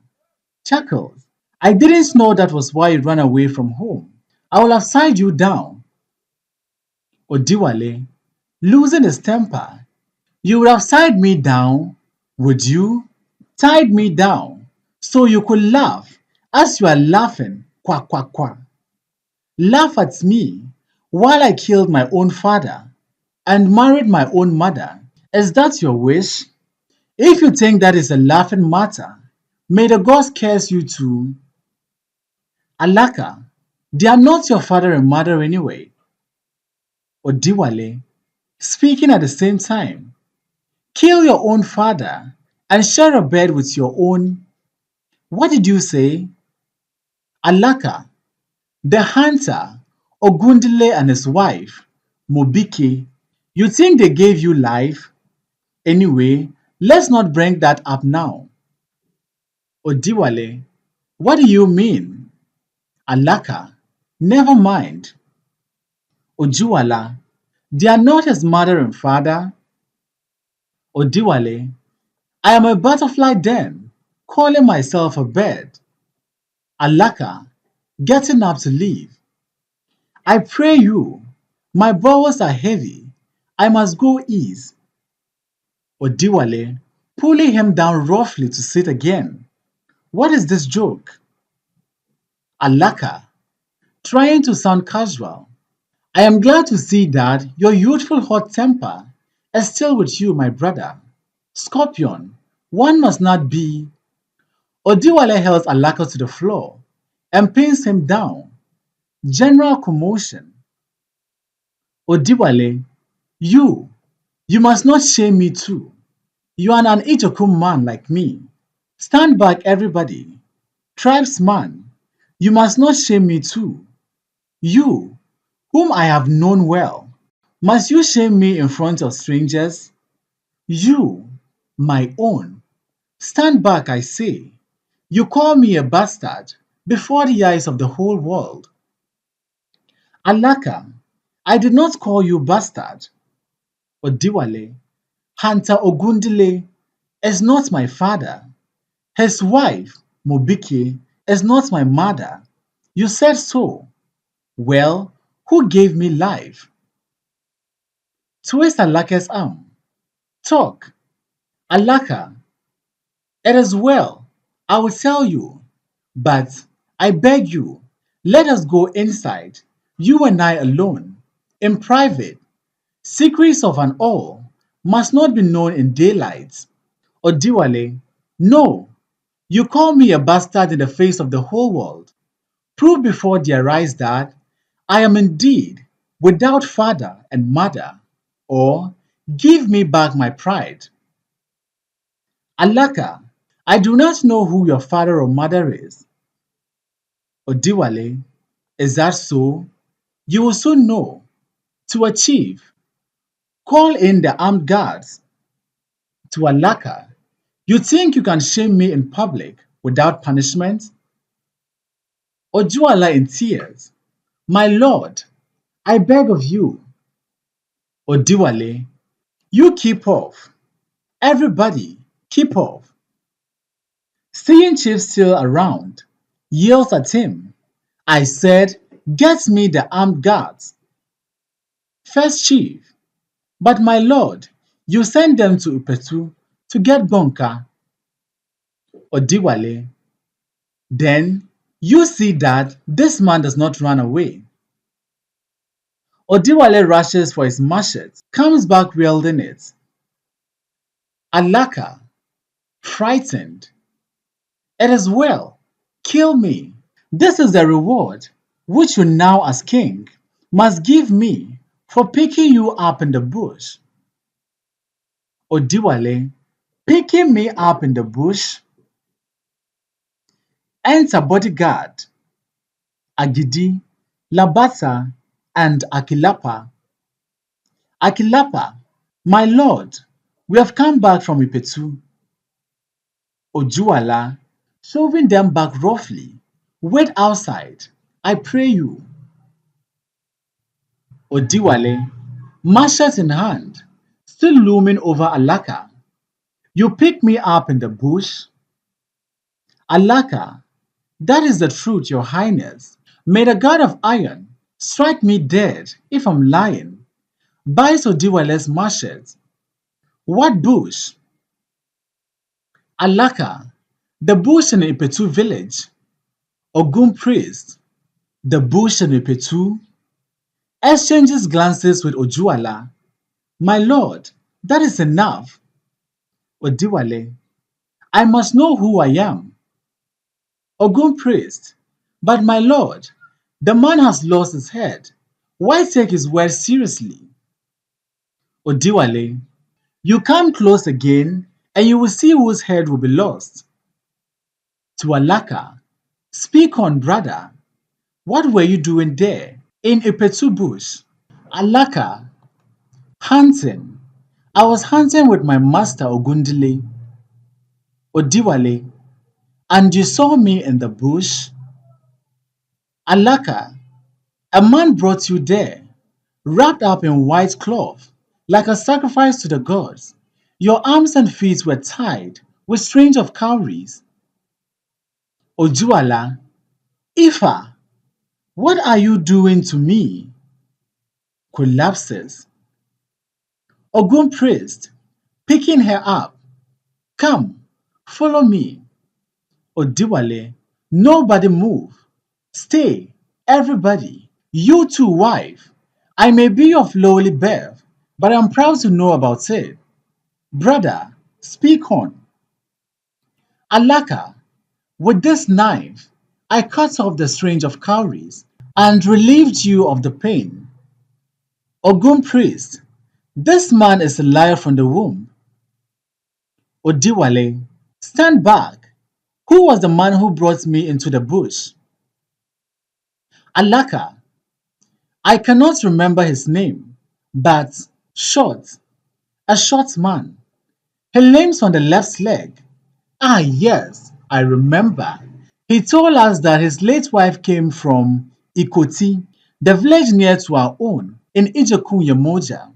Chuckles. I didn't know that was why you ran away from home. I will have side you down. Odiwale, losing his temper. You would have tied me down, would you? Tied me down so you could laugh as you are laughing. Quack, quack, quack. Laugh at me while I killed my own father and married my own mother. Is that your wish? If you think that is a laughing matter, may the gods curse you too. Alaka, they are not your father and mother anyway. Odiwale, speaking at the same time. Kill your own father and share a bed with your own. What did you say? Alaka, the hunter, Ogundile and his wife, Mobike. You think they gave you life? Anyway, let's not bring that up now. Odiwale, what do you mean? Alaka, never mind. Ojuwala, they are not his mother and father. Odiwale, I am a butterfly then, calling myself a bird. Alaka, getting up to leave. I pray you, my bowels are heavy. I must go ease. Odiwale, pulling him down roughly to sit again. What is this joke? Alaka, trying to sound casual. I am glad to see that your youthful hot temper is still with you, my brother. Scorpion, one must not be. Odiwale helps Alaka to the floor and pins him down. General commotion. Odiwale, you, you must not shame me too. You are an Ijoku man like me. Stand back, everybody. Tribesman, you must not shame me too. You, whom I have known well, must you shame me in front of strangers? You, my own, stand back, I say. You call me a bastard before the eyes of the whole world. Alaka, I did not call you bastard. Odiwale, Hunter Ogundile is not my father. His wife, Mobike, is not my mother. You said so. Well, who gave me life? Twist Alaka's arm. Talk. Alaka, it is well. I will tell you. But I beg you, let us go inside, you and I alone, in private. Secrets of an all must not be known in daylight. Odiwale, no, you call me a bastard in the face of the whole world. Prove before their eyes that I am indeed without father and mother, or give me back my pride. Alaka, I do not know who your father or mother is. Odiwale, is that so? You will soon know. To achieve, call in the armed guards. To Alaka, you think you can shame me in public without punishment? Ojuala in tears. My lord, I beg of you. Odiwale, you keep off. Everybody, keep off. Seeing Chief still around, yells at him. I said, get me the armed guards. First Chief, but my lord, you send them to Upetu to get Bonka. Odiwale, then you see that this man does not run away. Odiwale rushes for his machete, comes back wielding it. Alaka, frightened. It is well. Kill me. This is the reward which you now, as king, must give me for picking you up in the bush. Odiwale, picking me up in the bush. Enter bodyguard, Agidi, Labata, and Akilapa. Akilapa, my lord, we have come back from Ipetu. Ojuala, shoving them back roughly. Wait outside, I pray you. Odiwale, machete in hand, still looming over Alaka. You pick me up in the bush? Alaka, that is the truth, your highness. May the god of iron strike me dead if I'm lying. Buys Odiwale's machete. What bush? Alaka, the bush in Ipetu village. Ogun priest, the bush in Ipetu, exchanges glances with Ojuala. My lord, that is enough. Odiwale, I must know who I am. Ogun priest, but my lord, the man has lost his head. Why take his word seriously? Odiwale, you come close again and you will see whose head will be lost. To Alaka, speak on, brother. What were you doing there in Ipetu bush? Alaka, hunting. I was hunting with my master Ogundile. Odiwale, and you saw me in the bush? Alaka, a man brought you there, wrapped up in white cloth, like a sacrifice to the gods. Your arms and feet were tied with strings of cowries. Ojuala, Ifa, what are you doing to me? Collapses. Ogun priest, picking her up. Come, follow me. Odiwale, nobody move. Stay, everybody. You too, wife. I may be of lowly birth, but I'm proud to know about it. Brother, speak on. Alaka, with this knife, I cut off the string of cowries and relieved you of the pain. Ogun priest, this man is a liar from the womb. Odiwale, stand back. Who was the man who brought me into the bush? Alaka, I cannot remember his name, but short, a short man. He limps on the left leg. Ah, yes, I remember. He told us that his late wife came from Ikoti. The village near to our own in Ijoku Yemoja,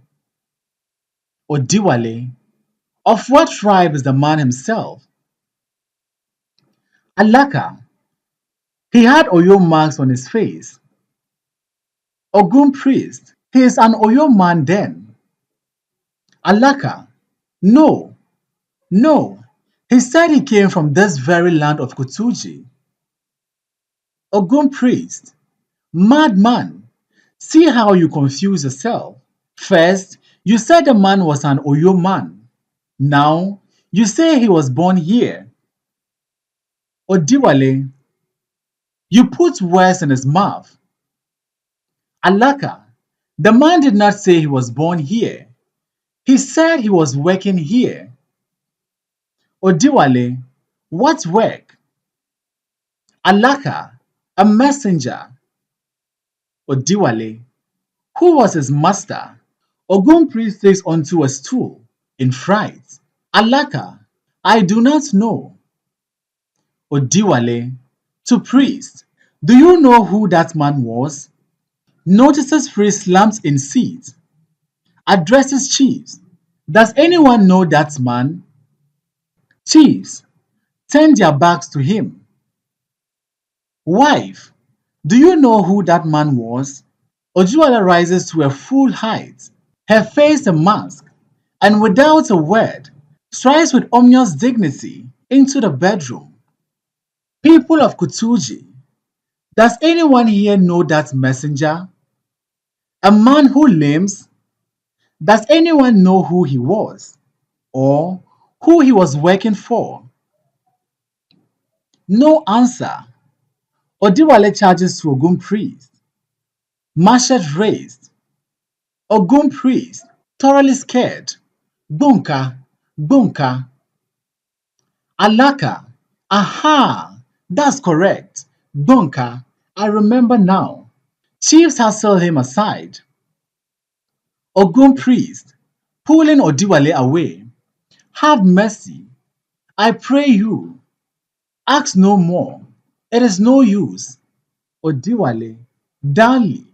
or Diwali. Of what tribe is the man himself? Alaka. He had Oyo marks on his face. Ogun priest. He is an Oyo man then. Alaka. No, no. He said he came from this very land of Kutuji. Ogun priest. Madman. See how you confuse yourself. First, you said the man was an Oyo man. Now, you say he was born here. Odiwale, you put words in his mouth. Alaka, the man did not say he was born here. He said he was working here. Odiwale, what work? Alaka, a messenger. Odiwale, who was his master? Ogun priest takes onto a stool in fright. Alaka, I do not know. Odiwale, to priest, do you know who that man was? Notices priest slumps in seat. Addresses chiefs. Does anyone know that man? Chiefs turn their backs to him. Wife, do you know who that man was? Ojuala rises to a full height, her face a mask, and without a word, strides with ominous dignity into the bedroom. People of Kutuji, does anyone here know that messenger? A man who limps? Does anyone know who he was? Or who he was working for? No answer. Odiwale charges to Ogun priest. Machete raised. Ogun priest, thoroughly scared. Bunka, bunka. Alaka. Aha! That's correct. Bunka. I remember now. Chiefs hustled him aside. Ogun priest, pulling Odiwale away. Have mercy. I pray you. Ask no more. It is no use. Odiwale, darling,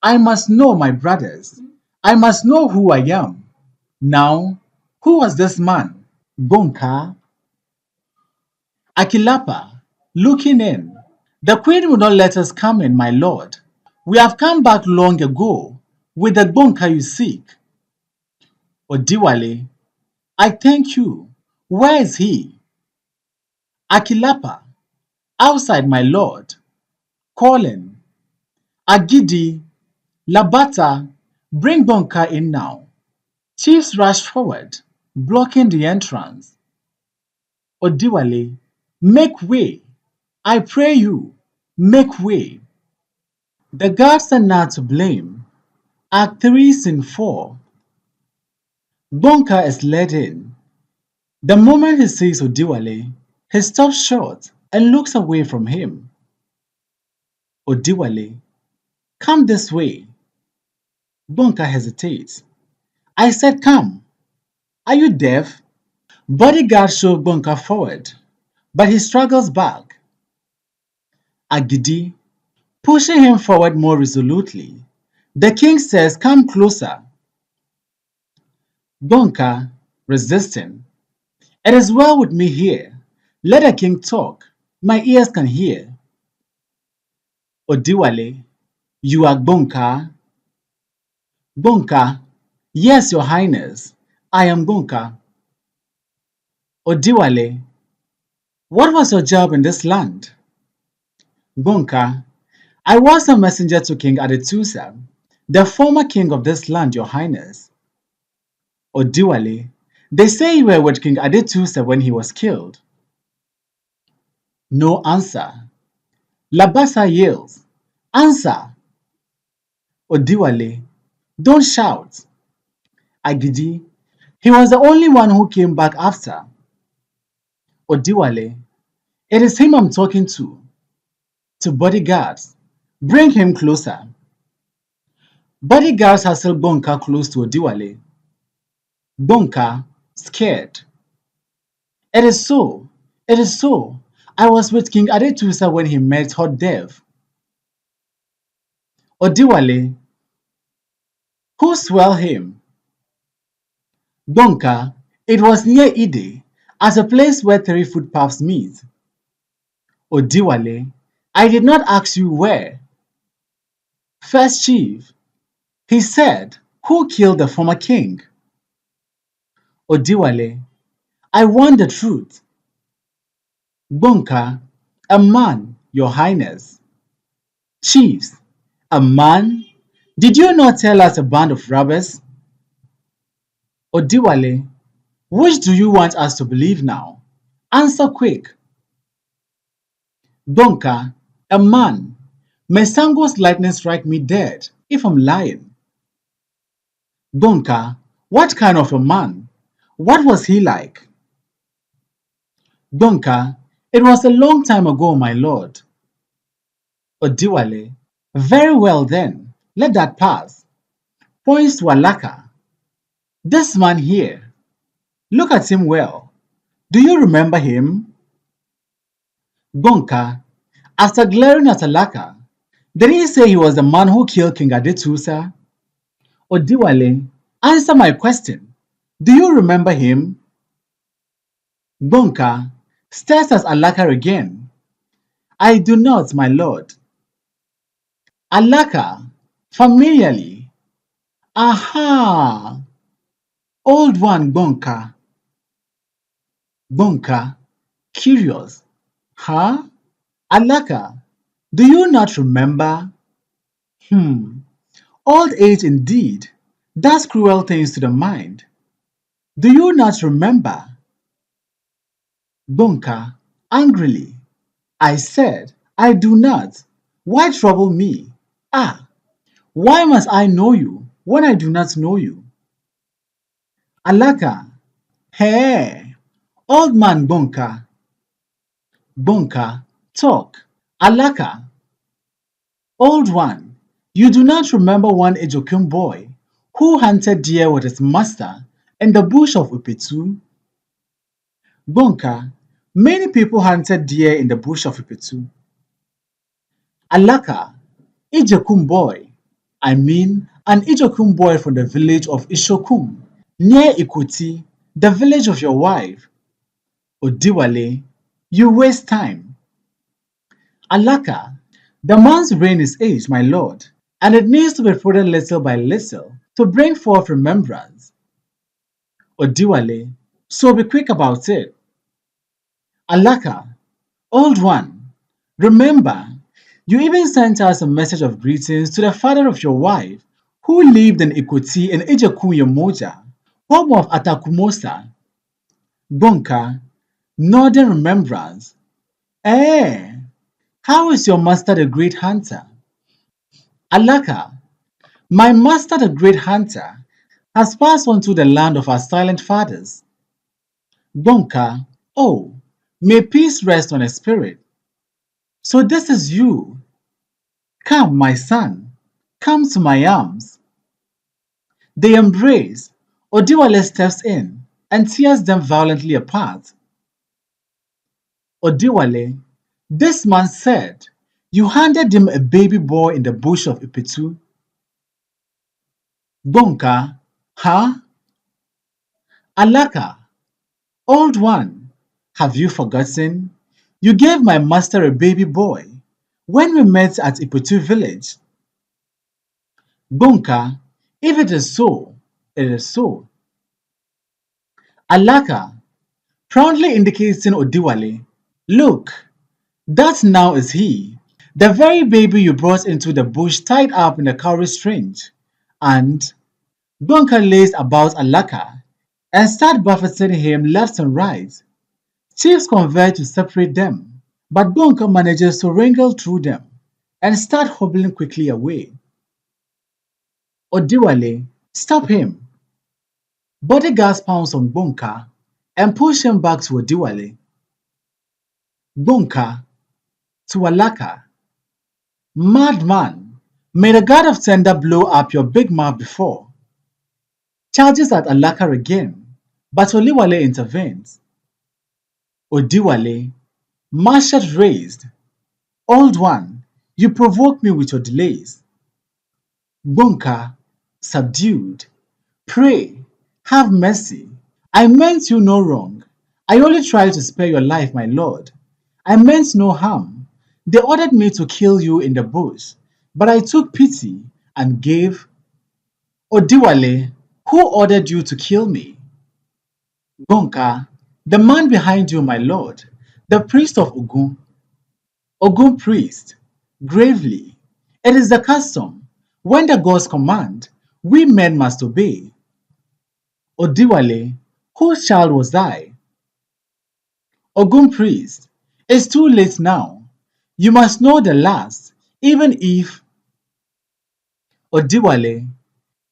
I must know my brothers. I must know who I am. Now, who was this man? Bonka, Akilapa, looking in. The queen will not let us come in, my lord. We have come back long ago with the Bonka you seek. Odiwale, I thank you. Where is he? Akilapa, outside, my lord. Calling. Agidi, Labata, bring Bonka in now. Chiefs rush forward, blocking the entrance. Odiwale, make way. I pray you, make way. The gods are not to blame. Act 3, Scene 4. Bonka is led in. The moment he sees Odiwale, he stops short and looks away from him. Odiwale, come this way. Bonka hesitates. I said come. Are you deaf? Bodyguards shove Bonka forward, but he struggles back. Agidi, pushing him forward more resolutely. The king says, come closer. Bonka, resisting. It is well with me here. Let the king talk. My ears can hear. Odiwale, you are Bonka. Bonka, yes, your highness. I am Bonka. Odiwale, what was your job in this land? Bonka, I was a messenger to King Adetusa, the former king of this land, your highness. Odiwale, they say you were with King Adetusa when he was killed. No answer. Labasa yells, answer! Odiwale, don't shout. Agidi, he was the only one who came back after. Odiwale, it is him I'm talking to. To bodyguards, bring him closer. Bodyguards hustle Bonka close to Odiwale. Bonka, scared. It is so. It is so. I was with King Adetusa when he met Hot Dev. Odiwale, who swell him? Donka, it was near Ide, at a place where three footpaths meet. Odiwale, I did not ask you where. First chief, he said, who killed the former king? Odiwale, I want the truth. Bonka, a man, your highness. Chiefs, a man? Did you not tell us a band of robbers? Odiwale, which do you want us to believe now? Answer quick. Bonka, a man. May Sango's lightning strike me dead if I'm lying. Bonka, what kind of a man? What was he like? Bonka, it was a long time ago, my lord. Odiwale, very well then, let that pass. Points to Alaka. This man here, look at him well. Do you remember him? Bonka, after glaring at Alaka, did he say he was the man who killed King Adetusa? Odiwale, answer my question. Do you remember him? Bonka stares at Alaka again. I do not, my lord. Alaka, familiarly. Aha! Old one Bonka. Bonka, curious. Huh? Alaka, do you not remember? Hmm. Old age indeed does cruel things to the mind. Do you not remember? Bonka, angrily. I said, I do not. Why trouble me? Ah, why must I know you when I do not know you? Alaka, hey, old man Bonka. Bonka, talk. Alaka, old one, you do not remember one Ejokum boy who hunted deer with his master in the bush of Upetu? Bonka, many people hunted deer in the bush of Ipetu. Alaka, Ijekum boy. I mean, an Ijekum boy from the village of Ishokum, near Ikuti, the village of your wife. Odiwale, you waste time. Alaka, the man's brain is aged, my lord, and it needs to be furthered little by little to bring forth remembrance. Odiwale, so be quick about it. Alaka, old one, remember, you even sent us a message of greetings to the father of your wife, who lived in Ikuti in Ijekunye Moja, home of Atakumosa. Bonka, northern remembrance. Eh, how is your master the great hunter? Alaka, my master the great hunter has passed on to the land of our silent fathers. Bonka, oh, may peace rest on his spirit. So this is you. Come, my son, come to my arms. They embrace. Odiwale steps in and tears them violently apart. Odiwale, this man said, you handed him a baby boy in the bush of Ipetu. Bonka, huh? Alaka, old one, have you forgotten? You gave my master a baby boy when we met at Ipetu village. Bonka, if it is so, it is so. Alaka, proudly indicating Odiwale, look, that now is he, the very baby you brought into the bush tied up in a cowrie string. And Bonka lays about Alaka and start buffeting him left and right. Chiefs converge to separate them, but Bonka manages to wrangle through them and start hobbling quickly away. Odiwale, stop him. Bodyguards pounce on Bonka and push him back to Odiwale. Bonka to Alaka. Madman, may the god of thunder blow up your big mouth before. Charges at Alaka again, but Oliwale intervenes. Odiwale, mashlet raised. Old one, you provoke me with your delays. Bunka, subdued. Pray, have mercy. I meant you no wrong. I only tried to spare your life, my lord. I meant no harm. They ordered me to kill you in the bush, but I took pity and gave Odiwale, who ordered you to kill me. Gonka, the man behind you, my lord, the priest of Ogun. Ogun priest, gravely. It is the custom. When the gods command, we men must obey. Odiwale, whose child was I? Ogun priest, it's too late now. You must know the last, even if Odiwale,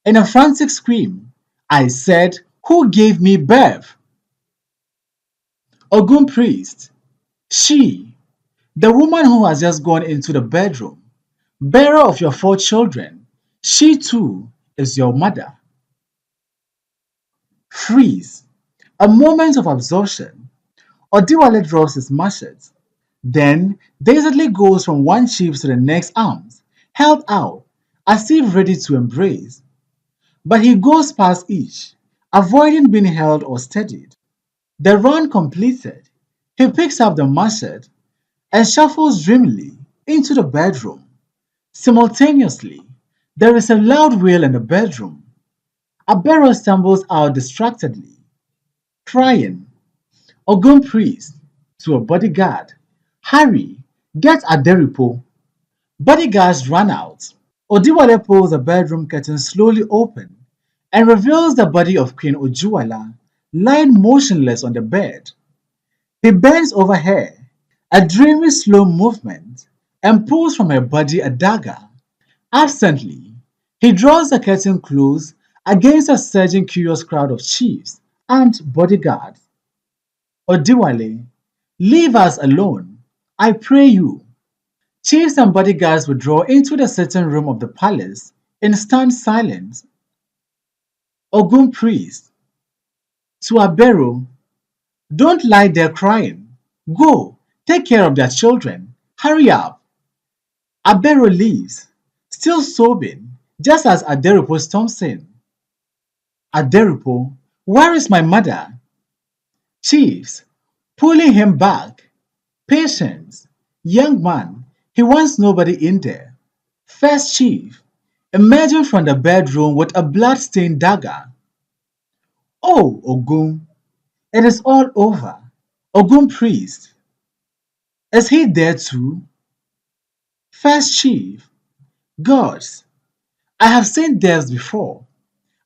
in a frantic scream, I said, who gave me birth? Ogun priest, she, the woman who has just gone into the bedroom, bearer of your 4 children, she too is your mother. Freeze. A moment of absorption. Odiwale drops his machete, then dazedly goes from one chief to the next arms, held out, as if ready to embrace. But he goes past each, avoiding being held or steadied. The run completed, he picks up the machete and shuffles dreamily into the bedroom. Simultaneously, there is a loud wail in the bedroom. Abero stumbles out distractedly, crying, Ogun priest, to a bodyguard, hurry, get Aderipo. Bodyguards run out. Odiwale pulls the bedroom curtain slowly open and reveals the body of Queen Ojuala lying motionless on the bed. He bends over her, a dreamy slow movement, and pulls from her body a dagger. Absently, he draws the curtain close against a surging curious crowd of chiefs and bodyguards. Odiwale, leave us alone, I pray you. Chiefs and bodyguards withdraw into the sitting room of the palace in stunned silence. Ogun priest, to Abero, don't lie there crying. Go, take care of their children. Hurry up. Abero leaves, still sobbing, just as Aderipo storms in. Aderipo, where is my mother? Chiefs, pulling him back. Patience, young man, he wants nobody in there. First chief, emerging from the bedroom with a blood-stained dagger. Oh, Ogun, it is all over. Ogun priest, is he there too? First chief, gods, I have seen deaths before.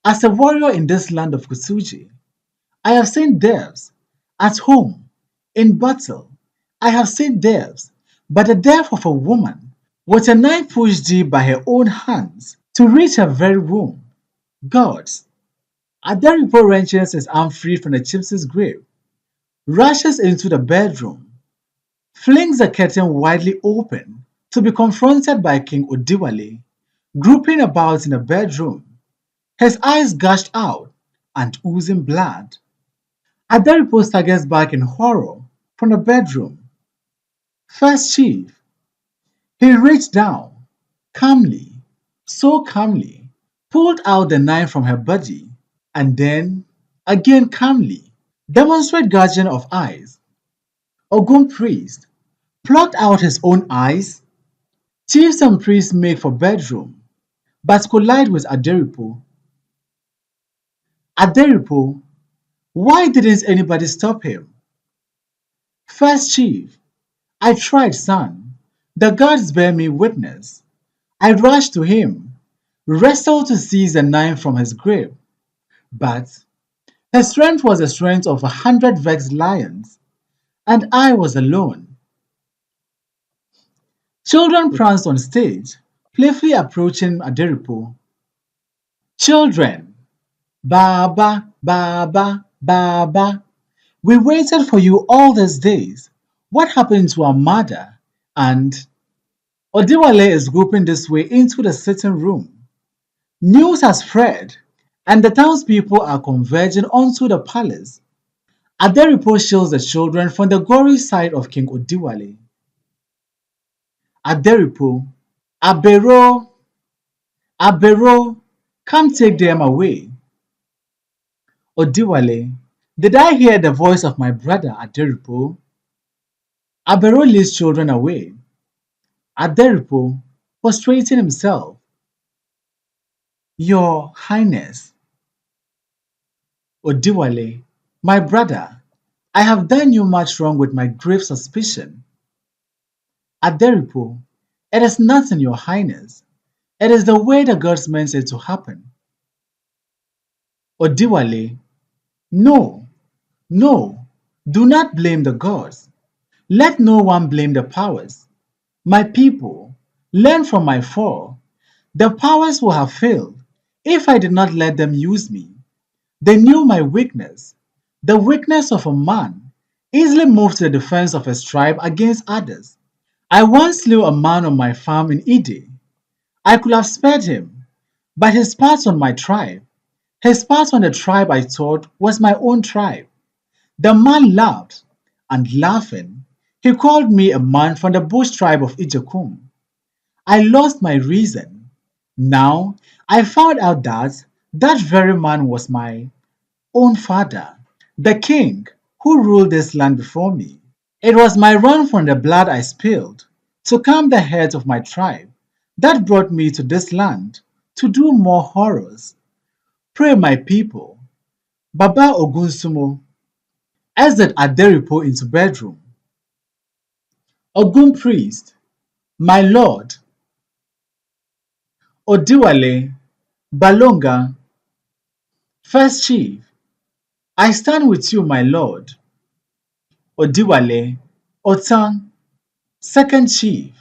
As a warrior in this land of Kusuji, I have seen deaths at home, in battle. I have seen deaths, but the death of a woman with a knife pushed deep by her own hands to reach her very womb. Gods, Adaripo wrenches his arm free from the gypsy's grip, rushes into the bedroom, flings the curtain widely open to be confronted by King Odiwale, grouping about in the bedroom, his eyes gushed out and oozing blood. Adaripo staggers back in horror from the bedroom. First chief, he reached down, calmly, so calmly, pulled out the knife from her body, and then, again calmly, demonstrate guardian of eyes. Ogun priest plucked out his own eyes. Chiefs and priests make for bedroom, but collide with Aderipo. Aderipo, why didn't anybody stop him? First chief, I tried, son. The guards bear me witness. I rushed to him, wrestled to seize the knife from his grip, but his strength was the strength of 100 vexed lions, and I was alone. Children pranced on stage, playfully approaching Aderipo. Children, Baba, Baba, Baba, we waited for you all these days. What happened to our mother? And Odiwale is grouping this way into the sitting room. News has spread, and the townspeople are converging onto the palace. Aderipo shields the children from the gory sight of King Odiwale. Aderipo, Abero, Abero, come take them away. Odiwale, did I hear the voice of my brother Aderipo? Abero leads children away. Aderipo, prostrating himself. Your Highness, Odiwale, my brother, I have done you much wrong with my grave suspicion. Aderipo, it is nothing, Your Highness. It is the way the gods meant it to happen. Odiwale, no, no, do not blame the gods. Let no one blame the powers. My people, learn from my fall. The powers will have failed if I did not let them use me. They knew my weakness, the weakness of a man, easily moved to the defense of his tribe against others. I once slew a man on my farm in Ide. I could have spared him, but his part on my tribe, his part on the tribe I thought was my own tribe. The man laughed, and laughing, he called me a man from the bush tribe of Ijakum. I lost my reason. Now I found out that that very man was my own father, the king who ruled this land before me. It was my run from the blood I spilled to calm the heads of my tribe that brought me to this land to do more horrors. Pray, my people, Baba Ogunsumo, exit Aderipo into bedroom. Ogun priest, my lord, Odiwale, Balonga, first chief, I stand with you, my lord. Odiwale, Otan, second chief,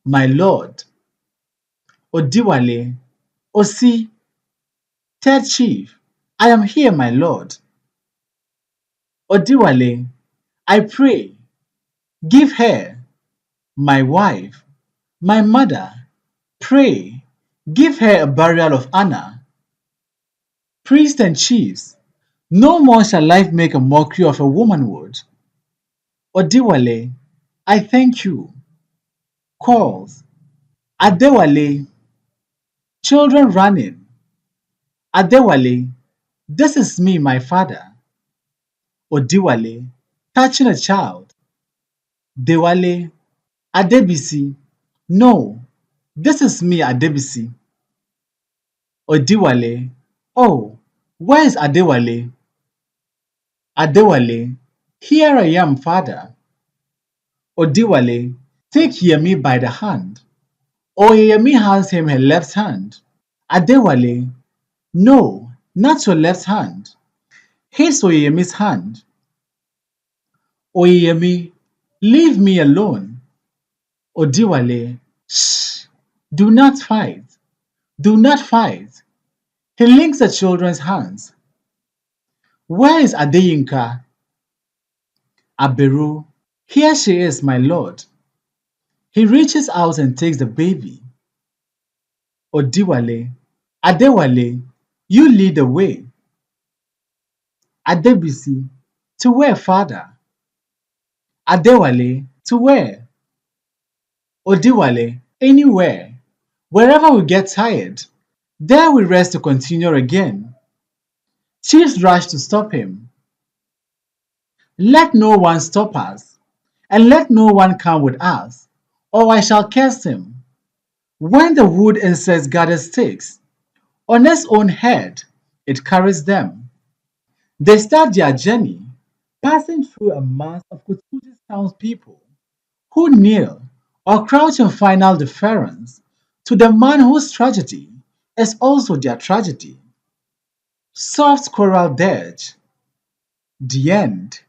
my lord. Odiwale, Osi, third chief, I am here, my lord. Odiwale, I pray, give her, my wife, my mother, pray, give her a burial of honor. Priests and chiefs, no more shall life make a mockery of a womanhood. Odiwale, I thank you. Calls. Adewale, children running. Adewale, this is me, my father. Odiwale, touching a child. Dewale, Adebisi, no, this is me, Adebisi. Odiwale, oh, where is Adewale? Adewale, here I am, father. Odiwale, take Yemi by the hand. Oyeyemi hands him her left hand. Adewale, no, not your left hand. Here's Oyeyemi's hand. Oyeyemi, leave me alone. Odiwale, shh, do not fight. Do not fight. He links the children's hands. Where is Adeyinka? Aberu, here she is, my lord. He reaches out and takes the baby. Odiwale, Adewale, you lead the way. Adebisi, to where, father? Adewale, to where? Odiwale, anywhere. Wherever we get tired, there we rest to continue again. Chiefs rush to stop him. Let no one stop us, and let no one come with us, or I shall curse him. When the wood insects gather sticks, on its own head it carries them. They start their journey, passing through a mass of Kututi's townspeople who kneel or crouch in final deference to the man whose tragedy is also their tragedy. Soft choral dirge. The end.